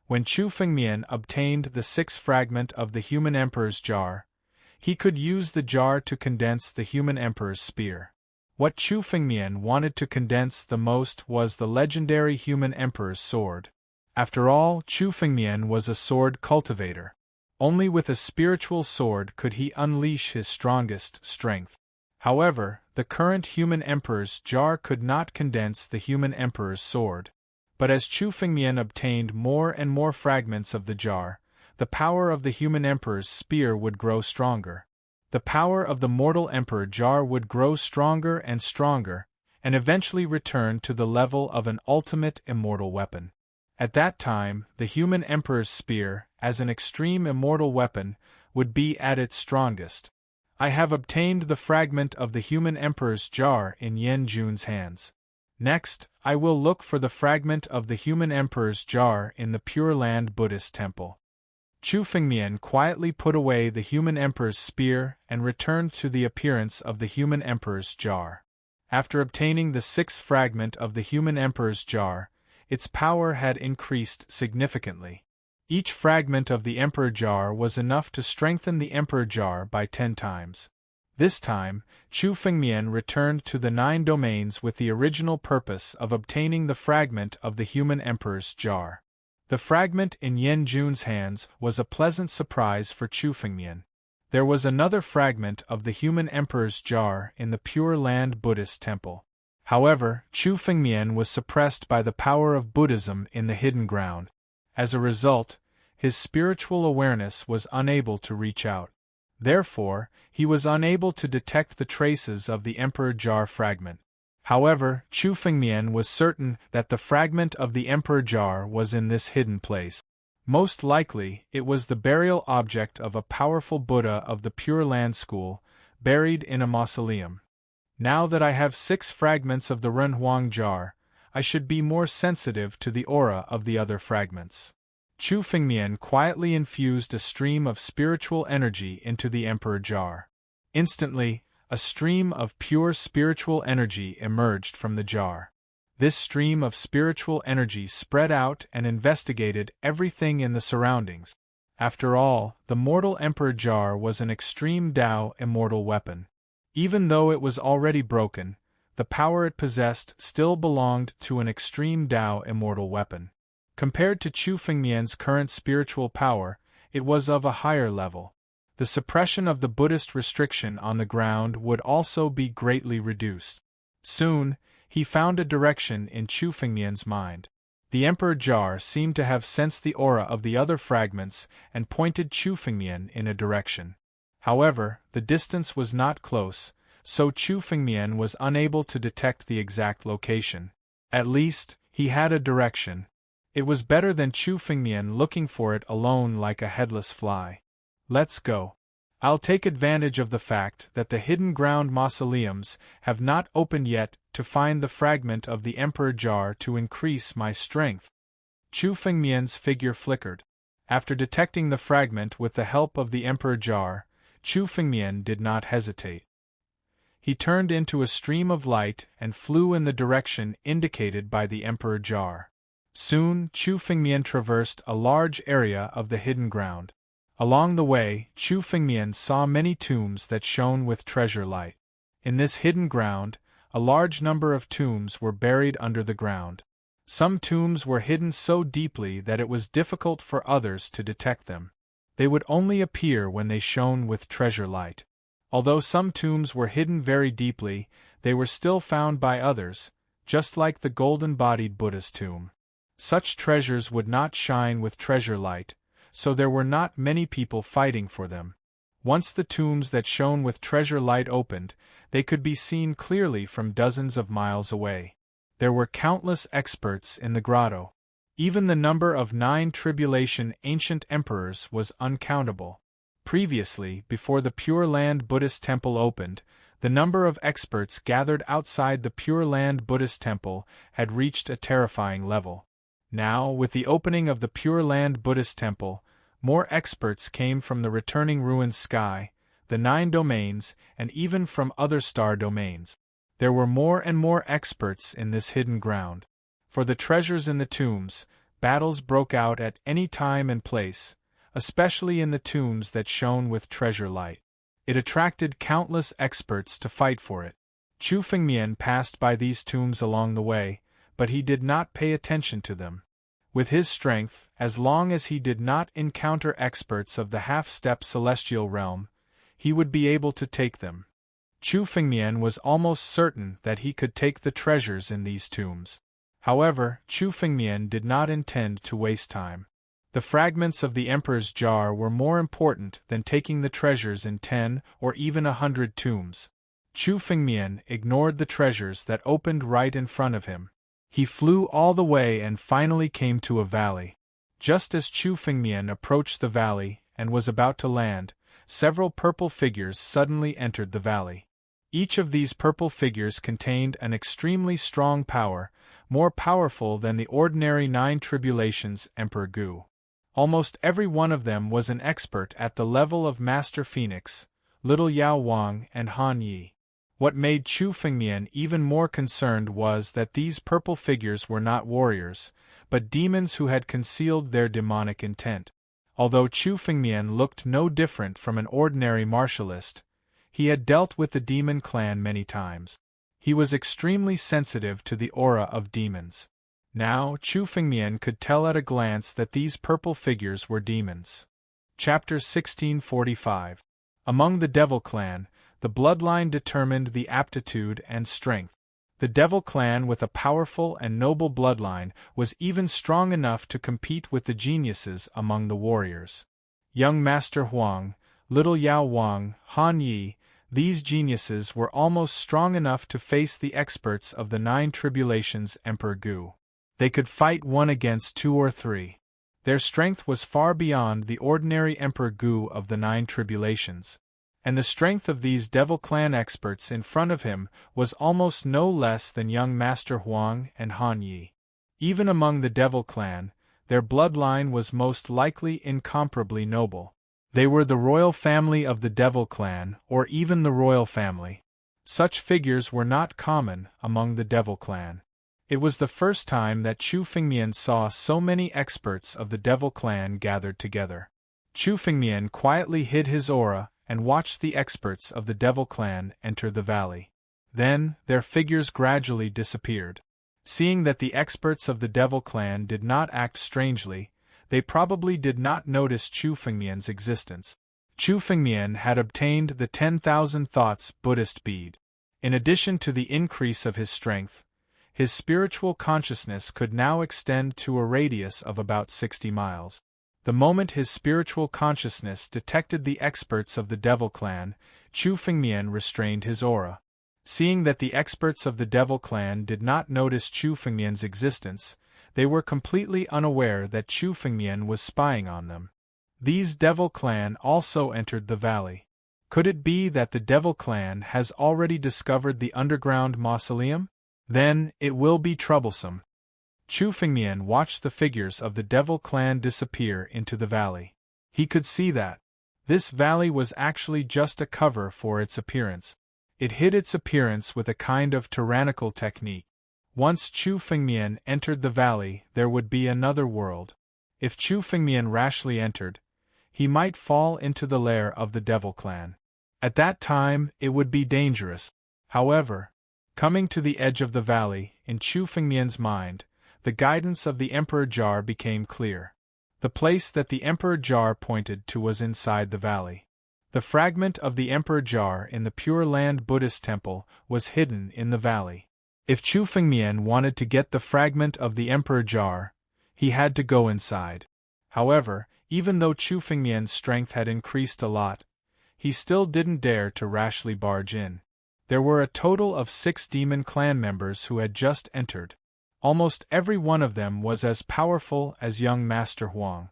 When Chu Fengmian obtained the sixth fragment of the human emperor's jar, he could use the jar to condense the human emperor's spear. What Chu Fengmian wanted to condense the most was the legendary human emperor's sword. After all, Chu Fengmian was a sword cultivator. Only with a spiritual sword could he unleash his strongest strength. However, the current human emperor's jar could not condense the human emperor's sword. But as Chu Fengmian obtained more and more fragments of the jar, the power of the human emperor's spear would grow stronger. The power of the mortal emperor jar would grow stronger, and eventually return to the level of an ultimate immortal weapon. At that time, the human emperor's spear, as an extreme immortal weapon, would be at its strongest. I have obtained the fragment of the human emperor's jar in Yan Jun's hands. Next, I will look for the fragment of the human emperor's jar in the Pure Land Buddhist temple. Chu Fengmian quietly put away the human emperor's spear and returned to the appearance of the human emperor's jar. After obtaining the sixth fragment of the human emperor's jar, its power had increased significantly. Each fragment of the emperor jar was enough to strengthen the emperor jar by 10 times. This time, Chu Fengmian returned to the 9 domains with the original purpose of obtaining the fragment of the human emperor's jar. The fragment in Yan Jun's hands was a pleasant surprise for Chu Fengmian. There was another fragment of the human emperor's jar in the Pure Land Buddhist temple. However, Chu Fengmian was suppressed by the power of Buddhism in the hidden ground. As a result, his spiritual awareness was unable to reach out. Therefore, he was unable to detect the traces of the emperor jar fragment. However, Chu Fengmian was certain that the fragment of the emperor jar was in this hidden place. Most likely, it was the burial object of a powerful Buddha of the Pure Land school, buried in a mausoleum. Now that I have 6 fragments of the Renhuang jar, I should be more sensitive to the aura of the other fragments. Chu Fengmian quietly infused a stream of spiritual energy into the emperor jar. Instantly, a stream of pure spiritual energy emerged from the jar. This stream of spiritual energy spread out and investigated everything in the surroundings. After all, the mortal emperor jar was an extreme Tao immortal weapon. Even though it was already broken, the power it possessed still belonged to an extreme Tao immortal weapon. Compared to Chu Fengmian's current spiritual power, it was of a higher level. The suppression of the Buddhist restriction on the ground would also be greatly reduced. Soon, he found a direction in Chu Fengmian's mind. The emperor jar seemed to have sensed the aura of the other fragments and pointed Chu Fengmian in a direction. However, the distance was not close, so Chu Fengmian was unable to detect the exact location. At least, he had a direction. It was better than Chu Fengmian looking for it alone like a headless fly. Let's go. I'll take advantage of the fact that the hidden ground mausoleums have not opened yet to find the fragment of the emperor jar to increase my strength. Chu Fengmian's figure flickered. After detecting the fragment with the help of the emperor jar, Chu Fengmian did not hesitate. He turned into a stream of light and flew in the direction indicated by the emperor jar. Soon, Chu Fengmian traversed a large area of the hidden ground. Along the way, Chu Fengmian saw many tombs that shone with treasure light. In this hidden ground, a large number of tombs were buried under the ground. Some tombs were hidden so deeply that it was difficult for others to detect them. They would only appear when they shone with treasure light. Although some tombs were hidden very deeply, they were still found by others, just like the golden-bodied Buddha's tomb. Such treasures would not shine with treasure light, so there were not many people fighting for them. Once the tombs that shone with treasure light opened, they could be seen clearly from dozens of miles away. There were countless experts in the grotto. Even the number of 9 tribulation ancient emperors was uncountable. Previously, before the Pure Land Buddhist Temple opened, the number of experts gathered outside the Pure Land Buddhist Temple had reached a terrifying level. Now, with the opening of the Pure Land Buddhist Temple, more experts came from the returning ruined sky, the 9 domains, and even from other star domains. There were more and more experts in this hidden ground. For the treasures in the tombs, battles broke out at any time and place, especially in the tombs that shone with treasure light. It attracted countless experts to fight for it. Chu Fengmian passed by these tombs along the way, but he did not pay attention to them. With his strength, as long as he did not encounter experts of the half-step celestial realm, he would be able to take them. Chu Fengmian was almost certain that he could take the treasures in these tombs. However, Chu Fengmian did not intend to waste time. The fragments of the Emperor's jar were more important than taking the treasures in 10 or even 100 tombs. Chu Fengmian ignored the treasures that opened right in front of him. He flew all the way and finally came to a valley. Just as Chu Fengmian approached the valley and was about to land, several purple figures suddenly entered the valley. Each of these purple figures contained an extremely strong power, more powerful than the ordinary 9 tribulations Emperor Gu. Almost every one of them was an expert at the level of Master Phoenix, Little Yao Wang and Han Yi. What made Chu Fengmian even more concerned was that these purple figures were not warriors, but demons who had concealed their demonic intent. Although Chu Fengmian looked no different from an ordinary martialist, he had dealt with the demon clan many times. He was extremely sensitive to the aura of demons. Now, Chu Fengmian could tell at a glance that these purple figures were demons. Chapter 1645. Among the Devil Clan, the bloodline determined the aptitude and strength. The Devil Clan with a powerful and noble bloodline was even strong enough to compete with the geniuses among the warriors. Young Master Huang, Little Yao Wang, Han Yi, these geniuses were almost strong enough to face the experts of the 9 tribulations Emperor Gu. They could fight 1 against 2 or 3. Their strength was far beyond the ordinary Emperor Gu of the 9 tribulations. And the strength of these Devil Clan experts in front of him was almost no less than young Master Huang and Han Yi. Even among the Devil Clan, their bloodline was most likely incomparably noble. They were the royal family of the Devil Clan, or even the royal family. Such figures were not common among the Devil Clan. It was the first time that Chu Fengmian saw so many experts of the Devil Clan gathered together. Chu Fengmian quietly hid his aura and watched the experts of the Devil Clan enter the valley. Then, their figures gradually disappeared. Seeing that the experts of the Devil Clan did not act strangely, they probably did not notice Chu Fengmian's existence. Chu Fengmian had obtained the 10,000 Thoughts Buddhist bead. In addition to the increase of his strength, his spiritual consciousness could now extend to a radius of about 60 miles. The moment his spiritual consciousness detected the experts of the Devil Clan, Chu Fengmian restrained his aura. Seeing that the experts of the Devil Clan did not notice Chu Fengmian's existence, they were completely unaware that Chu Fengmian was spying on them. These Devil Clan also entered the valley. Could it be that the Devil Clan has already discovered the underground mausoleum? Then, it will be troublesome. Chu Fengmian watched the figures of the Devil Clan disappear into the valley. He could see that this valley was actually just a cover for its appearance. It hid its appearance with a kind of tyrannical technique. Once Chu Fengmian entered the valley, there would be another world. If Chu Fengmian rashly entered, he might fall into the lair of the Devil Clan. At that time, it would be dangerous. However, Coming to the edge of the valley, in Chu Fengmian's mind, the guidance of the Emperor Jar became clear. The place that the Emperor Jar pointed to was inside the valley. The fragment of the Emperor Jar in the Pure Land Buddhist temple was hidden in the valley. If Chu Fengmian wanted to get the fragment of the Emperor Jar, he had to go inside. However, even though Chu Fengmian's strength had increased a lot, he still didn't dare to rashly barge in. There were a total of 6 demon clan members who had just entered. Almost every one of them was as powerful as young Master Huang.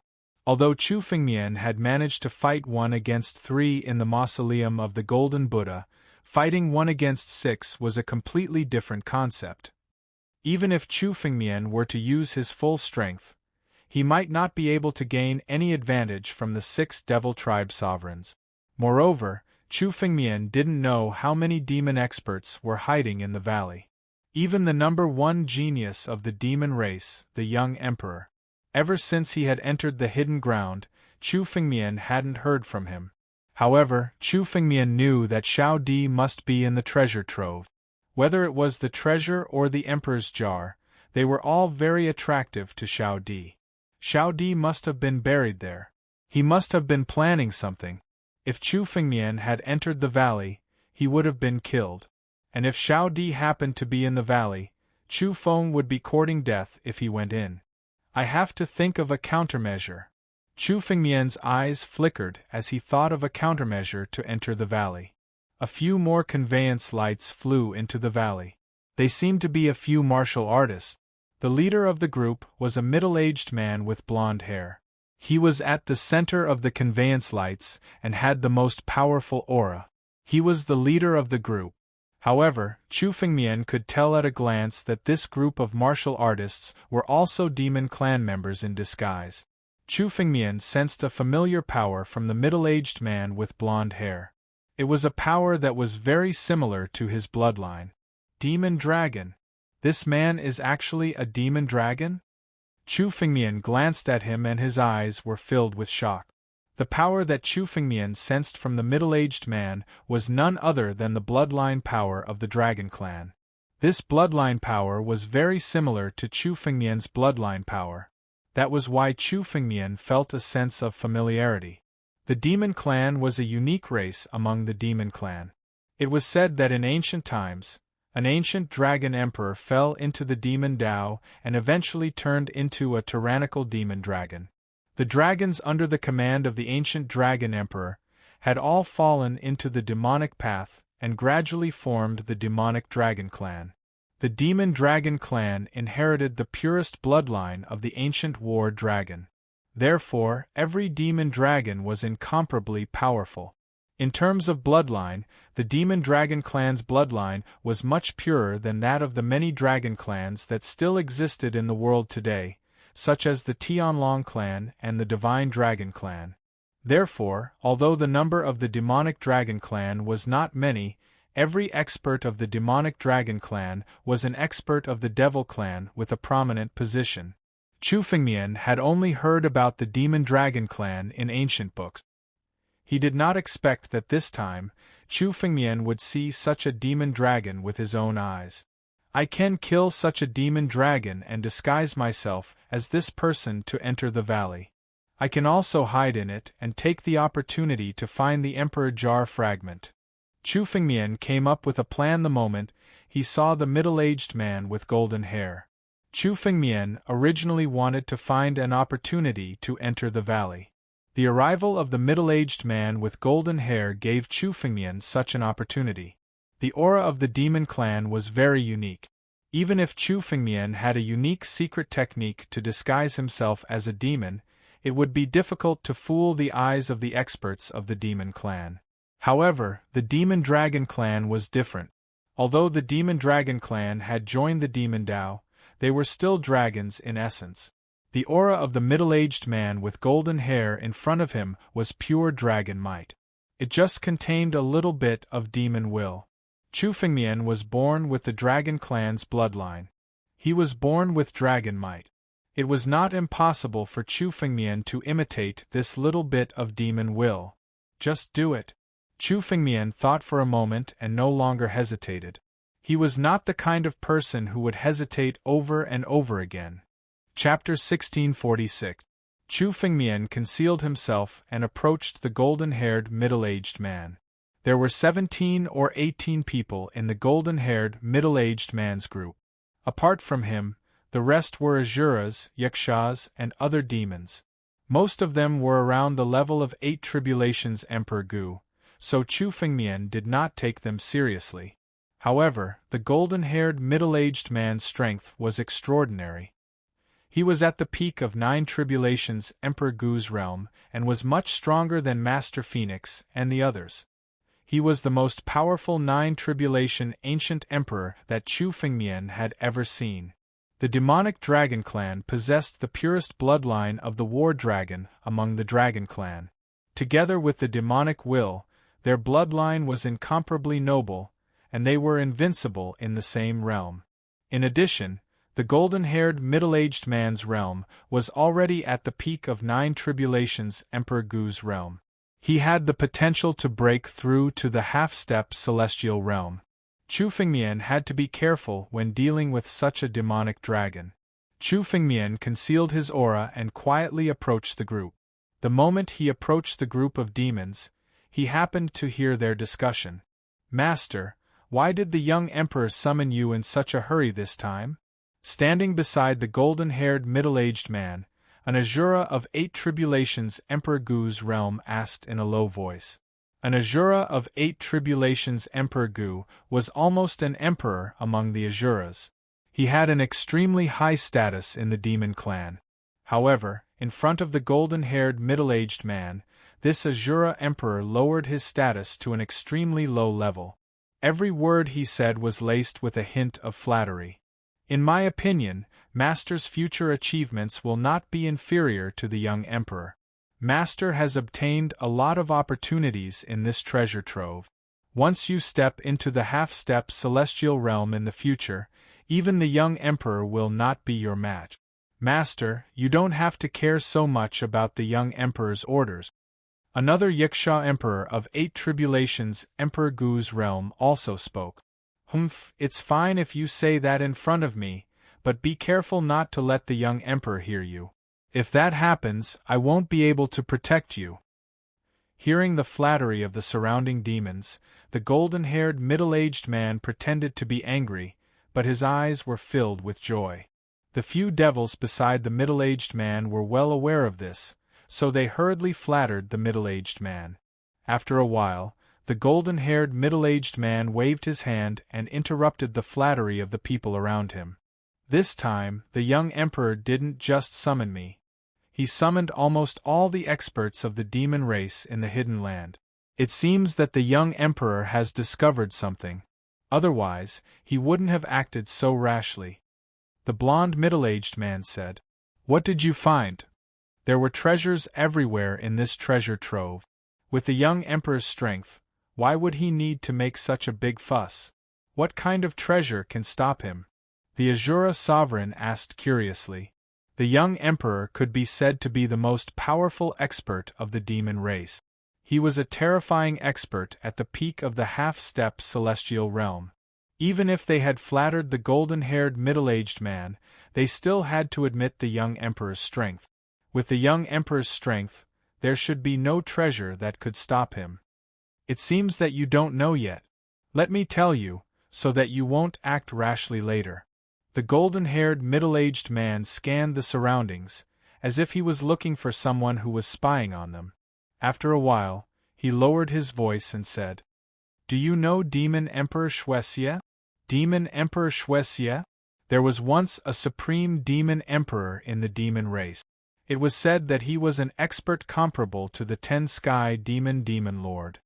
Although Chu Fengmian had managed to fight 1 against 3 in the mausoleum of the Golden Buddha, fighting 1 against 6 was a completely different concept. Even if Chu Fengmian were to use his full strength, he might not be able to gain any advantage from the 6 devil tribe sovereigns. Moreover, Chu Fengmian didn't know how many demon experts were hiding in the valley. Even the number 1 genius of the demon race, the young emperor. Ever since he had entered the hidden ground, Chu Fengmian hadn't heard from him. However, Chu Fengmian knew that Xiao Di must be in the treasure trove. Whether it was the treasure or the Emperor's jar, they were all very attractive to Xiao Di. Xiao Di must have been buried there. He must have been planning something. If Chu Fengmian had entered the valley, he would have been killed. And if Xiao Di happened to be in the valley, Chu Feng would be courting death if he went in. I have to think of a countermeasure. Chu Fengmian's eyes flickered as he thought of a countermeasure to enter the valley. A few more conveyance lights flew into the valley. They seemed to be a few martial artists. The leader of the group was a middle-aged man with blonde hair. He was at the center of the conveyance lights and had the most powerful aura. He was the leader of the group. However, Chu Fengmian could tell at a glance that this group of martial artists were also demon clan members in disguise. Chu Fengmian sensed a familiar power from the middle-aged man with blonde hair. It was a power that was very similar to his bloodline. Demon Dragon. This man is actually a demon dragon? Chu Fengmian glanced at him and his eyes were filled with shock. The power that Chu Fengmian sensed from the middle-aged man was none other than the bloodline power of the Dragon Clan. This bloodline power was very similar to Chu Fengmian's bloodline power. That was why Chu Fengmian felt a sense of familiarity. The Demon Clan was a unique race among the Demon Clan. It was said that in ancient times, an ancient dragon emperor fell into the demon Tao and eventually turned into a tyrannical demon dragon. The dragons under the command of the ancient dragon emperor had all fallen into the demonic path and gradually formed the demonic dragon clan. The demon dragon clan inherited the purest bloodline of the ancient war dragon. Therefore, every demon dragon was incomparably powerful. In terms of bloodline, the demon dragon clan's bloodline was much purer than that of the many dragon clans that still existed in the world today, such as the Tianlong clan and the Divine Dragon clan. Therefore, although the number of the demonic dragon clan was not many, every expert of the demonic dragon clan was an expert of the devil clan with a prominent position. Chu Fengmian had only heard about the demon dragon clan in ancient books. He did not expect that this time, Chu Fengmian would see such a demon dragon with his own eyes. I can kill such a demon dragon and disguise myself as this person to enter the valley. I can also hide in it and take the opportunity to find the Emperor Jar fragment. Chu Fengmian came up with a plan the moment he saw the middle-aged man with golden hair. Chu Fengmian originally wanted to find an opportunity to enter the valley. The arrival of the middle-aged man with golden hair gave Chu Fengmian such an opportunity. The aura of the demon clan was very unique. Even if Chu Fengmian had a unique secret technique to disguise himself as a demon, it would be difficult to fool the eyes of the experts of the demon clan. However, the demon dragon clan was different. Although the demon dragon clan had joined the demon Tao, they were still dragons in essence. The aura of the middle-aged man with golden hair in front of him was pure dragon might. It just contained a little bit of demon will. Chu Fengmian was born with the dragon clan's bloodline. He was born with dragon might. It was not impossible for Chu Fengmian to imitate this little bit of demon will. Just do it. Chu Fengmian thought for a moment and no longer hesitated. He was not the kind of person who would hesitate over and over again. Chapter 1646. Chu Fengmian concealed himself and approached the golden-haired middle-aged man. There were 17 or 18 people in the golden-haired middle-aged man's group. Apart from him, the rest were asuras, yakshas, and other demons. Most of them were around the level of 8 Tribulations Emperor Gu, so Chu Fengmian did not take them seriously. However, the golden-haired middle-aged man's strength was extraordinary. He was at the peak of 9 Tribulations Emperor Gu's realm and was much stronger than Master Phoenix and the others. He was the most powerful 9 Tribulation Ancient Emperor that Chu Fengmian had ever seen. The demonic dragon clan possessed the purest bloodline of the war dragon among the dragon clan. Together with the demonic will, their bloodline was incomparably noble, and they were invincible in the same realm. In addition, the golden-haired middle-aged man's realm was already at the peak of 9 Tribulations Emperor Gu's realm. He had the potential to break through to the half-step celestial realm. Chu Fengmian had to be careful when dealing with such a demonic dragon. Chu Fengmian concealed his aura and quietly approached the group. The moment he approached the group of demons, he happened to hear their discussion. "Master, why did the young emperor summon you in such a hurry this time?" Standing beside the golden-haired middle-aged man, an Asura of 8 Tribulations Emperor Gu's realm asked in a low voice. An Asura of 8 Tribulations Emperor Gu was almost an emperor among the Asuras. He had an extremely high status in the demon clan. However, in front of the golden-haired middle-aged man, this Asura emperor lowered his status to an extremely low level. Every word he said was laced with a hint of flattery. "In my opinion, Master's future achievements will not be inferior to the young emperor. Master has obtained a lot of opportunities in this treasure trove. Once you step into the half-step celestial realm in the future, even the young emperor will not be your match. Master, you don't have to care so much about the young emperor's orders." Another Yaksha emperor of 8 Tribulations Emperor Gu's realm also spoke. "Humph, it's fine if you say that in front of me, but be careful not to let the young emperor hear you. If that happens, I won't be able to protect you." Hearing the flattery of the surrounding demons, the golden-haired middle-aged man pretended to be angry, but his eyes were filled with joy. The few devils beside the middle-aged man were well aware of this, so they hurriedly flattered the middle-aged man. After a while, the golden-haired middle-aged man waved his hand and interrupted the flattery of the people around him. "This time, the young emperor didn't just summon me. He summoned almost all the experts of the demon race in the hidden land. It seems that the young emperor has discovered something. Otherwise, he wouldn't have acted so rashly." The blond middle-aged man said. "What did you find?" There were treasures everywhere in this treasure trove. With the young emperor's strength, why would he need to make such a big fuss? What kind of treasure can stop him? The Asura sovereign asked curiously. The young emperor could be said to be the most powerful expert of the demon race. He was a terrifying expert at the peak of the half-step celestial realm. Even if they had flattered the golden-haired middle-aged man, they still had to admit the young emperor's strength. With the young emperor's strength, there should be no treasure that could stop him. "It seems that you don't know yet. Let me tell you, so that you won't act rashly later." The golden-haired middle-aged man scanned the surroundings, as if he was looking for someone who was spying on them. After a while, he lowered his voice and said, "Do you know Demon Emperor Shuexia? Demon Emperor Shuexia? There was once a supreme demon emperor in the demon race. It was said that he was an expert comparable to the Ten-Sky Demon Lord."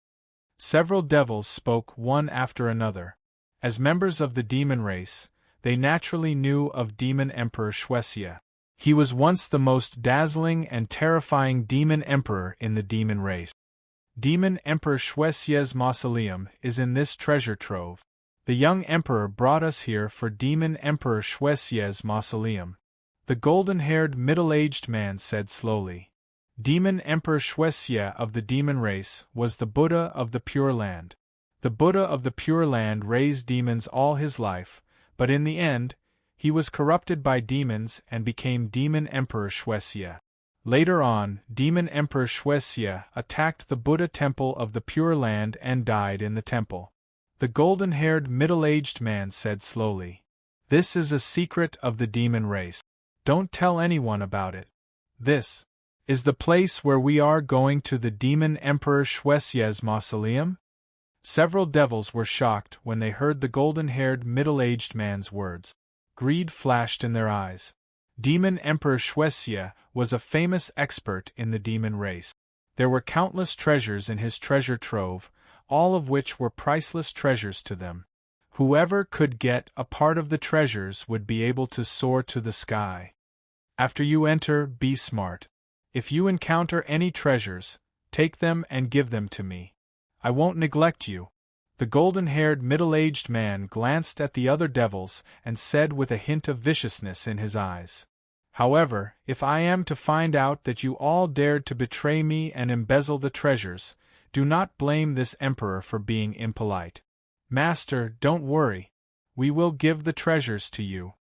Several devils spoke one after another. As members of the demon race, they naturally knew of Demon Emperor Shuexia. He was once the most dazzling and terrifying demon emperor in the demon race. Demon Emperor Shuexia's mausoleum is in this treasure trove. The young emperor brought us here for Demon Emperor Shuexia's mausoleum. The golden-haired middle-aged man said slowly. Demon Emperor Shuexia of the demon race was the Buddha of the Pure Land. The Buddha of the Pure Land raised demons all his life, but in the end, he was corrupted by demons and became Demon Emperor Shuexia. Later on, Demon Emperor Shuexia attacked the Buddha temple of the Pure Land and died in the temple. The golden-haired middle-aged man said slowly, "This is a secret of the demon race. Don't tell anyone about it. This is the place where we are going to the Demon Emperor Shuexia's mausoleum?" Several devils were shocked when they heard the golden-haired middle-aged man's words. Greed flashed in their eyes. Demon Emperor Shuexia was a famous expert in the demon race. There were countless treasures in his treasure trove, all of which were priceless treasures to them. Whoever could get a part of the treasures would be able to soar to the sky. After you enter, be smart. If you encounter any treasures, take them and give them to me. I won't neglect you. The golden-haired middle-aged man glanced at the other devils and said with a hint of viciousness in his eyes, "However, if I am to find out that you all dared to betray me and embezzle the treasures, do not blame this emperor for being impolite. Master, don't worry. We will give the treasures to you."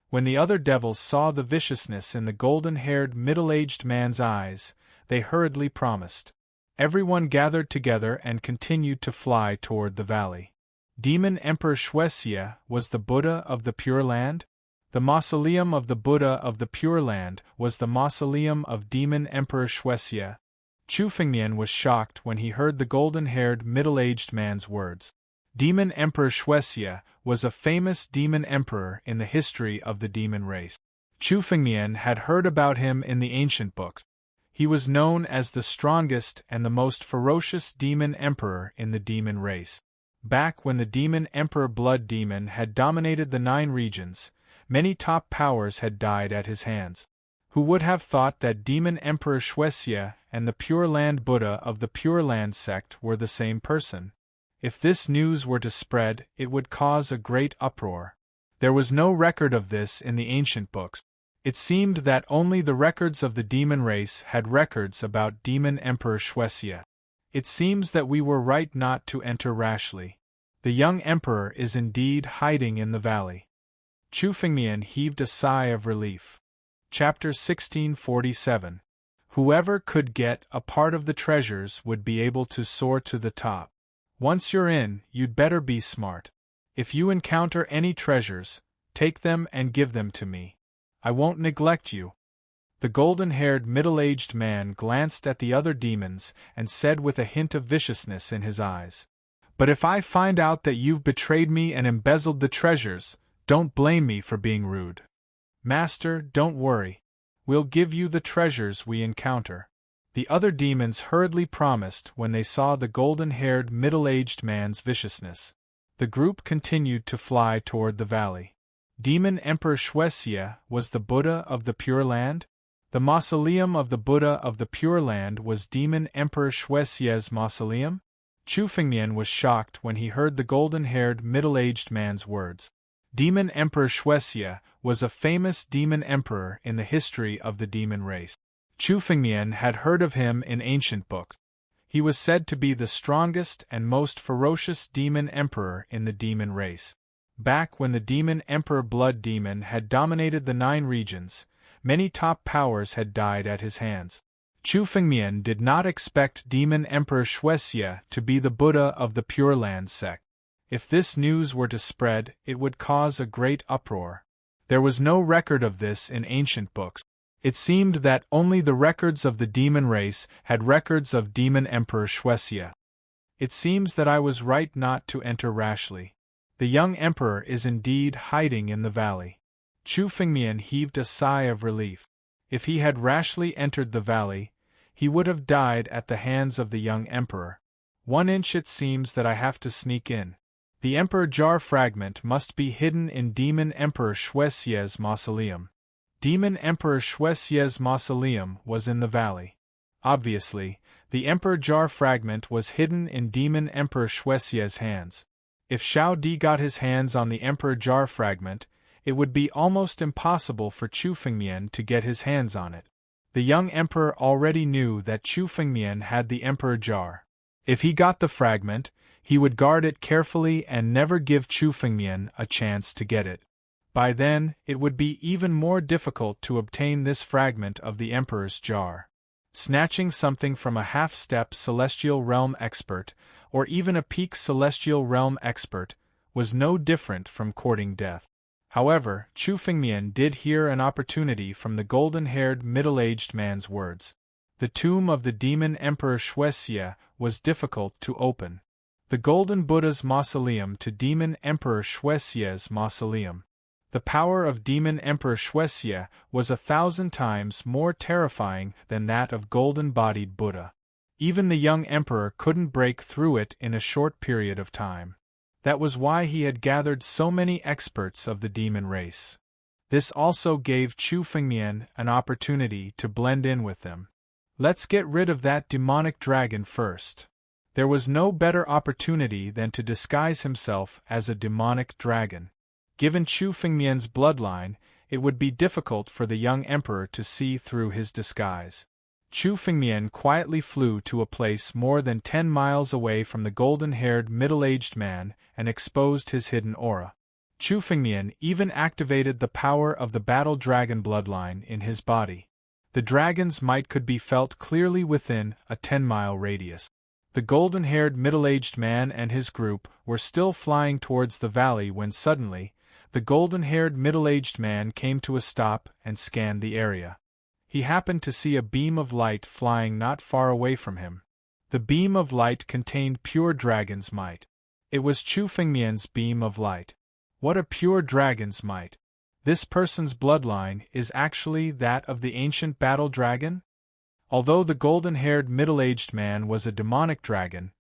When the other devils saw the viciousness in the golden-haired middle-aged man's eyes, they hurriedly promised. Everyone gathered together and continued to fly toward the valley. Demon Emperor Shuexia was the Buddha of the Pure Land? The mausoleum of the Buddha of the Pure Land was the mausoleum of Demon Emperor Shuexia. Chu Fengmian was shocked when he heard the golden-haired middle-aged man's words. Demon Emperor Shuexia was a famous demon emperor in the history of the demon race. Chu Fengmian had heard about him in the ancient books. He was known as the strongest and the most ferocious demon emperor in the demon race. Back when the demon emperor Blood Demon had dominated the 9 regions, many top powers had died at his hands. Who would have thought that Demon Emperor Shuexia and the Pure Land Buddha of the Pure Land sect were the same person? If this news were to spread, it would cause a great uproar. There was no record of this in the ancient books. It seemed that only the records of the demon race had records about Demon Emperor Shuexia. It seems that we were right not to enter rashly. The young emperor is indeed hiding in the valley. Chu Fengmian heaved a sigh of relief. Chapter 1647. Whoever could get a part of the treasures would be able to soar to the top. Once you're in, you'd better be smart. If you encounter any treasures, take them and give them to me. I won't neglect you. The golden-haired middle-aged man glanced at the other demons and said with a hint of viciousness in his eyes, "But if I find out that you've betrayed me and embezzled the treasures, don't blame me for being rude. Master, don't worry. We'll give you the treasures we encounter." The other demons hurriedly promised when they saw the golden-haired middle-aged man's viciousness. The group continued to fly toward the valley. Demon Emperor Shuexia was the Buddha of the Pure Land? The mausoleum of the Buddha of the Pure Land was Demon Emperor Shuexia's mausoleum? Chu Fengmian was shocked when he heard the golden-haired middle-aged man's words. Demon Emperor Shuexia was a famous demon emperor in the history of the demon race. Chu Fengmian had heard of him in ancient books. He was said to be the strongest and most ferocious demon emperor in the demon race. Back when the demon emperor Blood Demon had dominated the 9 regions, many top powers had died at his hands. Chu Fengmian did not expect Demon Emperor Shuexia to be the Buddha of the Pure Land sect. If this news were to spread, it would cause a great uproar. There was no record of this in ancient books. It seemed that only the records of the demon race had records of Demon Emperor Shuexia. It seems that I was right not to enter rashly. The young emperor is indeed hiding in the valley. Chu Fengmian heaved a sigh of relief. If he had rashly entered the valley, he would have died at the hands of the young emperor. 1 inch it seems that I have to sneak in. The Emperor Jar fragment must be hidden in Demon Emperor Shuexia's mausoleum. Demon Emperor Shuexia's mausoleum was in the valley. Obviously, the Emperor Jar fragment was hidden in Demon Emperor Shuexia's hands. If Shao Di got his hands on the Emperor Jar fragment, it would be almost impossible for Chu Fengmian to get his hands on it. The young emperor already knew that Chu Fengmian had the Emperor Jar. If he got the fragment, He would guard it carefully and never give Chu Fengmian a chance to get it. By then, it would be even more difficult to obtain this fragment of the Emperor's jar. Snatching something from a half-step Celestial Realm expert, or even a peak Celestial Realm expert, was no different from courting death. However, Chu Fengmian did hear an opportunity from the golden-haired middle-aged man's words. The tomb of the demon Emperor Shuexie was difficult to open. The Golden Buddha's mausoleum to Demon Emperor Shuexie's mausoleum. The power of Demon Emperor Shuexie was 1,000 times more terrifying than that of golden-bodied Buddha. Even the young emperor couldn't break through it in a short period of time. That was why he had gathered so many experts of the demon race. This also gave Chu Fengmian an opportunity to blend in with them. Let's get rid of that demonic dragon first. There was no better opportunity than to disguise himself as a demonic dragon. Given Chu Fengmian's bloodline, it would be difficult for the young emperor to see through his disguise. Chu Fengmian quietly flew to a place more than 10 miles away from the golden-haired middle-aged man and exposed his hidden aura. Chu Fengmian even activated the power of the battle dragon bloodline in his body. The dragon's might could be felt clearly within a 10-mile radius. The golden-haired middle-aged man and his group were still flying towards the valley when suddenly, the golden-haired middle-aged man came to a stop and scanned the area. He happened to see a beam of light flying not far away from him. The beam of light contained pure dragon's might. It was Chu Fengmian's beam of light. What a pure dragon's might! This person's bloodline is actually that of the ancient battle dragon? Although the golden-haired middle-aged man was a demonic dragon,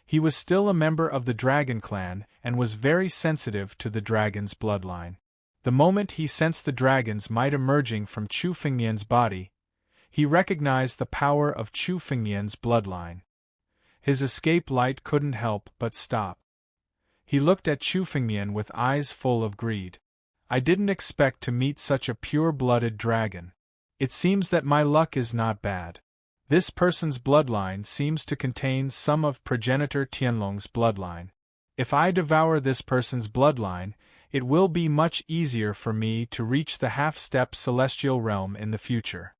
he was still a member of the dragon clan and was very sensitive to the dragon's bloodline. The moment he sensed the dragon's might emerging from Chu Fengmian's body, he recognized the power of Chu Fengmian's bloodline. His escape light couldn't help but stop. He looked at Chu Fengmian with eyes full of greed. I didn't expect to meet such a pure-blooded dragon. It seems that my luck is not bad. This person's bloodline seems to contain some of progenitor Tianlong's bloodline. If I devour this person's bloodline, it will be much easier for me to reach the half-step celestial realm in the future.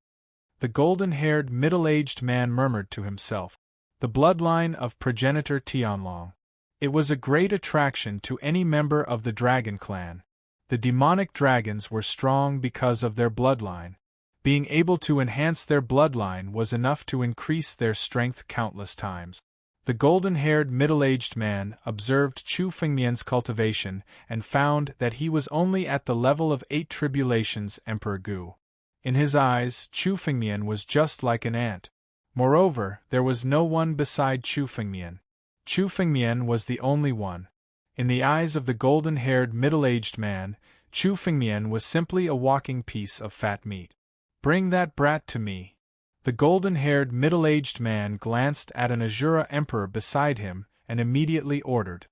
The golden-haired middle-aged man murmured to himself. The bloodline of progenitor Tianlong. It was a great attraction to any member of the dragon clan. The demonic dragons were strong because of their bloodline. Being able to enhance their bloodline was enough to increase their strength countless times. The golden-haired middle-aged man observed Chu Fengmian's cultivation and found that he was only at the level of 8 tribulations Emperor Gu. In his eyes, Chu Fengmian was just like an ant. Moreover, there was no one beside Chu Fengmian. Chu Fengmian was the only one. In the eyes of the golden-haired middle-aged man, Chu Fengmian was simply a walking piece of fat meat. Bring that brat to me. The golden-haired middle-aged man glanced at an Azura emperor beside him and immediately ordered.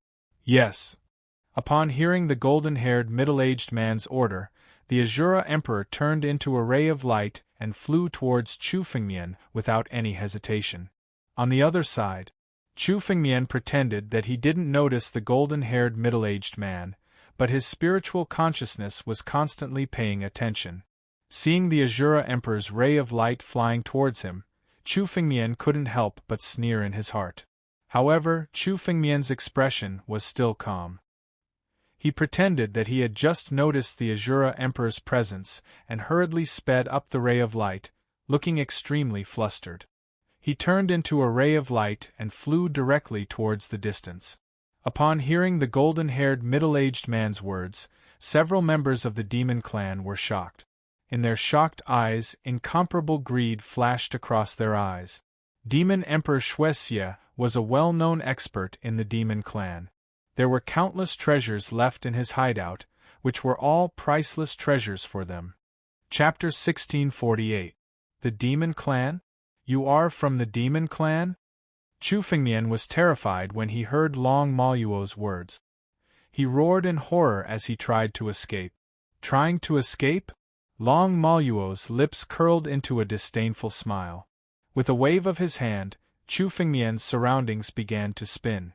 Yes. Upon hearing the golden-haired middle-aged man's order, the Azura emperor turned into a ray of light and flew towards Chu Fengmian without any hesitation. On the other side, Chu Fengmian pretended that he didn't notice the golden-haired middle-aged man, but his spiritual consciousness was constantly paying attention. Seeing the Azura Emperor's ray of light flying towards him, Chu Fengmian couldn't help but sneer in his heart. However, Chu Fengmian's expression was still calm. He pretended that he had just noticed the Azura Emperor's presence and hurriedly sped up the ray of light, looking extremely flustered. He turned into a ray of light and flew directly towards the distance. Upon hearing the golden-haired middle-aged man's words, several members of the demon clan were shocked. In their shocked eyes, incomparable greed flashed across their eyes. Demon Emperor Shuexie was a well-known expert in the demon clan. There were countless treasures left in his hideout, which were all priceless treasures for them. Chapter 1648. The Demon Clan? You are from the Demon Clan? Chu Fengmian was terrified when he heard Long Maluo's words. He roared in horror as he tried to escape. Trying to escape? Long Maluo's lips curled into a disdainful smile. With a wave of his hand, Chu Fengmian's surroundings began to spin.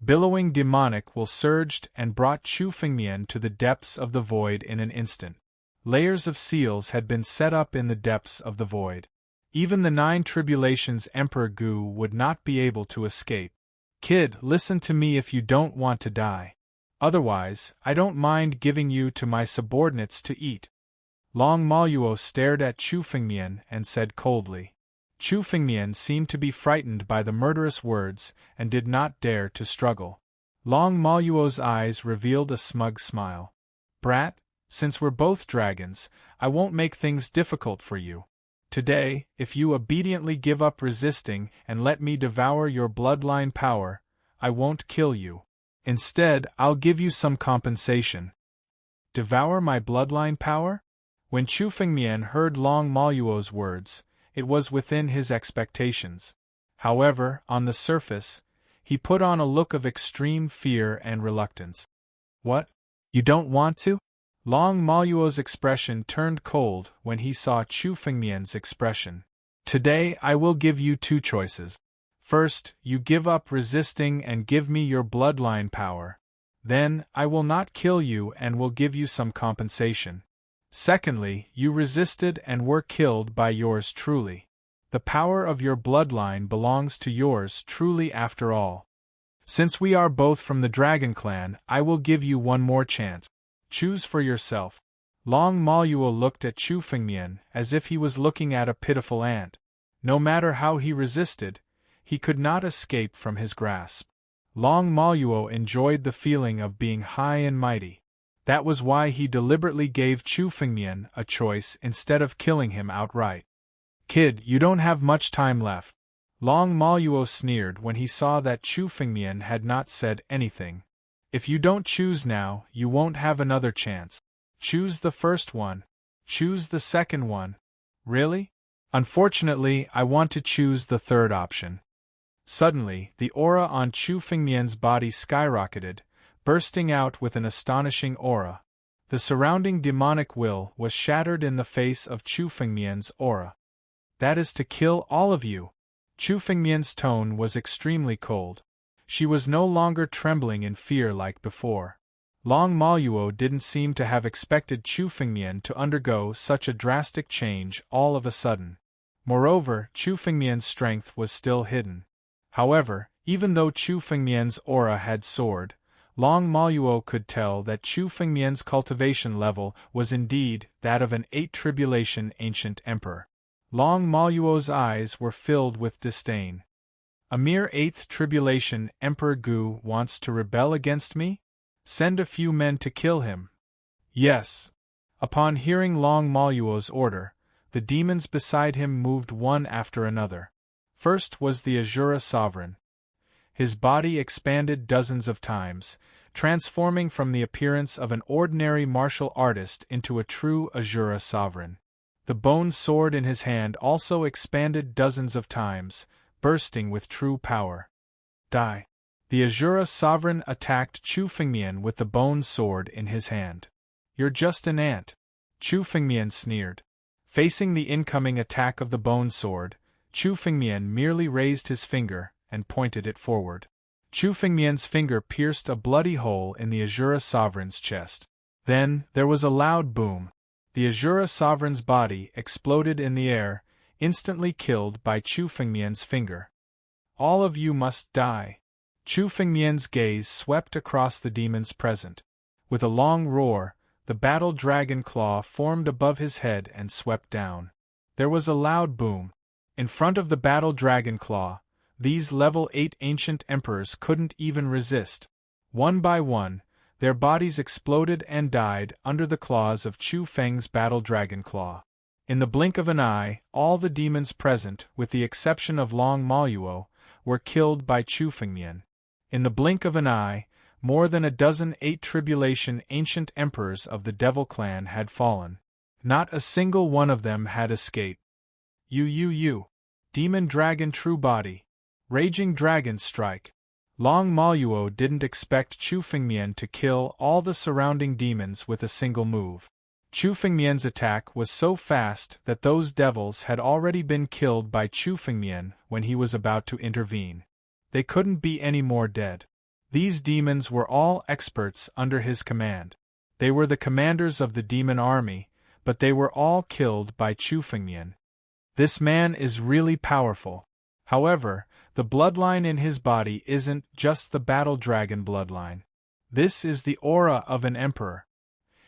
Billowing demonic will surged and brought Chu Fengmian to the depths of the void in an instant. Layers of seals had been set up in the depths of the void. Even the 9 tribulations Emperor Gu would not be able to escape. Kid, listen to me if you don't want to die. Otherwise, I don't mind giving you to my subordinates to eat. Long Maluo stared at Chu Fengmian and said coldly. Chu Fengmian seemed to be frightened by the murderous words and did not dare to struggle. Long Maluo's eyes revealed a smug smile. Brat, since we're both dragons, I won't make things difficult for you. Today, if you obediently give up resisting and let me devour your bloodline power, I won't kill you. Instead, I'll give you some compensation. Devour my bloodline power? When Chu Fengmian heard Long Maluo's words, it was within his expectations. However, on the surface, he put on a look of extreme fear and reluctance. What? You don't want to? Long Maluo's expression turned cold when he saw Chu Fengmian's expression. Today I will give you 2 choices. First, you give up resisting and give me your bloodline power. Then, I will not kill you and will give you some compensation. Secondly, you resisted and were killed by yours truly. The power of your bloodline belongs to yours truly after all. Since we are both from the Dragon Clan, I will give you one more chance. Choose for yourself. Long Maluo looked at Chu Fengmian as if he was looking at a pitiful ant. No matter how he resisted, he could not escape from his grasp. Long Maluo enjoyed the feeling of being high and mighty. That was why he deliberately gave Chu Fengmian a choice instead of killing him outright. Kid, you don't have much time left. Long Maluo sneered when he saw that Chu Fengmian had not said anything. If you don't choose now, you won't have another chance. Choose the first one. Choose the second one. Really? Unfortunately, I want to choose the third option. Suddenly, the aura on Chu Fengmian's body skyrocketed, bursting out with an astonishing aura. The surrounding demonic will was shattered in the face of Chu Fengmian's aura. That is to kill all of you. Chu Fengmian's tone was extremely cold. She was no longer trembling in fear like before. Long Maluo didn't seem to have expected Chu Fengmian to undergo such a drastic change all of a sudden. Moreover, Chu Fengmian's strength was still hidden. However, even though Chu Fengmian's aura had soared, Long Maluo could tell that Chu Fengmian's cultivation level was indeed that of an 8 tribulation ancient emperor. Long Maluo's eyes were filled with disdain. A mere 8th tribulation Emperor Gu wants to rebel against me? Send a few men to kill him. Yes. Upon hearing Long Maluo's order, the demons beside him moved one after another. First was the Azura Sovereign. His body expanded dozens of times, transforming from the appearance of an ordinary martial artist into a true Azura Sovereign. The bone sword in his hand also expanded dozens of times, bursting with true power. Die. The Azura Sovereign attacked Chu Fengmian with the bone sword in his hand. You're just an ant. Chu Fengmian sneered. Facing the incoming attack of the bone sword, Chu Fengmian merely raised his finger and pointed it forward. Chu Fengmian's finger pierced a bloody hole in the Azura Sovereign's chest. Then, there was a loud boom. The Azura Sovereign's body exploded in the air, instantly killed by Chu Fengmian's finger. All of you must die. Chu Fengmian's gaze swept across the demons present. With a long roar, the battle dragon claw formed above his head and swept down. There was a loud boom. In front of the battle dragon claw, these level 8 ancient emperors couldn't even resist. One by one, their bodies exploded and died under the claws of Chu Feng's battle dragon claw. In the blink of an eye, all the demons present, with the exception of Long Maluo, were killed by Chu Fengmian. In the blink of an eye, more than a dozen 8 tribulation ancient emperors of the Devil Clan had fallen. Not a single one of them had escaped. Jiuyu. Demon Dragon True Body. Raging Dragon Strike. Long Maluo didn't expect Chu Fengmian to kill all the surrounding demons with a single move. Chu Fengmian's attack was so fast that those devils had already been killed by Chu Fengmian when he was about to intervene. They couldn't be any more dead. These demons were all experts under his command. They were the commanders of the demon army, but they were all killed by Chu Fengmian. This man is really powerful. However, the bloodline in his body isn't just the battle dragon bloodline. This is the aura of an emperor.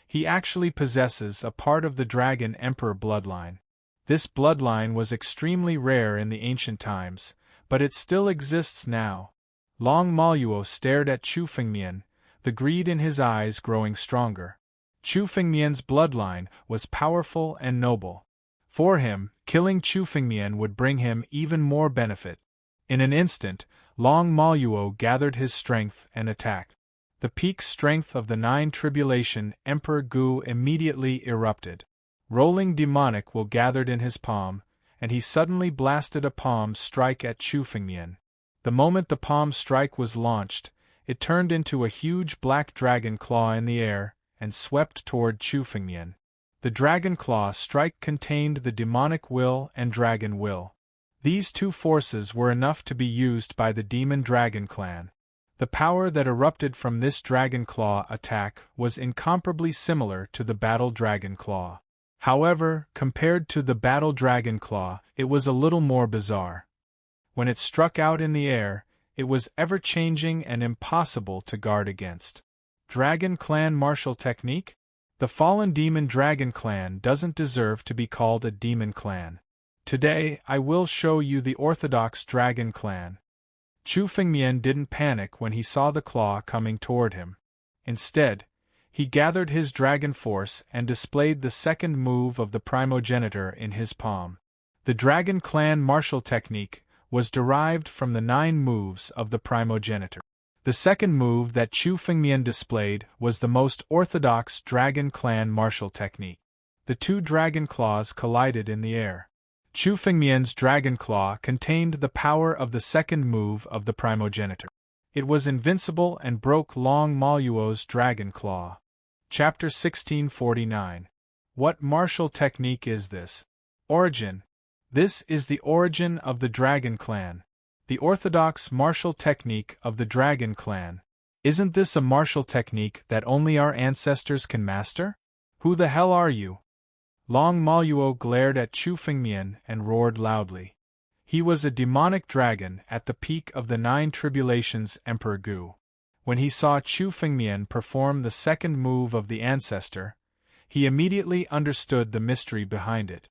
He actually possesses a part of the dragon emperor bloodline. This bloodline was extremely rare in the ancient times, but it still exists now. Long Maluo stared at Chu Fengmian, the greed in his eyes growing stronger. Chu Fengmian's bloodline was powerful and noble. For him, killing Chu Fengmian would bring him even more benefit. In an instant, Long Maluo gathered his strength and attacked. The peak strength of the Nine Tribulation Emperor Gu immediately erupted. Rolling demonic will gathered in his palm, and he suddenly blasted a palm strike at Chu Fengmian. The moment the palm strike was launched, it turned into a huge black dragon claw in the air and swept toward Chu Fengmian. The dragon claw strike contained the demonic will and dragon will. These two forces were enough to be used by the demon dragon clan. The power that erupted from this dragon claw attack was incomparably similar to the battle dragon claw. However, compared to the battle dragon claw, it was a little more bizarre. When it struck out in the air, it was ever-changing and impossible to guard against. Dragon Clan martial technique? The fallen demon dragon clan doesn't deserve to be called a demon clan. Today, I will show you the orthodox dragon clan. Chu Fengmian didn't panic when he saw the claw coming toward him. Instead, he gathered his dragon force and displayed the second move of the primogenitor in his palm. The dragon clan martial technique was derived from the 9 moves of the primogenitor. The second move that Chu Fengmian displayed was the most orthodox dragon clan martial technique. The two dragon claws collided in the air. Chu Fengmian's dragon claw contained the power of the second move of the primogenitor. It was invincible and broke Long Maluo's dragon claw. Chapter 1649. What martial technique is this? Origin. This is the origin of the dragon clan. The orthodox martial technique of the dragon clan. Isn't this a martial technique that only our ancestors can master? Who the hell are you? Long Maluo glared at Chu Fengmian and roared loudly. He was a demonic dragon at the peak of the 9 Tribulations Emperor Gu. When he saw Chu Fengmian perform the second move of the ancestor, he immediately understood the mystery behind it.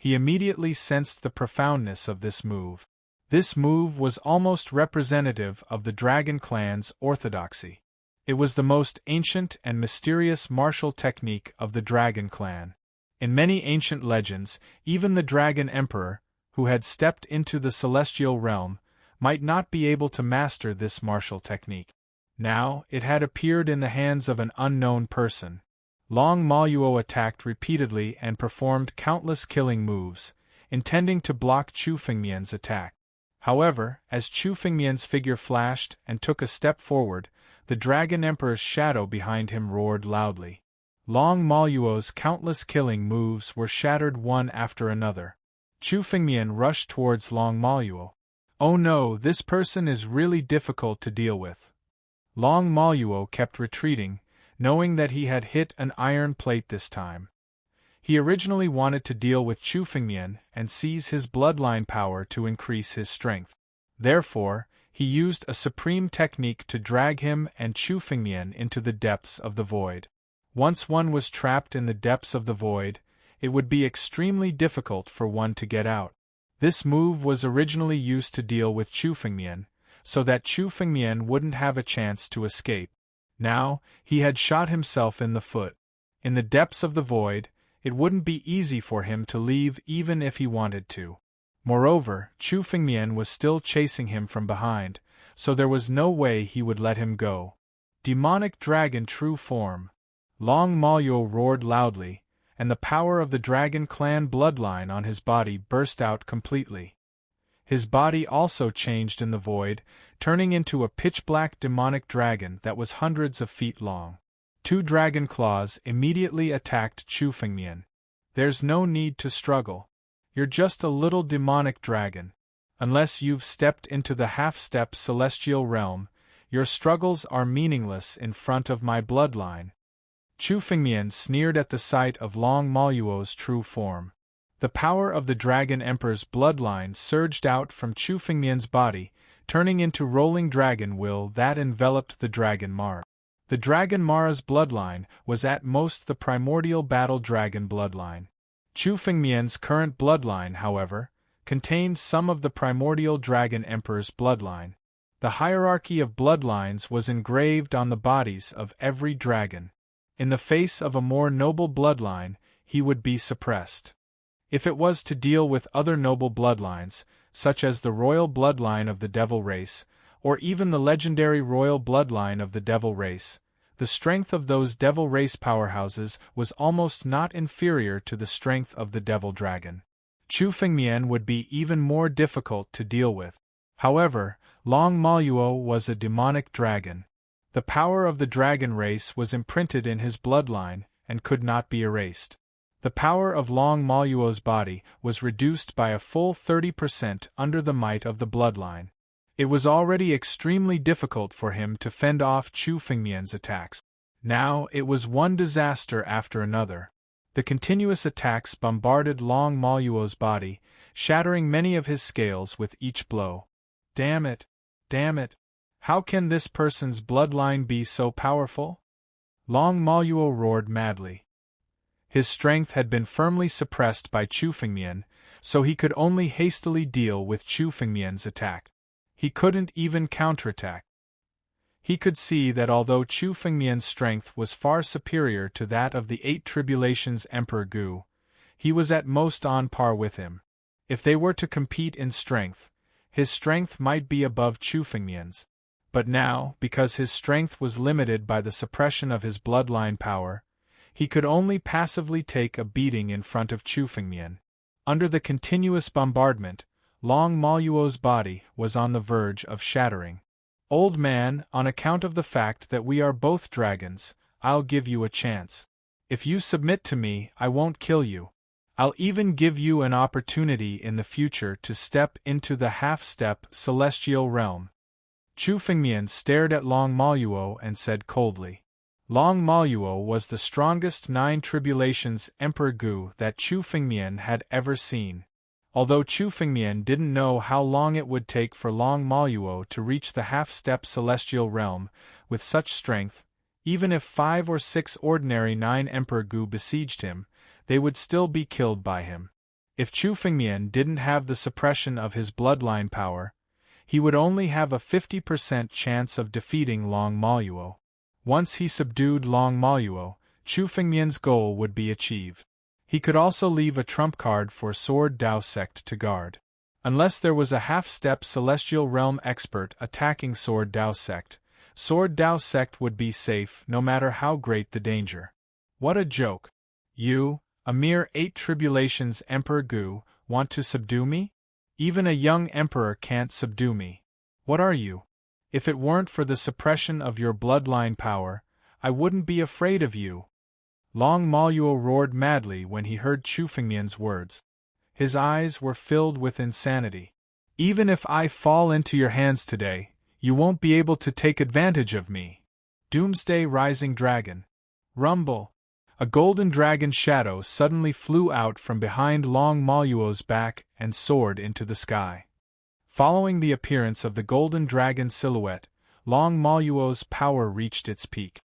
He immediately sensed the profoundness of this move. This move was almost representative of the dragon clan's orthodoxy. It was the most ancient and mysterious martial technique of the dragon clan. In many ancient legends, even the dragon emperor, who had stepped into the celestial realm, might not be able to master this martial technique. Now, it had appeared in the hands of an unknown person. Long Maluo attacked repeatedly and performed countless killing moves, intending to block Chu Fengmian's attack. However, as Chu Fengmian's figure flashed and took a step forward, the dragon emperor's shadow behind him roared loudly. Long Maluo's countless killing moves were shattered one after another. Chu Fengmian rushed towards Long Maluo. Oh no, this person is really difficult to deal with. Long Maluo kept retreating, knowing that he had hit an iron plate this time. He originally wanted to deal with Chu Fengmian and seize his bloodline power to increase his strength. Therefore, he used a supreme technique to drag him and Chu Fengmian into the depths of the void. Once one was trapped in the depths of the void, it would be extremely difficult for one to get out. This move was originally used to deal with Chu Fengmian, so that Chu Fengmian wouldn't have a chance to escape. Now, he had shot himself in the foot. In the depths of the void, it wouldn't be easy for him to leave even if he wanted to. Moreover, Chu Fengmian was still chasing him from behind, so there was no way he would let him go. Demonic dragon true form. Long Maluo roared loudly, and the power of the dragon clan bloodline on his body burst out completely. His body also changed in the void, turning into a pitch-black demonic dragon that was hundreds of feet long. 2 dragon claws immediately attacked Chu Fengmian. There's no need to struggle. You're just a little demonic dragon. Unless you've stepped into the half-step celestial realm, your struggles are meaningless in front of my bloodline. Chu Fengmian sneered at the sight of Long Maluo's true form. The power of the Dragon Emperor's bloodline surged out from Chu Fengmian's body, turning into rolling dragon will that enveloped the Dragon Mara. The Dragon Mara's bloodline was at most the primordial battle dragon bloodline. Chu Fengmian's current bloodline, however, contained some of the primordial Dragon Emperor's bloodline. The hierarchy of bloodlines was engraved on the bodies of every dragon. In the face of a more noble bloodline, he would be suppressed. If it was to deal with other noble bloodlines, such as the royal bloodline of the Devil race, or even the legendary royal bloodline of the Devil race, the strength of those Devil race powerhouses was almost not inferior to the strength of the Devil Dragon. Chu Fengmian would be even more difficult to deal with. However, Long Maluo was a demonic dragon. The power of the dragon race was imprinted in his bloodline and could not be erased. The power of Long Maluo's body was reduced by a full 30% under the might of the bloodline. It was already extremely difficult for him to fend off Chu Fengmian's attacks. Now it was one disaster after another. The continuous attacks bombarded Long Maluo's body, shattering many of his scales with each blow. Damn it! Damn it! How can this person's bloodline be so powerful? Long Maluo roared madly. His strength had been firmly suppressed by Chu Fengmian, so he could only hastily deal with Chu Fengmian's attack. He couldn't even counterattack. He could see that although Chu Fengmian's strength was far superior to that of the Eight Tribulations Emperor Gu, he was at most on par with him. If they were to compete in strength, his strength might be above Chu Fengmian's. But now, because his strength was limited by the suppression of his bloodline power, he could only passively take a beating in front of Chu Fengmian. Under the continuous bombardment, Long Maluo's body was on the verge of shattering. Old man, on account of the fact that we are both dragons, I'll give you a chance. If you submit to me, I won't kill you. I'll even give you an opportunity in the future to step into the half-step celestial realm. Chu Fengmian stared at Long Maluo and said coldly. Long Maluo was the strongest Nine Tribulations Emperor Gu that Chu Fengmian had ever seen. Although Chu Fengmian didn't know how long it would take for Long Maluo to reach the half-step celestial realm with such strength, even if 5 or 6 ordinary Nine Emperor Gu besieged him, they would still be killed by him. If Chu Fengmian didn't have the suppression of his bloodline power, he would only have a 50% chance of defeating Long Maluo. Once he subdued Long Maluo, Chu Fengmian's goal would be achieved. He could also leave a trump card for Sword Dao Sect to guard. Unless there was a half-step celestial realm expert attacking Sword Dao Sect, Sword Dao Sect would be safe no matter how great the danger. What a joke! You, a mere 8 Tribulations Emperor Gu, want to subdue me? Even a young emperor can't subdue me. What are you? If it weren't for the suppression of your bloodline power, I wouldn't be afraid of you. Long Maluo roared madly when he heard Chu Fengmian's words. His eyes were filled with insanity. Even if I fall into your hands today, you won't be able to take advantage of me. Doomsday Rising Dragon. Rumble. A golden dragon shadow suddenly flew out from behind Long Maluo's back and soared into the sky. Following the appearance of the golden dragon silhouette, Long Maluo's power reached its peak.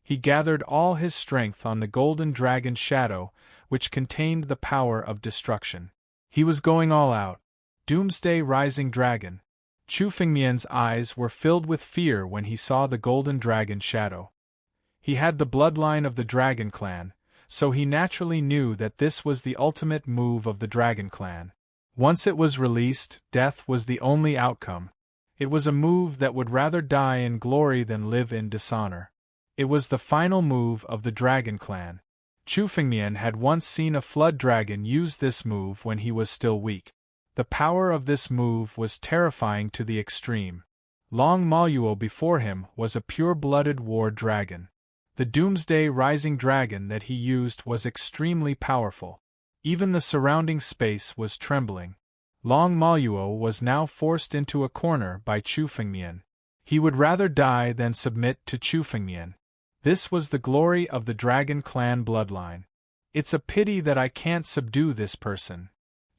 He gathered all his strength on the golden dragon shadow, which contained the power of destruction. He was going all out. Doomsday Rising Dragon. Chu Fengmian's eyes were filled with fear when he saw the golden dragon shadow. He had the bloodline of the Dragon Clan, so he naturally knew that this was the ultimate move of the Dragon Clan. Once it was released, death was the only outcome. It was a move that would rather die in glory than live in dishonor. It was the final move of the Dragon Clan. Chu Fengmian had once seen a flood dragon use this move when he was still weak. The power of this move was terrifying to the extreme. Long Maluo before him was a pure-blooded war dragon. The Doomsday Rising Dragon that he used was extremely powerful. Even the surrounding space was trembling. Long Maluo was now forced into a corner by Chu Fengmian. He would rather die than submit to Chu Fengmian. This was the glory of the Dragon Clan bloodline. It's a pity that I can't subdue this person.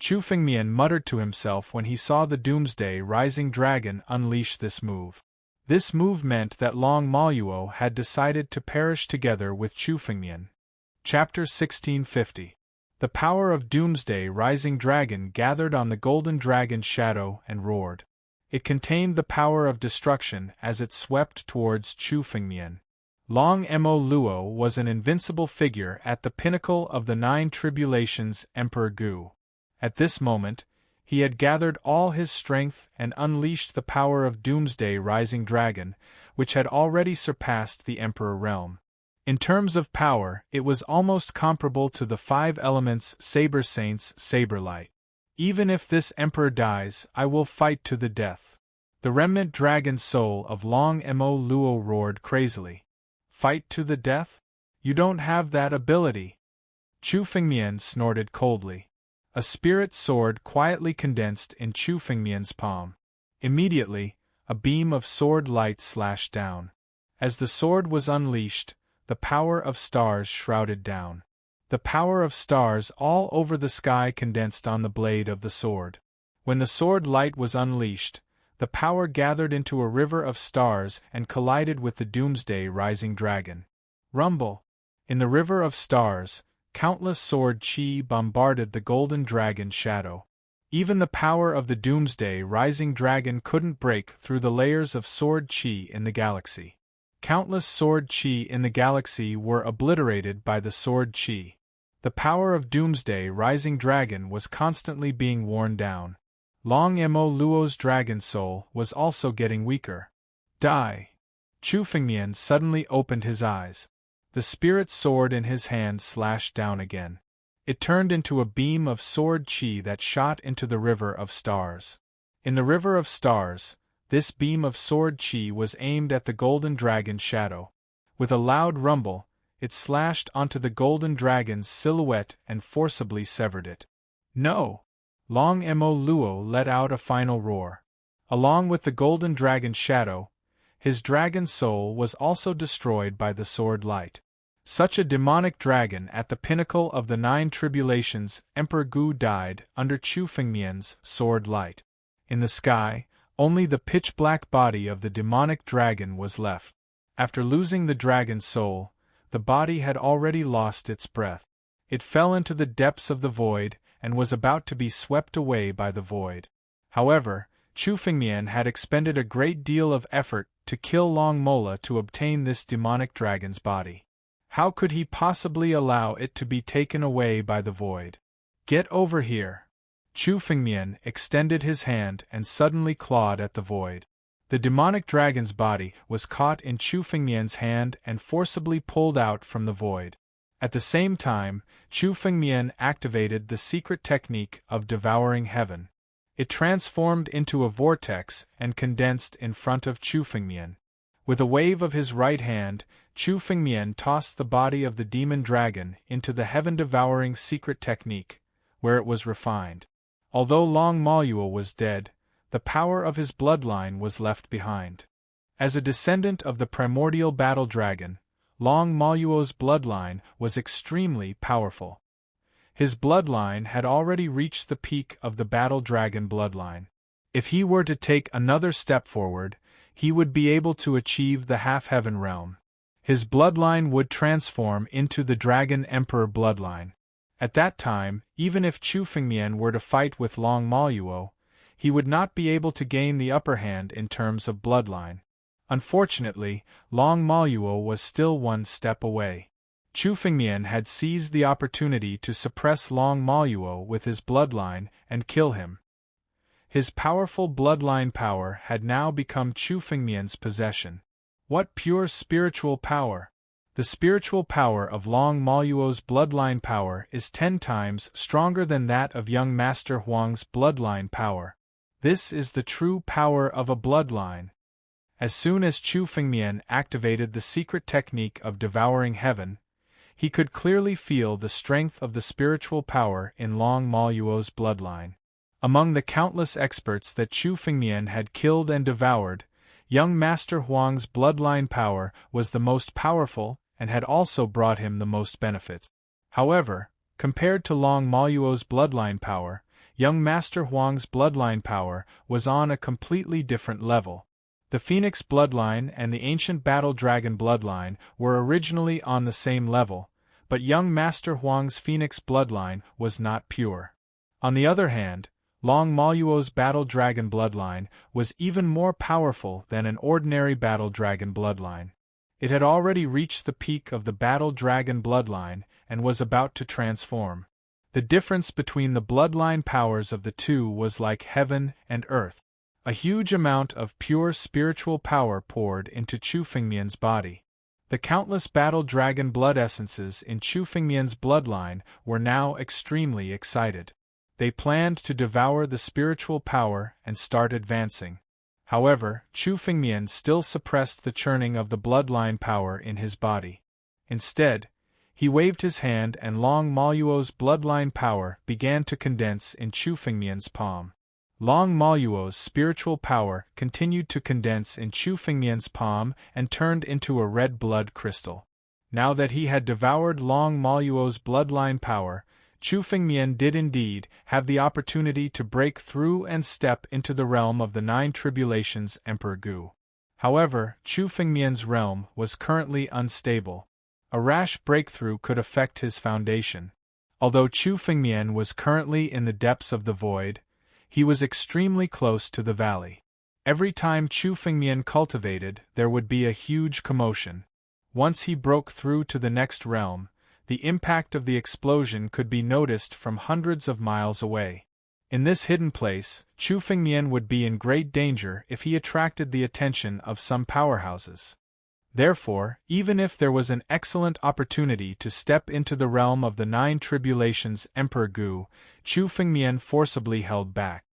Chu Fengmian muttered to himself when he saw the Doomsday Rising Dragon unleash this move. This move meant that Long Maluo had decided to perish together with Chu Fengmian. Chapter 1650. The power of Doomsday Rising Dragon gathered on the Golden Dragon's shadow and roared. It contained the power of destruction as it swept towards Chu Fengmian. Long Mo Luo was an invincible figure at the pinnacle of the 9 tribulations. Emperor Gu. At this moment, he had gathered all his strength and unleashed the power of Doomsday Rising Dragon, which had already surpassed the Emperor realm. In terms of power, it was almost comparable to the 5 elements Saber Saint's Saber Light. Even if this Emperor dies, I will fight to the death. The remnant dragon soul of Long Mo Luo roared crazily. Fight to the death? You don't have that ability. Chu Fengmian snorted coldly. A spirit sword quietly condensed in Chu Fengmian's palm. Immediately, a beam of sword light slashed down. As the sword was unleashed, the power of stars shrouded down. The power of stars all over the sky condensed on the blade of the sword. When the sword light was unleashed, the power gathered into a river of stars and collided with the Doomsday Rising Dragon. Rumble! In the river of stars, countless sword chi bombarded the Golden Dragon's shadow. Even the power of the Doomsday Rising Dragon couldn't break through the layers of sword chi in the galaxy. Countless sword chi in the galaxy were obliterated by the sword chi. The power of Doomsday Rising Dragon was constantly being worn down. Long Mo Luo's dragon soul was also getting weaker. Die! Chu Fengmian suddenly opened his eyes. The spirit sword in his hand slashed down again. It turned into a beam of sword chi that shot into the river of stars. In the river of stars, this beam of sword chi was aimed at the Golden Dragon's shadow. With a loud rumble, it slashed onto the Golden Dragon's silhouette and forcibly severed it. No! Long Mo Luo let out a final roar. Along with the Golden Dragon's shadow, his dragon soul was also destroyed by the sword light. Such a demonic dragon at the pinnacle of the 9 tribulations, Emperor Gu died under Chu Fengmian's sword light. In the sky, only the pitch-black body of the demonic dragon was left. After losing the dragon's soul, the body had already lost its breath. It fell into the depths of the void and was about to be swept away by the void. However, Chu Fengmian had expended a great deal of effort to kill Long Mola to obtain this demonic dragon's body. How could he possibly allow it to be taken away by the void? Get over here! Chu Fengmian extended his hand and suddenly clawed at the void. The demonic dragon's body was caught in Chu Fengmian's hand and forcibly pulled out from the void. At the same time, Chu Fengmian activated the secret technique of devouring heaven. It transformed into a vortex and condensed in front of Chu Fengmian. With a wave of his right hand, Chu Fengmian tossed the body of the demon dragon into the heaven-devouring secret technique, where it was refined. Although Long Maluo was dead, the power of his bloodline was left behind. As a descendant of the primordial battle dragon, Long Maluo's bloodline was extremely powerful. His bloodline had already reached the peak of the battle dragon bloodline. If he were to take another step forward, he would be able to achieve the half-heaven realm. His bloodline would transform into the Dragon Emperor bloodline. At that time, even if Chu Fengmian were to fight with Long Maluo, he would not be able to gain the upper hand in terms of bloodline. Unfortunately, Long Maluo was still one step away. Chu Fengmian had seized the opportunity to suppress Long Maluo with his bloodline and kill him. His powerful bloodline power had now become Chu Fengmian's possession. What pure spiritual power! The spiritual power of Long Maluo's bloodline power is 10 times stronger than that of young Master Huang's bloodline power. This is the true power of a bloodline. As soon as Chu Fengmian activated the secret technique of devouring heaven, he could clearly feel the strength of the spiritual power in Long Maluo's bloodline. Among the countless experts that Chu Fengmian had killed and devoured, Young Master Huang's bloodline power was the most powerful and had also brought him the most benefit. However, compared to Long Maluo's bloodline power, young Master Huang's bloodline power was on a completely different level. The Phoenix bloodline and the ancient Battle Dragon bloodline were originally on the same level, but young Master Huang's Phoenix bloodline was not pure. On the other hand, Long Maluo's Battle Dragon bloodline was even more powerful than an ordinary Battle Dragon bloodline. It had already reached the peak of the Battle Dragon bloodline and was about to transform. The difference between the bloodline powers of the two was like heaven and earth. A huge amount of pure spiritual power poured into Chu Fengmian's body. The countless Battle Dragon blood essences in Chu Fengmian's bloodline were now extremely excited. They planned to devour the spiritual power and start advancing. However, Chu Fengmian still suppressed the churning of the bloodline power in his body. Instead, he waved his hand and Long Maluo's bloodline power began to condense in Chu Fengmian's palm. Long Maluo's spiritual power continued to condense in Chu Fengmian's palm and turned into a red blood crystal. Now that he had devoured Long Maluo's bloodline power, Chu Fengmian did indeed have the opportunity to break through and step into the realm of the Nine Tribulations Emperor Gu. However, Chu Fengmian's realm was currently unstable. A rash breakthrough could affect his foundation. Although Chu Fengmian was currently in the depths of the void, he was extremely close to the valley. Every time Chu Fengmian cultivated, there would be a huge commotion. Once he broke through to the next realm, the impact of the explosion could be noticed from hundreds of miles away. In this hidden place, Chu Fengmian would be in great danger if he attracted the attention of some powerhouses. Therefore, even if there was an excellent opportunity to step into the realm of the Nine Tribulations Emperor Gu, Chu Fengmian forcibly held back.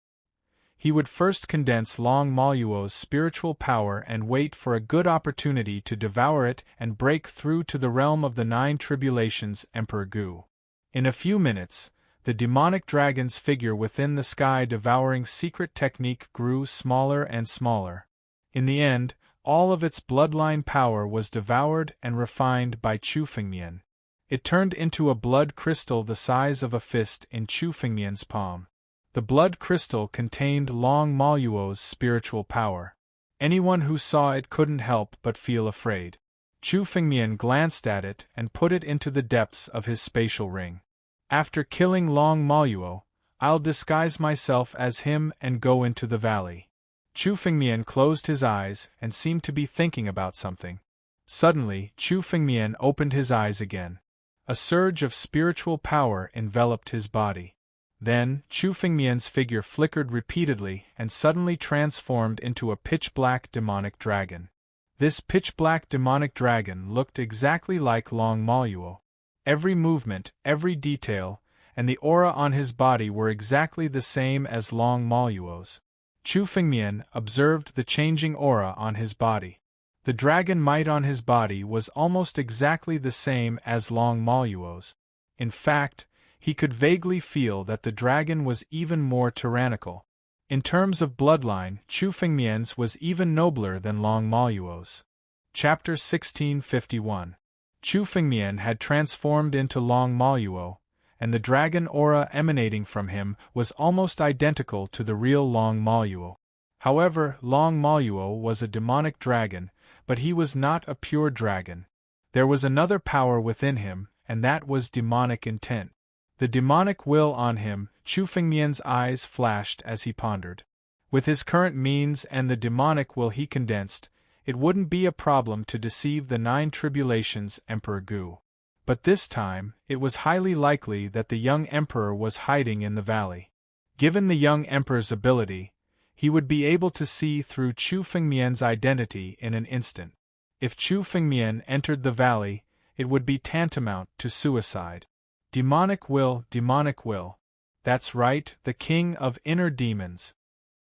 He would first condense Long Maluo's spiritual power and wait for a good opportunity to devour it and break through to the realm of the Nine Tribulations Emperor Gu. In a few minutes, the demonic dragon's figure within the sky devouring secret technique grew smaller and smaller. In the end, all of its bloodline power was devoured and refined by Chu Fengmian. It turned into a blood crystal the size of a fist in Chu Fengmian's palm. The blood crystal contained Long Maluo's spiritual power. Anyone who saw it couldn't help but feel afraid. Chu Fengmian glanced at it and put it into the depths of his spatial ring. After killing Long Maluo, I'll disguise myself as him and go into the valley. Chu Fengmian closed his eyes and seemed to be thinking about something. Suddenly, Chu Fengmian opened his eyes again. A surge of spiritual power enveloped his body. Then, Chu Fengmian's figure flickered repeatedly and suddenly transformed into a pitch-black demonic dragon. This pitch-black demonic dragon looked exactly like Long Maluo. Every movement, every detail, and the aura on his body were exactly the same as Long Maluo's. Chu Fengmian observed the changing aura on his body. The dragon might on his body was almost exactly the same as Long Maluo's. In fact, he could vaguely feel that the dragon was even more tyrannical. In terms of bloodline, Chu Fengmian's was even nobler than Long Maluo's. Chapter 1651. Chu Fengmian had transformed into Long Maluo, and the dragon aura emanating from him was almost identical to the real Long Maluo. However, Long Maluo was a demonic dragon, but he was not a pure dragon. There was another power within him, and that was demonic intent. The demonic will on him, Chu Fengmian's eyes flashed as he pondered. With his current means and the demonic will he condensed, it wouldn't be a problem to deceive the Nine Tribulations Emperor Gu. But this time, it was highly likely that the young emperor was hiding in the valley. Given the young emperor's ability, he would be able to see through Chu Fengmian's identity in an instant. If Chu Fengmian entered the valley, it would be tantamount to suicide. Demonic will, that's right, the king of inner demons.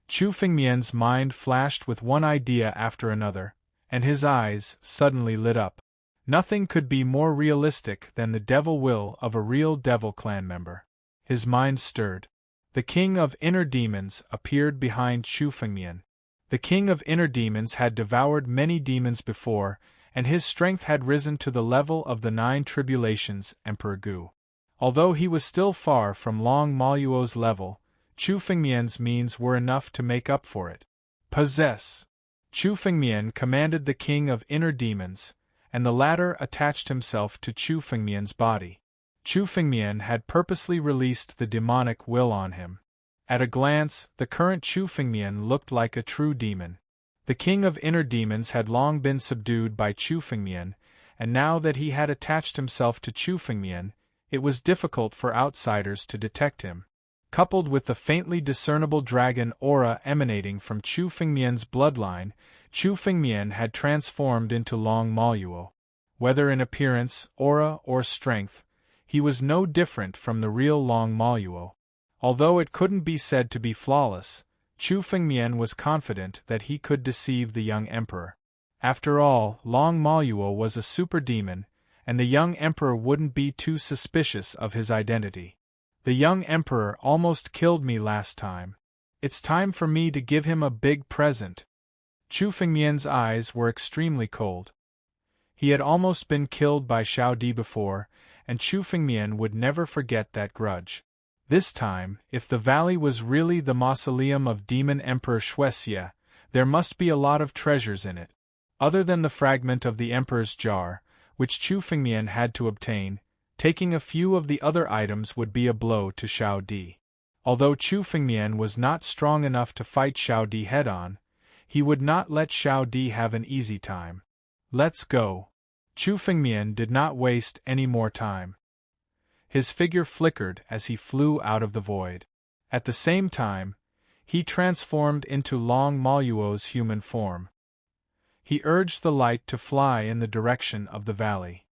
Chu Fengmian's mind flashed with one idea after another, and his eyes suddenly lit up. Nothing could be more realistic than the devil will of a real devil clan member. His mind stirred. The king of inner demons appeared behind Chu Fengmian. The king of inner demons had devoured many demons before, and his strength had risen to the level of the 9 tribulations Emperor Gu. Although he was still far from Long Maluo's level, Chu Fengmian's means were enough to make up for it. Possess! Chu Fengmian commanded the king of inner demons, and the latter attached himself to Chu Fengmian's body. Chu Fengmian had purposely released the demonic will on him. At a glance, the current Chu Fengmian looked like a true demon. The king of inner demons had long been subdued by Chu Fengmian, and now that he had attached himself to Chu Fengmian, it was difficult for outsiders to detect him. Coupled with the faintly discernible dragon aura emanating from Chu Fengmian's bloodline, Chu Fengmian had transformed into Long Maluo. Whether in appearance, aura, or strength, he was no different from the real Long Maluo. Although it couldn't be said to be flawless, Chu Fengmian was confident that he could deceive the young emperor. After all, Long Maluo was a super demon, and the young emperor wouldn't be too suspicious of his identity. The young emperor almost killed me last time. It's time for me to give him a big present. Chu Fengmian's eyes were extremely cold. He had almost been killed by Xiao Di before, and Chu Fengmian would never forget that grudge. This time, if the valley was really the mausoleum of Demon Emperor Shuexia, there must be a lot of treasures in it. Other than the fragment of the Emperor's jar, which Chu Fengmian had to obtain, taking a few of the other items would be a blow to Xiao Di. Although Chu Fengmian was not strong enough to fight Xiao Di head-on, he would not let Xiao Di have an easy time. Let's go. Chu Fengmian did not waste any more time. His figure flickered as he flew out of the void. At the same time, he transformed into Long Maluo's human form. He urged the light to fly in the direction of the valley.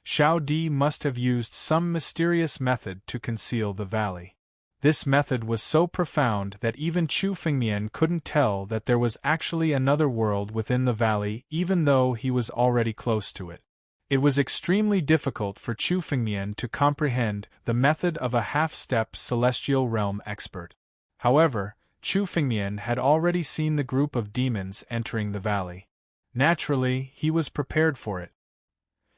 Xiao Di must have used some mysterious method to conceal the valley. This method was so profound that even Chu Fengmian couldn't tell that there was actually another world within the valley even though he was already close to it. It was extremely difficult for Chu Fengmian to comprehend the method of a half-step celestial realm expert. However, Chu Fengmian had already seen the group of demons entering the valley. Naturally, he was prepared for it.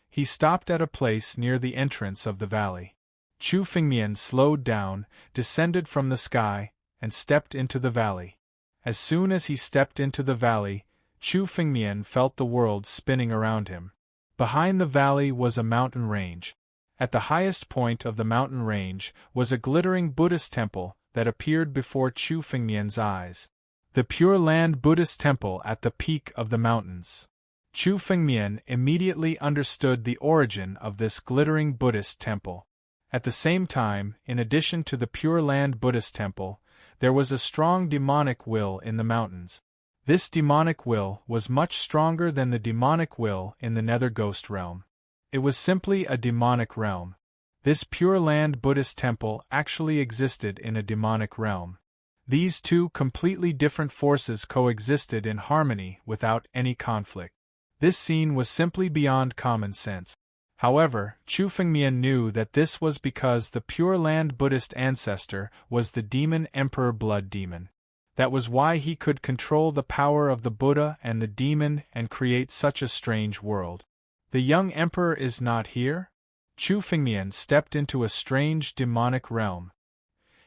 He stopped at a place near the entrance of the valley. Chu Fengmian slowed down, descended from the sky, and stepped into the valley. As soon as he stepped into the valley, Chu Fengmian felt the world spinning around him. Behind the valley was a mountain range. At the highest point of the mountain range was a glittering Buddhist temple that appeared before Chu Fengmian's eyes. The Pure Land Buddhist temple at the peak of the mountains. Chu Fengmian immediately understood the origin of this glittering Buddhist temple. At the same time, in addition to the Pure Land Buddhist temple, there was a strong demonic will in the mountains. This demonic will was much stronger than the demonic will in the Nether Ghost realm. It was simply a demonic realm. This Pure Land Buddhist temple actually existed in a demonic realm. These two completely different forces coexisted in harmony without any conflict. This scene was simply beyond common sense. However, Chu Fengmian knew that this was because the Pure Land Buddhist ancestor was the Demon Emperor Blood Demon. That was why he could control the power of the Buddha and the demon and create such a strange world. The young emperor is not here? Chu Fengmian stepped into a strange demonic realm.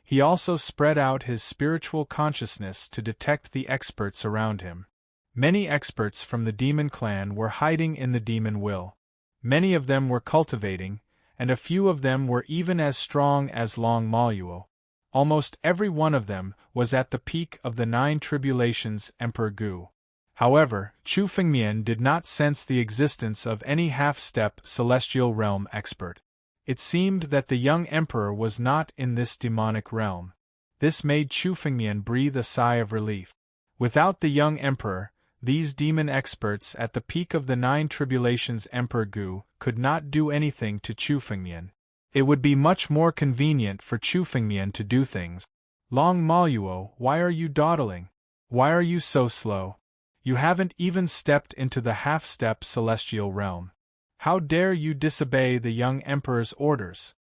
He also spread out his spiritual consciousness to detect the experts around him. Many experts from the demon clan were hiding in the demon will. Many of them were cultivating, and a few of them were even as strong as Long Maluo. Almost every one of them was at the peak of the 9 tribulations Emperor Gu. However, Chu Fengmian did not sense the existence of any half-step celestial realm expert. It seemed that the young emperor was not in this demonic realm. This made Chu Fengmian breathe a sigh of relief. Without the young emperor, these demon experts at the peak of the 9 tribulations Emperor Gu could not do anything to Chu Fengmian. It would be much more convenient for Chu Fengmian to do things. Long Maluo, why are you dawdling? Why are you so slow? You haven't even stepped into the half-step celestial realm. How dare you disobey the young emperor's orders?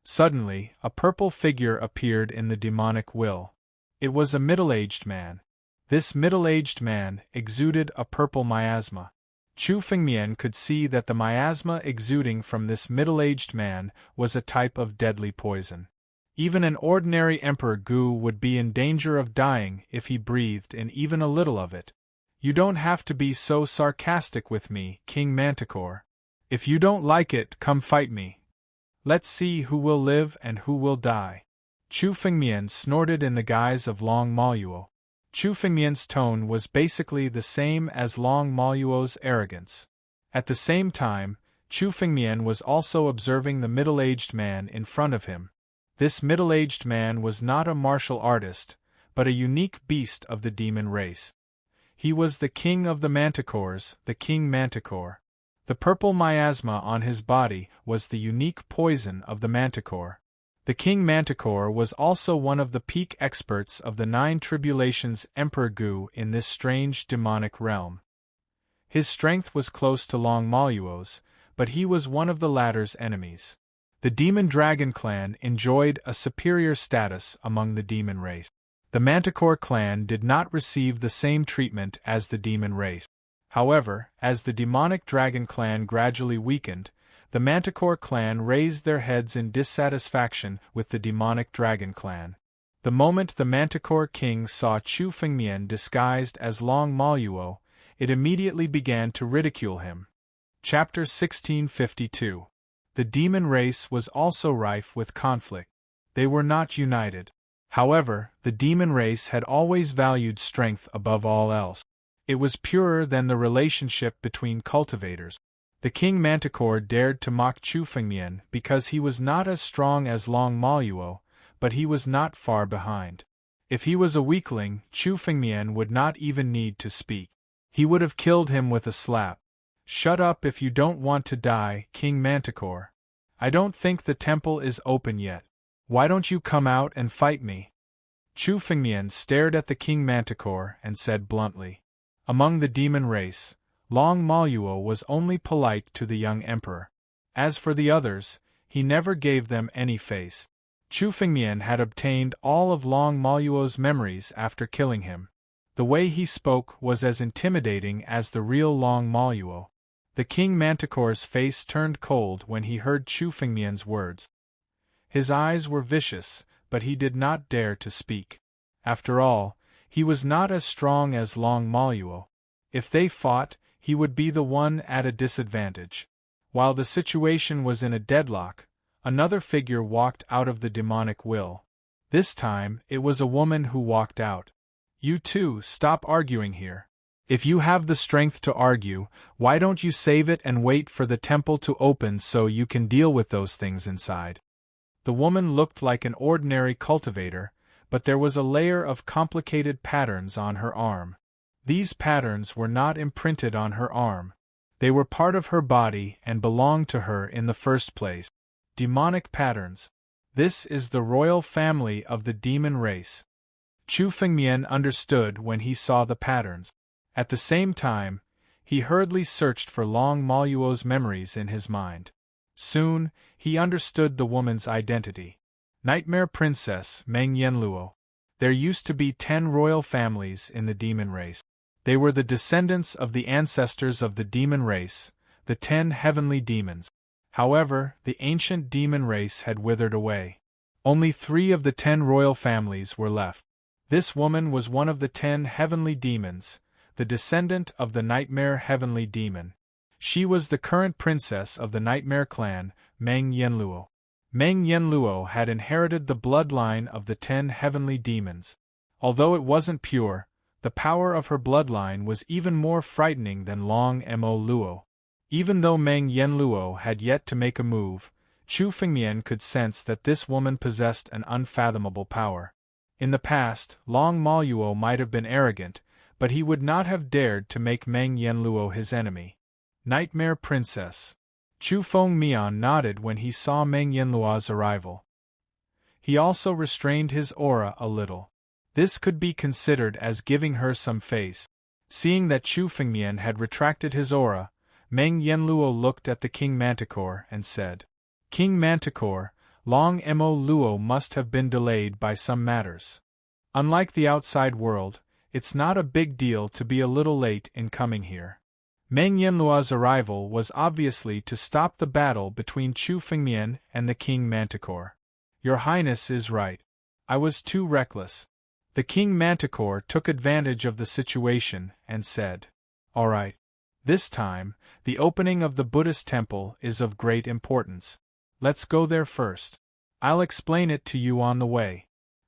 Suddenly, a purple figure appeared in the demonic will. It was a middle-aged man. This middle-aged man exuded a purple miasma. Chu Fengmian could see that the miasma exuding from this middle-aged man was a type of deadly poison. Even an ordinary Emperor Gu would be in danger of dying if he breathed in even a little of it. You don't have to be so sarcastic with me, King Manticore. If you don't like it, come fight me. Let's see who will live and who will die. Chu Fengmian snorted in the guise of Long Maluo. Chu Fengmian's tone was basically the same as Long Maluo's arrogance. At the same time, Chu Fengmian was also observing the middle-aged man in front of him. This middle-aged man was not a martial artist, but a unique beast of the demon race. He was the king of the manticores, the King Manticore. The purple miasma on his body was the unique poison of the manticore. The King Manticore was also one of the peak experts of the 9 tribulations Emperor Gu in this strange demonic realm. His strength was close to Long Maluo's, but he was one of the latter's enemies. The Demon Dragon clan enjoyed a superior status among the demon race. The Manticore clan did not receive the same treatment as the demon race. However, as the demonic dragon clan gradually weakened, the Manticore clan raised their heads in dissatisfaction with the demonic dragon clan. The moment the Manticore king saw Chu Fengmian disguised as Long Maluo, it immediately began to ridicule him. Chapter 1652. The demon race was also rife with conflict. They were not united. However, the demon race had always valued strength above all else. It was purer than the relationship between cultivators. The King Manticore dared to mock Chu Fengmian because he was not as strong as Long Maluo, but he was not far behind. If he was a weakling, Chu Fengmian would not even need to speak. He would have killed him with a slap. Shut up if you don't want to die, King Manticore. I don't think the temple is open yet. Why don't you come out and fight me? Chu Fengmian stared at the King Manticore and said bluntly. Among the demon race, Long Maluo was only polite to the young emperor. As for the others, he never gave them any face. Chu Fengmian had obtained all of Long Maluo's memories after killing him. The way he spoke was as intimidating as the real Long Maluo. The King Manticore's face turned cold when he heard Chu Fengmian's words. His eyes were vicious, but he did not dare to speak. After all, he was not as strong as Long Maluo. If they fought, he would be the one at a disadvantage. While the situation was in a deadlock, another figure walked out of the demonic will. This time, it was a woman who walked out. You two, stop arguing here. If you have the strength to argue, why don't you save it and wait for the temple to open so you can deal with those things inside? The woman looked like an ordinary cultivator, but there was a layer of complicated patterns on her arm. These patterns were not imprinted on her arm. They were part of her body and belonged to her in the first place. Demonic patterns. This is the royal family of the demon race. Chu Fengmian understood when he saw the patterns. At the same time, he hurriedly searched for Long Maluo's memories in his mind. Soon, he understood the woman's identity. Nightmare Princess Meng Yanluo. There used to be 10 royal families in the demon race. They were the descendants of the ancestors of the demon race, the 10 heavenly demons. However, the ancient demon race had withered away. Only 3 of the 10 royal families were left. This woman was one of the 10 heavenly demons, the descendant of the Nightmare Heavenly Demon. She was the current princess of the Nightmare clan, Meng Yanluo. Meng Yanluo had inherited the bloodline of the 10 heavenly demons. Although it wasn't pure, the power of her bloodline was even more frightening than Long Mo Luo. Even though Meng Yanluo had yet to make a move, Chu Fengmian could sense that this woman possessed an unfathomable power. In the past, Long Maluo might have been arrogant, but he would not have dared to make Meng Yanluo his enemy. Nightmare Princess. Chu Fengmian nodded when he saw Meng Yanluo's arrival. He also restrained his aura a little. This could be considered as giving her some face. Seeing that Chu Fengmian had retracted his aura, Meng Yanluo looked at the King Manticore and said, King Manticore, Long Mo Luo must have been delayed by some matters. Unlike the outside world, It's not a big deal to be a little late in coming here. Meng Yanluo's arrival was obviously to stop the battle between Chu Fengmian and the King Manticore. Your Highness is right. I was too reckless. The King Manticore took advantage of the situation and said, "All right. This time, the opening of the Buddhist temple is of great importance. Let's go there first. I'll explain it to you on the way,"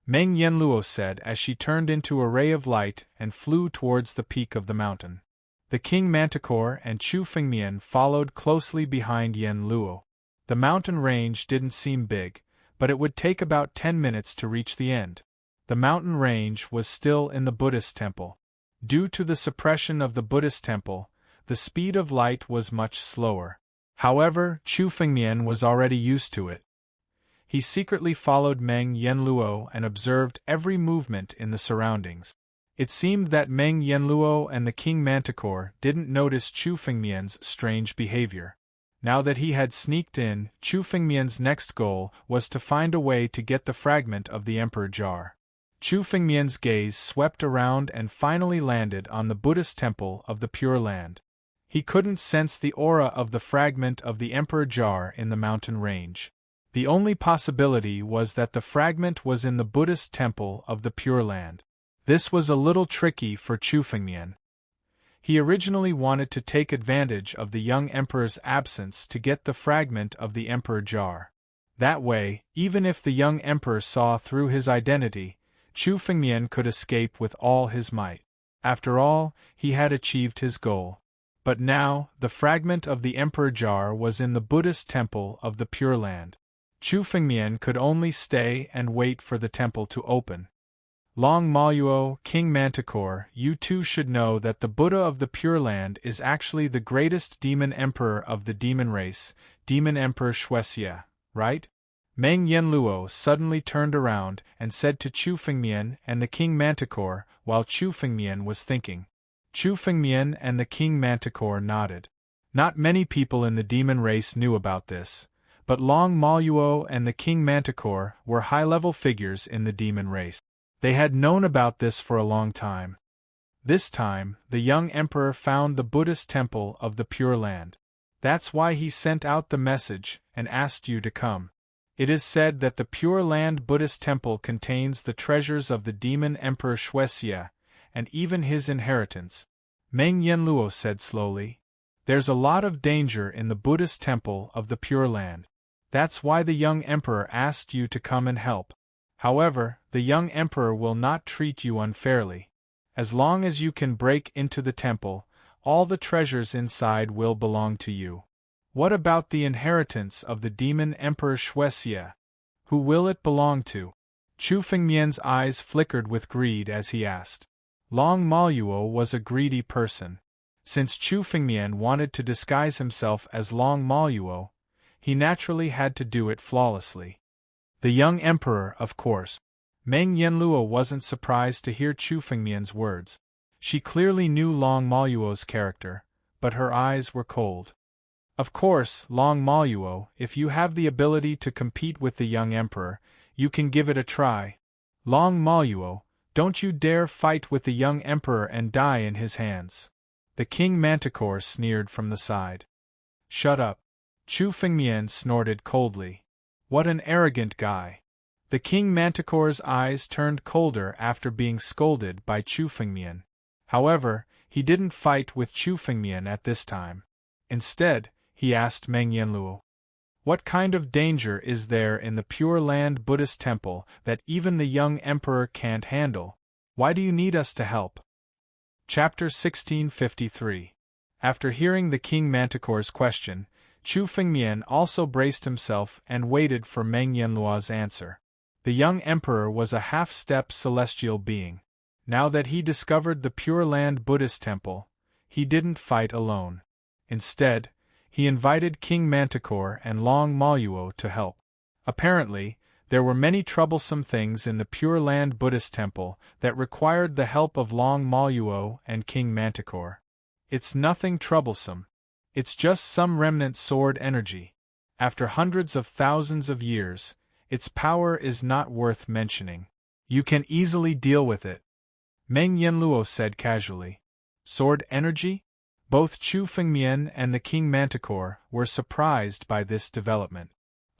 Meng Yanluo said as she turned into a ray of light and flew towards the peak of the mountain. The King Manticore and Chu Fengmian followed closely behind Yanluo. The mountain range didn't seem big, but it would take about 10 minutes to reach the end. The mountain range was still in the Buddhist temple. Due to the suppression of the Buddhist temple, the speed of light was much slower. However, Chu Fengmian was already used to it. He secretly followed Meng Yanluo and observed every movement in the surroundings. It seemed that Meng Yanluo and the King Manticore didn't notice Chu Fengmian's strange behavior. Now that he had sneaked in, Chu Fengmian's next goal was to find a way to get the fragment of the Emperor Jar. Chu Fengmian's gaze swept around and finally landed on the Buddhist temple of the Pure Land. He couldn't sense the aura of the fragment of the Emperor Jar in the mountain range. The only possibility was that the fragment was in the Buddhist temple of the Pure Land. This was a little tricky for Chu Fengmian. He originally wanted to take advantage of the young emperor's absence to get the fragment of the Emperor Jar. That way, even if the young emperor saw through his identity, Chu Fengmian could escape with all his might. After all, he had achieved his goal. But now, the fragment of the Emperor Jar was in the Buddhist temple of the Pure Land. Chu Fengmian could only stay and wait for the temple to open. Long Maluo, King Manticore, you too should know that the Buddha of the Pure Land is actually the greatest demon emperor of the demon race, Demon Emperor Shuexia, right? Meng Yanluo suddenly turned around and said to Chu Fengmian and the King Manticore while Chu Fengmian was thinking. Chu Fengmian and the King Manticore nodded. Not many people in the demon race knew about this, but Long Maluo and the King Manticore were high-level figures in the demon race. They had known about this for a long time. This time, the young emperor found the Buddhist temple of the Pure Land. That's why he sent out the message and asked you to come. It is said that the Pure Land Buddhist temple contains the treasures of the demon Emperor Shuexia, and even his inheritance. Meng Yanluo said slowly. There's a lot of danger in the Buddhist temple of the Pure Land. That's why the young emperor asked you to come and help. However, the young emperor will not treat you unfairly. As long as you can break into the temple, all the treasures inside will belong to you. What about the inheritance of the demon Emperor Shuexia? Who will it belong to? Chu Fengmian's eyes flickered with greed as he asked. Long Maluo was a greedy person. Since Chu Fengmian wanted to disguise himself as Long Maluo, he naturally had to do it flawlessly. The young emperor, of course. Meng Yanluo wasn't surprised to hear Chu Fengmian's words. She clearly knew Long Maluo's character, but her eyes were cold. Of course, Long Maluo, if you have the ability to compete with the young emperor, you can give it a try. Long Maluo, don't you dare fight with the young emperor and die in his hands. The King Manticore sneered from the side. Shut up. Chu Fengmian snorted coldly. What an arrogant guy. The King Manticore's eyes turned colder after being scolded by Chu Fengmian. However, he didn't fight with Chu Fengmian at this time. Instead, he asked Meng Yanluo. What kind of danger is there in the Pure Land Buddhist temple that even the young emperor can't handle? Why do you need us to help? Chapter 1653. After hearing the King Manticore's question, Chu Fengmian also braced himself and waited for Meng Yanluo's answer. The young emperor was a half-step celestial being. Now that he discovered the Pure Land Buddhist temple, he didn't fight alone. Instead, he invited King Manticore and Long Maluo to help. Apparently, there were many troublesome things in the Pure Land Buddhist temple that required the help of Long Maluo and King Manticore. It's nothing troublesome. It's just some remnant sword energy. After hundreds of thousands of years, its power is not worth mentioning. You can easily deal with it. Meng Yanluo said casually. Sword energy? Both Chu Fengmian and the King Manticore were surprised by this development.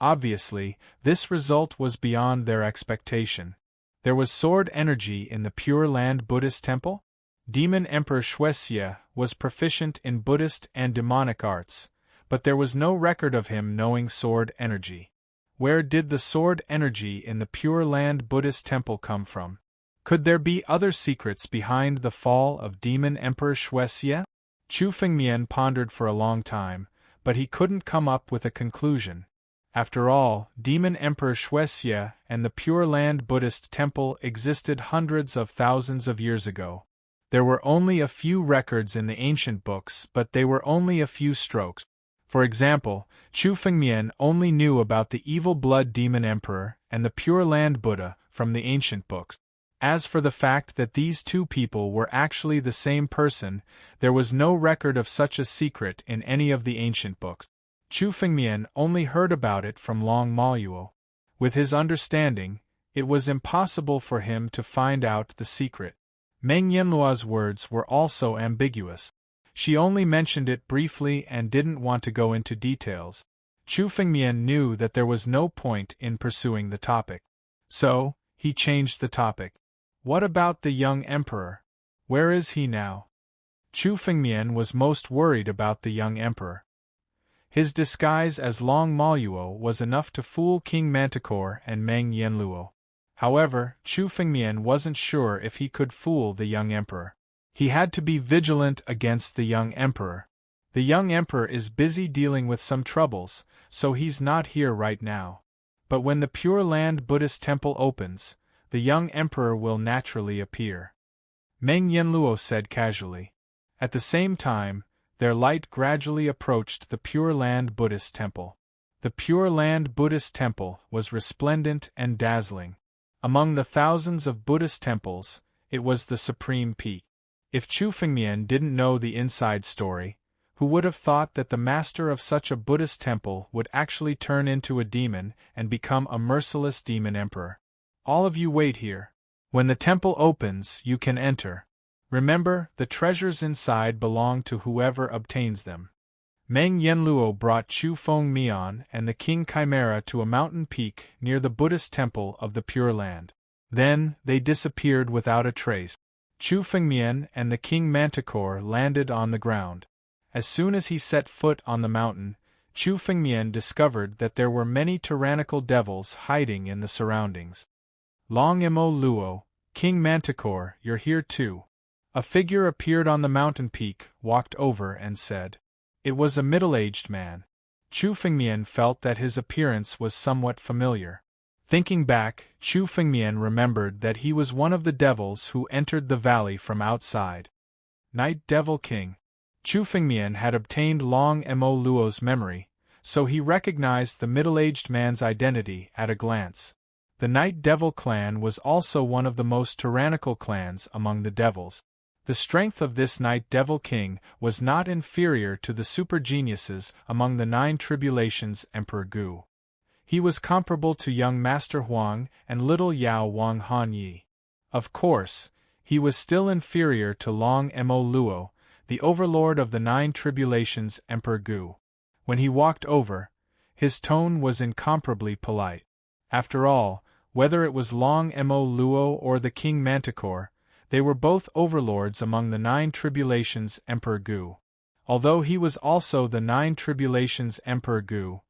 Obviously, this result was beyond their expectation. There was sword energy in the Pure Land Buddhist temple? Demon Emperor Shuexia was proficient in Buddhist and demonic arts, but there was no record of him knowing sword energy. Where did the sword energy in the Pure Land Buddhist temple come from? Could there be other secrets behind the fall of Demon Emperor Shuexia? Chu Fengmian pondered for a long time, but he couldn't come up with a conclusion. After all, Demon Emperor Shuexia and the Pure Land Buddhist temple existed hundreds of thousands of years ago. There were only a few records in the ancient books, but they were only a few strokes. For example, Chu Fengmian only knew about the evil blood demon emperor and the Pure Land Buddha from the ancient books. As for the fact that these two people were actually the same person, there was no record of such a secret in any of the ancient books. Chu Fengmian only heard about it from Long Maluo. With his understanding, it was impossible for him to find out the secret. Meng Yanluo's words were also ambiguous. She only mentioned it briefly and didn't want to go into details. Chu Fengmian knew that there was no point in pursuing the topic. So, he changed the topic. What about the young emperor? Where is he now? Chu Fengmian was most worried about the young emperor. His disguise as Long Maluo was enough to fool King Manticore and Meng Yanluo. However, Chu Fengmian wasn't sure if he could fool the young emperor. He had to be vigilant against the young emperor. The young emperor is busy dealing with some troubles, so he's not here right now. But when the Pure Land Buddhist temple opens, the young emperor will naturally appear. Meng Yanluo said casually. At the same time, their light gradually approached the Pure Land Buddhist temple. The Pure Land Buddhist temple was resplendent and dazzling. Among the thousands of Buddhist temples, it was the supreme peak. If Chu Fengmian didn't know the inside story, who would have thought that the master of such a Buddhist temple would actually turn into a demon and become a merciless demon emperor? All of you wait here. When the temple opens, you can enter. Remember, the treasures inside belong to whoever obtains them. Meng Yanluo brought Chu Fengmian and the King Chimera to a mountain peak near the Buddhist temple of the Pure Land. Then, they disappeared without a trace. Chu Fengmian and the King Manticore landed on the ground. As soon as he set foot on the mountain, Chu Fengmian discovered that there were many tyrannical devils hiding in the surroundings. Long Mo Luo, King Manticore, you're here too. A figure appeared on the mountain peak, walked over and said. It was a middle-aged man. Chu Fengmian felt that his appearance was somewhat familiar. Thinking back, Chu Fengmian remembered that he was one of the devils who entered the valley from outside. Night Devil King. Chu Fengmian had obtained Long Mo Luo's memory, so he recognized the middle-aged man's identity at a glance. The Night Devil clan was also one of the most tyrannical clans among the devils. The strength of this Night Devil King was not inferior to the super geniuses among the 9 Tribulations Emperor Gu. He was comparable to young Master Huang and little Yao Wang Han Yi. Of course, he was still inferior to Long Mo Luo, the overlord of the 9 Tribulations Emperor Gu. When he walked over, his tone was incomparably polite. After all, whether it was Long Mo Luo or the King Manticore, they were both overlords among the 9 Tribulations Emperor Gu. Although he was also the 9 Tribulations Emperor Gu,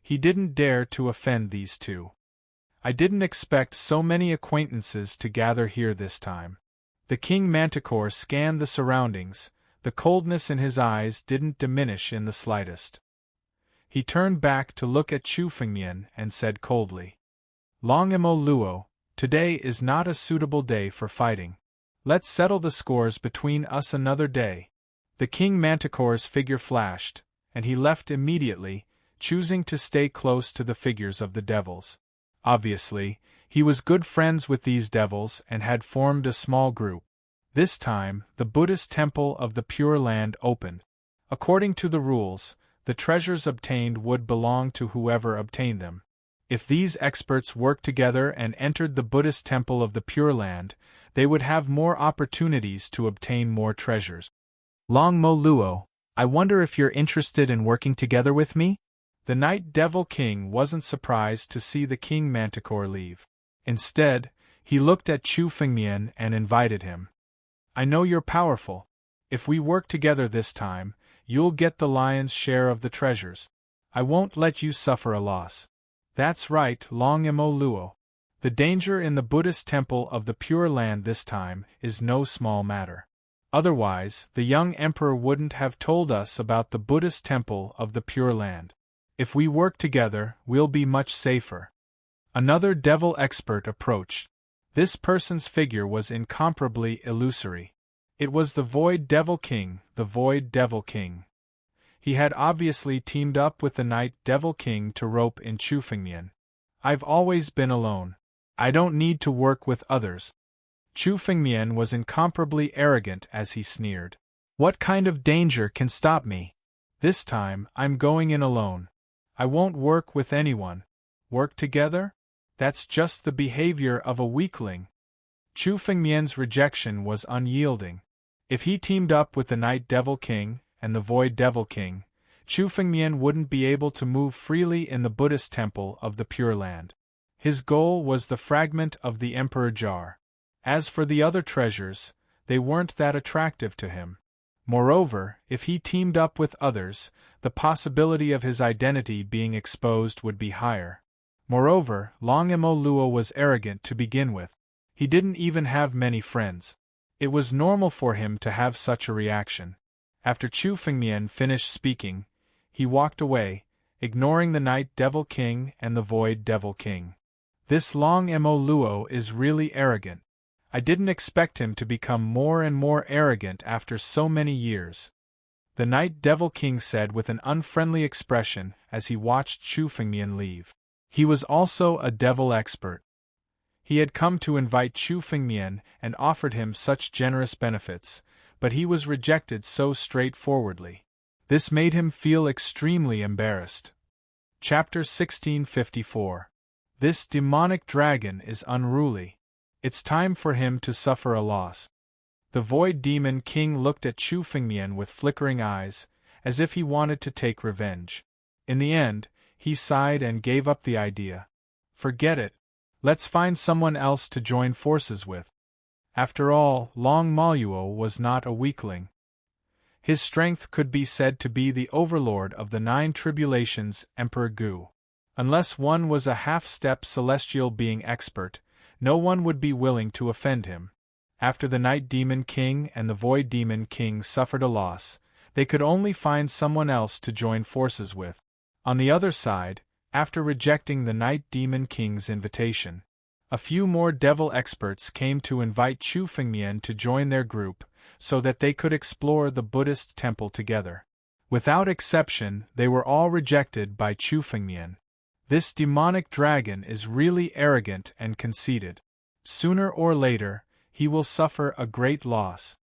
he didn't dare to offend these two. I didn't expect so many acquaintances to gather here this time. The King Manticore scanned the surroundings. The coldness in his eyes didn't diminish in the slightest. He turned back to look at Chu Fengmian and said coldly, Long Mo Luo, today is not a suitable day for fighting. Let's settle the scores between us another day. The King Manticore's figure flashed, and he left immediately, choosing to stay close to the figures of the devils. Obviously, he was good friends with these devils and had formed a small group. This time, the Buddhist temple of the Pure Land opened. According to the rules, the treasures obtained would belong to whoever obtained them. If these experts worked together and entered the Buddhist temple of the Pure Land, they would have more opportunities to obtain more treasures. Long Mo Luo, I wonder if you're interested in working together with me? The Night Devil King wasn't surprised to see the King Manticore leave. Instead, he looked at Chu Fengmian and invited him. I know you're powerful. If we work together this time, you'll get the lion's share of the treasures. I won't let you suffer a loss. That's right, Long Mo Luo. The danger in the Buddhist temple of the Pure Land this time is no small matter. Otherwise, the young emperor wouldn't have told us about the Buddhist temple of the Pure Land. If we work together, we'll be much safer. Another devil expert approached. This person's figure was incomparably illusory. It was the Void Devil King, the Void Devil King. He had obviously teamed up with the Night Devil King to rope in Chu Fengmian. I've always been alone. I don't need to work with others. Chu Fengmian was incomparably arrogant as he sneered. What kind of danger can stop me? This time, I'm going in alone. I won't work with anyone. Work together? That's just the behavior of a weakling. Chu Fengmian's rejection was unyielding. If he teamed up with the Night Devil King and the Void Devil King, Chu Fengmian wouldn't be able to move freely in the Buddhist temple of the Pure Land. His goal was the fragment of the Emperor Jar. As for the other treasures, they weren't that attractive to him. Moreover, if he teamed up with others, the possibility of his identity being exposed would be higher. Moreover, Long Mo Luo was arrogant to begin with. He didn't even have many friends. It was normal for him to have such a reaction. After Chu Fengmian finished speaking, he walked away, ignoring the Night Devil King and the Void Devil King. This Long Mo Luo is really arrogant. I didn't expect him to become more and more arrogant after so many years. The Night Devil King said with an unfriendly expression as he watched Chu Fengmian leave. He was also a devil expert. He had come to invite Chu Fengmian and offered him such generous benefits, but he was rejected so straightforwardly. This made him feel extremely embarrassed. Chapter 1654. This demonic dragon is unruly. It's time for him to suffer a loss. The Void Demon King looked at Chu Fengmian with flickering eyes, as if he wanted to take revenge. In the end, he sighed and gave up the idea. Forget it. Let's find someone else to join forces with. After all, Long Mo Luo was not a weakling. His strength could be said to be the overlord of the 9 tribulations, Emperor Gu. Unless one was a half-step celestial being expert, no one would be willing to offend him. After the Night Demon King and the Void Demon King suffered a loss, they could only find someone else to join forces with. On the other side, after rejecting the Night Demon King's invitation, a few more devil experts came to invite Chu Fengmian to join their group, so that they could explore the Buddhist temple together. Without exception, they were all rejected by Chu Fengmian. This demonic dragon is really arrogant and conceited. Sooner or later, he will suffer a great loss.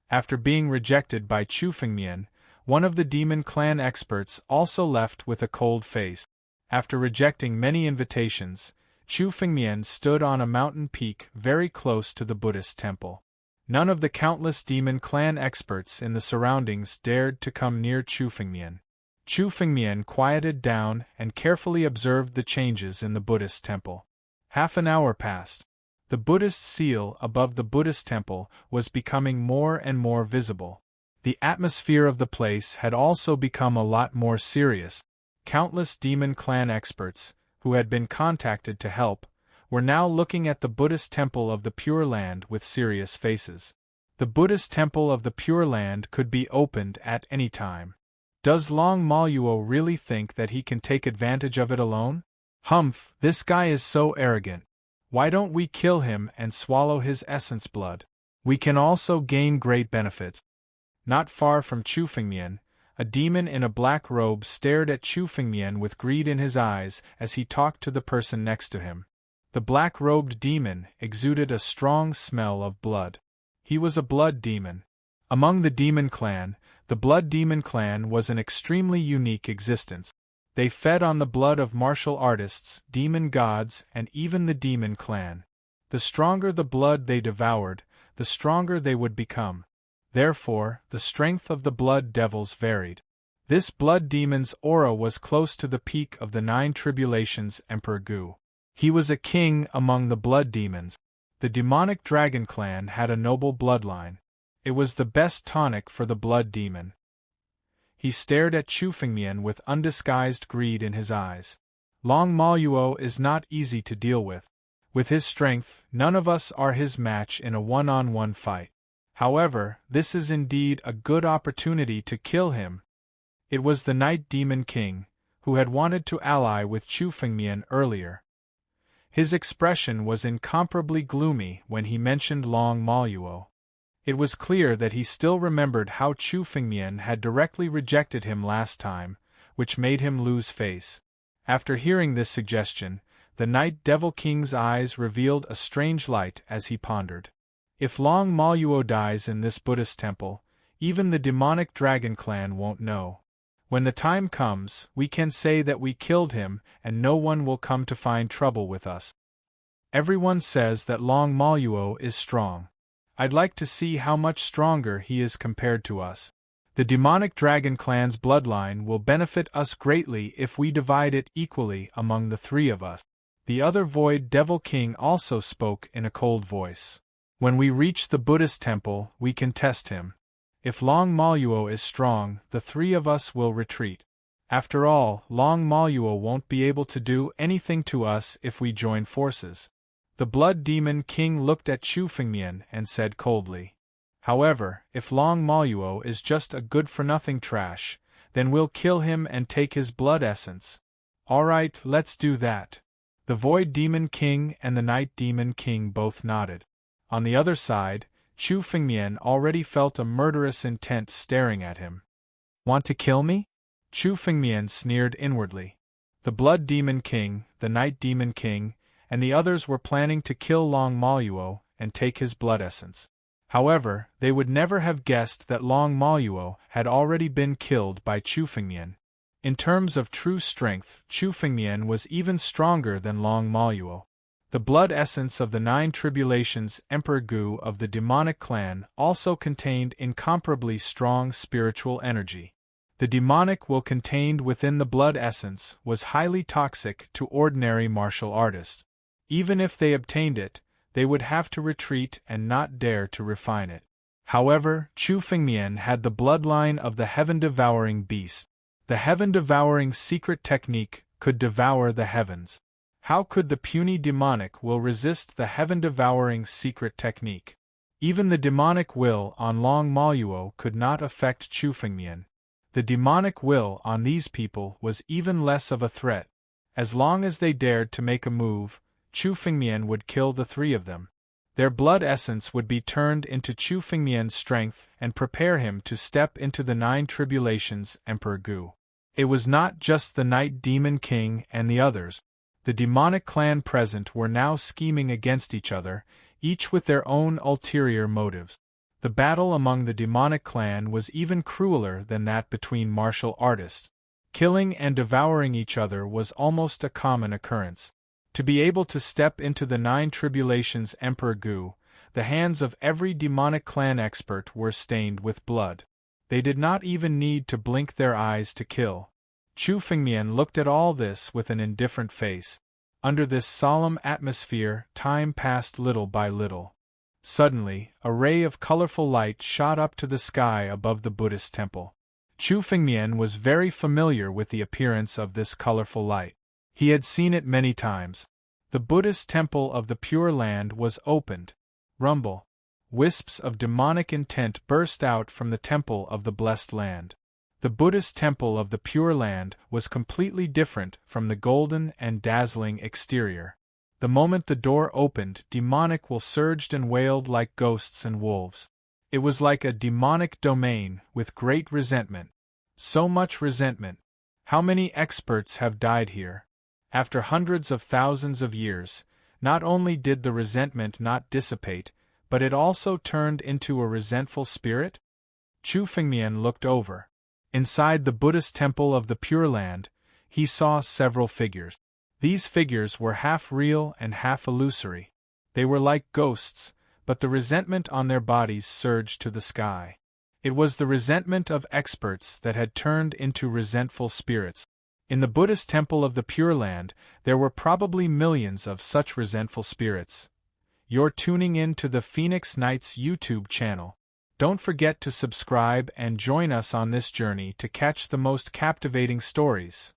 After being rejected by Chu Fengmian, one of the demon clan experts also left with a cold face. After rejecting many invitations, Chu Fengmian stood on a mountain peak very close to the Buddhist temple. None of the countless demon clan experts in the surroundings dared to come near Chu Fengmian. Chu Fengmian quieted down and carefully observed the changes in the Buddhist temple. Half an hour passed. The Buddhist seal above the Buddhist temple was becoming more and more visible. The atmosphere of the place had also become a lot more serious. Countless demon clan experts, who had been contacted to help, were now looking at the Buddhist temple of the Pure Land with serious faces. The Buddhist temple of the Pure Land could be opened at any time. Does Long Mo Luo really think that he can take advantage of it alone? Humph, this guy is so arrogant. Why don't we kill him and swallow his essence blood? We can also gain great benefits. Not far from Chu Fengmian, a demon in a black robe stared at Chu Fengmian with greed in his eyes as he talked to the person next to him. The black-robed demon exuded a strong smell of blood. He was a blood demon. Among the demon clan, the Blood Demon clan was an extremely unique existence. They fed on the blood of martial artists, demon gods, and even the demon clan. The stronger the blood they devoured, the stronger they would become. Therefore, the strength of the blood devils varied. This blood demon's aura was close to the peak of the 9 tribulations Emperor Gu. He was a king among the blood demons. The demonic dragon clan had a noble bloodline. It was the best tonic for the blood demon. He stared at Chu Fengmian with undisguised greed in his eyes. Long Maluo is not easy to deal with. With his strength, none of us are his match in a one-on-one fight. However, this is indeed a good opportunity to kill him. It was the Night Demon King, who had wanted to ally with Chu Fengmian earlier. His expression was incomparably gloomy when he mentioned Long Maluo. It was clear that he still remembered how Chu Fengmian had directly rejected him last time, which made him lose face. After hearing this suggestion, the Night Devil King's eyes revealed a strange light as he pondered. If Long Maluo dies in this Buddhist temple, even the demonic dragon clan won't know. When the time comes, we can say that we killed him and no one will come to find trouble with us. Everyone says that Long Maluo is strong. I'd like to see how much stronger he is compared to us. The demonic dragon clan's bloodline will benefit us greatly if we divide it equally among the 3 of us. The other Void Devil King also spoke in a cold voice. When we reach the Buddhist temple, we can test him. If Long Maluo is strong, the 3 of us will retreat. After all, Long Maluo won't be able to do anything to us if we join forces. The Blood Demon King looked at Chu Fengmian and said coldly. However, if Long Maluo is just a good-for-nothing trash, then we'll kill him and take his blood essence. Alright, let's do that. The Void Demon King and the Night Demon King both nodded. On the other side, Chu Fengmian already felt a murderous intent staring at him. Want to kill me? Chu Fengmian sneered inwardly. The Blood Demon King, the Night Demon King, and the others were planning to kill Long Maluo and take his blood essence. However, they would never have guessed that Long Maluo had already been killed by Chu Fengmian. In terms of true strength, Chu Fengmian was even stronger than Long Maluo. The blood essence of the 9 tribulations Emperor Gu of the demonic clan also contained incomparably strong spiritual energy. The demonic will contained within the blood essence was highly toxic to ordinary martial artists. Even if they obtained it, they would have to retreat and not dare to refine it. However, Chu Fengmian had the bloodline of the heaven-devouring beast. The heaven-devouring secret technique could devour the heavens. How could the puny demonic will resist the heaven-devouring secret technique? Even the demonic will on Long Maluo could not affect Chu Fengmian. The demonic will on these people was even less of a threat. As long as they dared to make a move, Chu Fengmian would kill the 3 of them. Their blood essence would be turned into Chu Fengmian's strength and prepare him to step into the 9 tribulations Emperor Gu. It was not just the Night Demon King and the others. The demonic clan present were now scheming against each other, each with their own ulterior motives. The battle among the demonic clan was even crueler than that between martial artists. Killing and devouring each other was almost a common occurrence. To be able to step into the 9 tribulations Emperor Gu, the hands of every demonic clan expert were stained with blood. They did not even need to blink their eyes to kill. Chu Fengmian looked at all this with an indifferent face. Under this solemn atmosphere, time passed little by little. Suddenly, a ray of colorful light shot up to the sky above the Buddhist temple. Chu Fengmian was very familiar with the appearance of this colorful light. He had seen it many times. The Buddhist temple of the Pure Land was opened. Rumble. Wisps of demonic intent burst out from the temple of the Blessed Land. The Buddhist temple of the Pure Land was completely different from the golden and dazzling exterior. The moment the door opened, demonic will surged and wailed like ghosts and wolves. It was like a demonic domain with great resentment. So much resentment. How many experts have died here? After hundreds of thousands of years, not only did the resentment not dissipate, but it also turned into a resentful spirit? Chu Fengmian looked over. Inside the Buddhist temple of the Pure Land, he saw several figures. These figures were half real and half illusory. They were like ghosts, but the resentment on their bodies surged to the sky. It was the resentment of experts that had turned into resentful spirits. In the Buddhist temple of the Pure Land, there were probably millions of such resentful spirits. You're tuning in to the Phoenix Nights YouTube channel. Don't forget to subscribe and join us on this journey to catch the most captivating stories.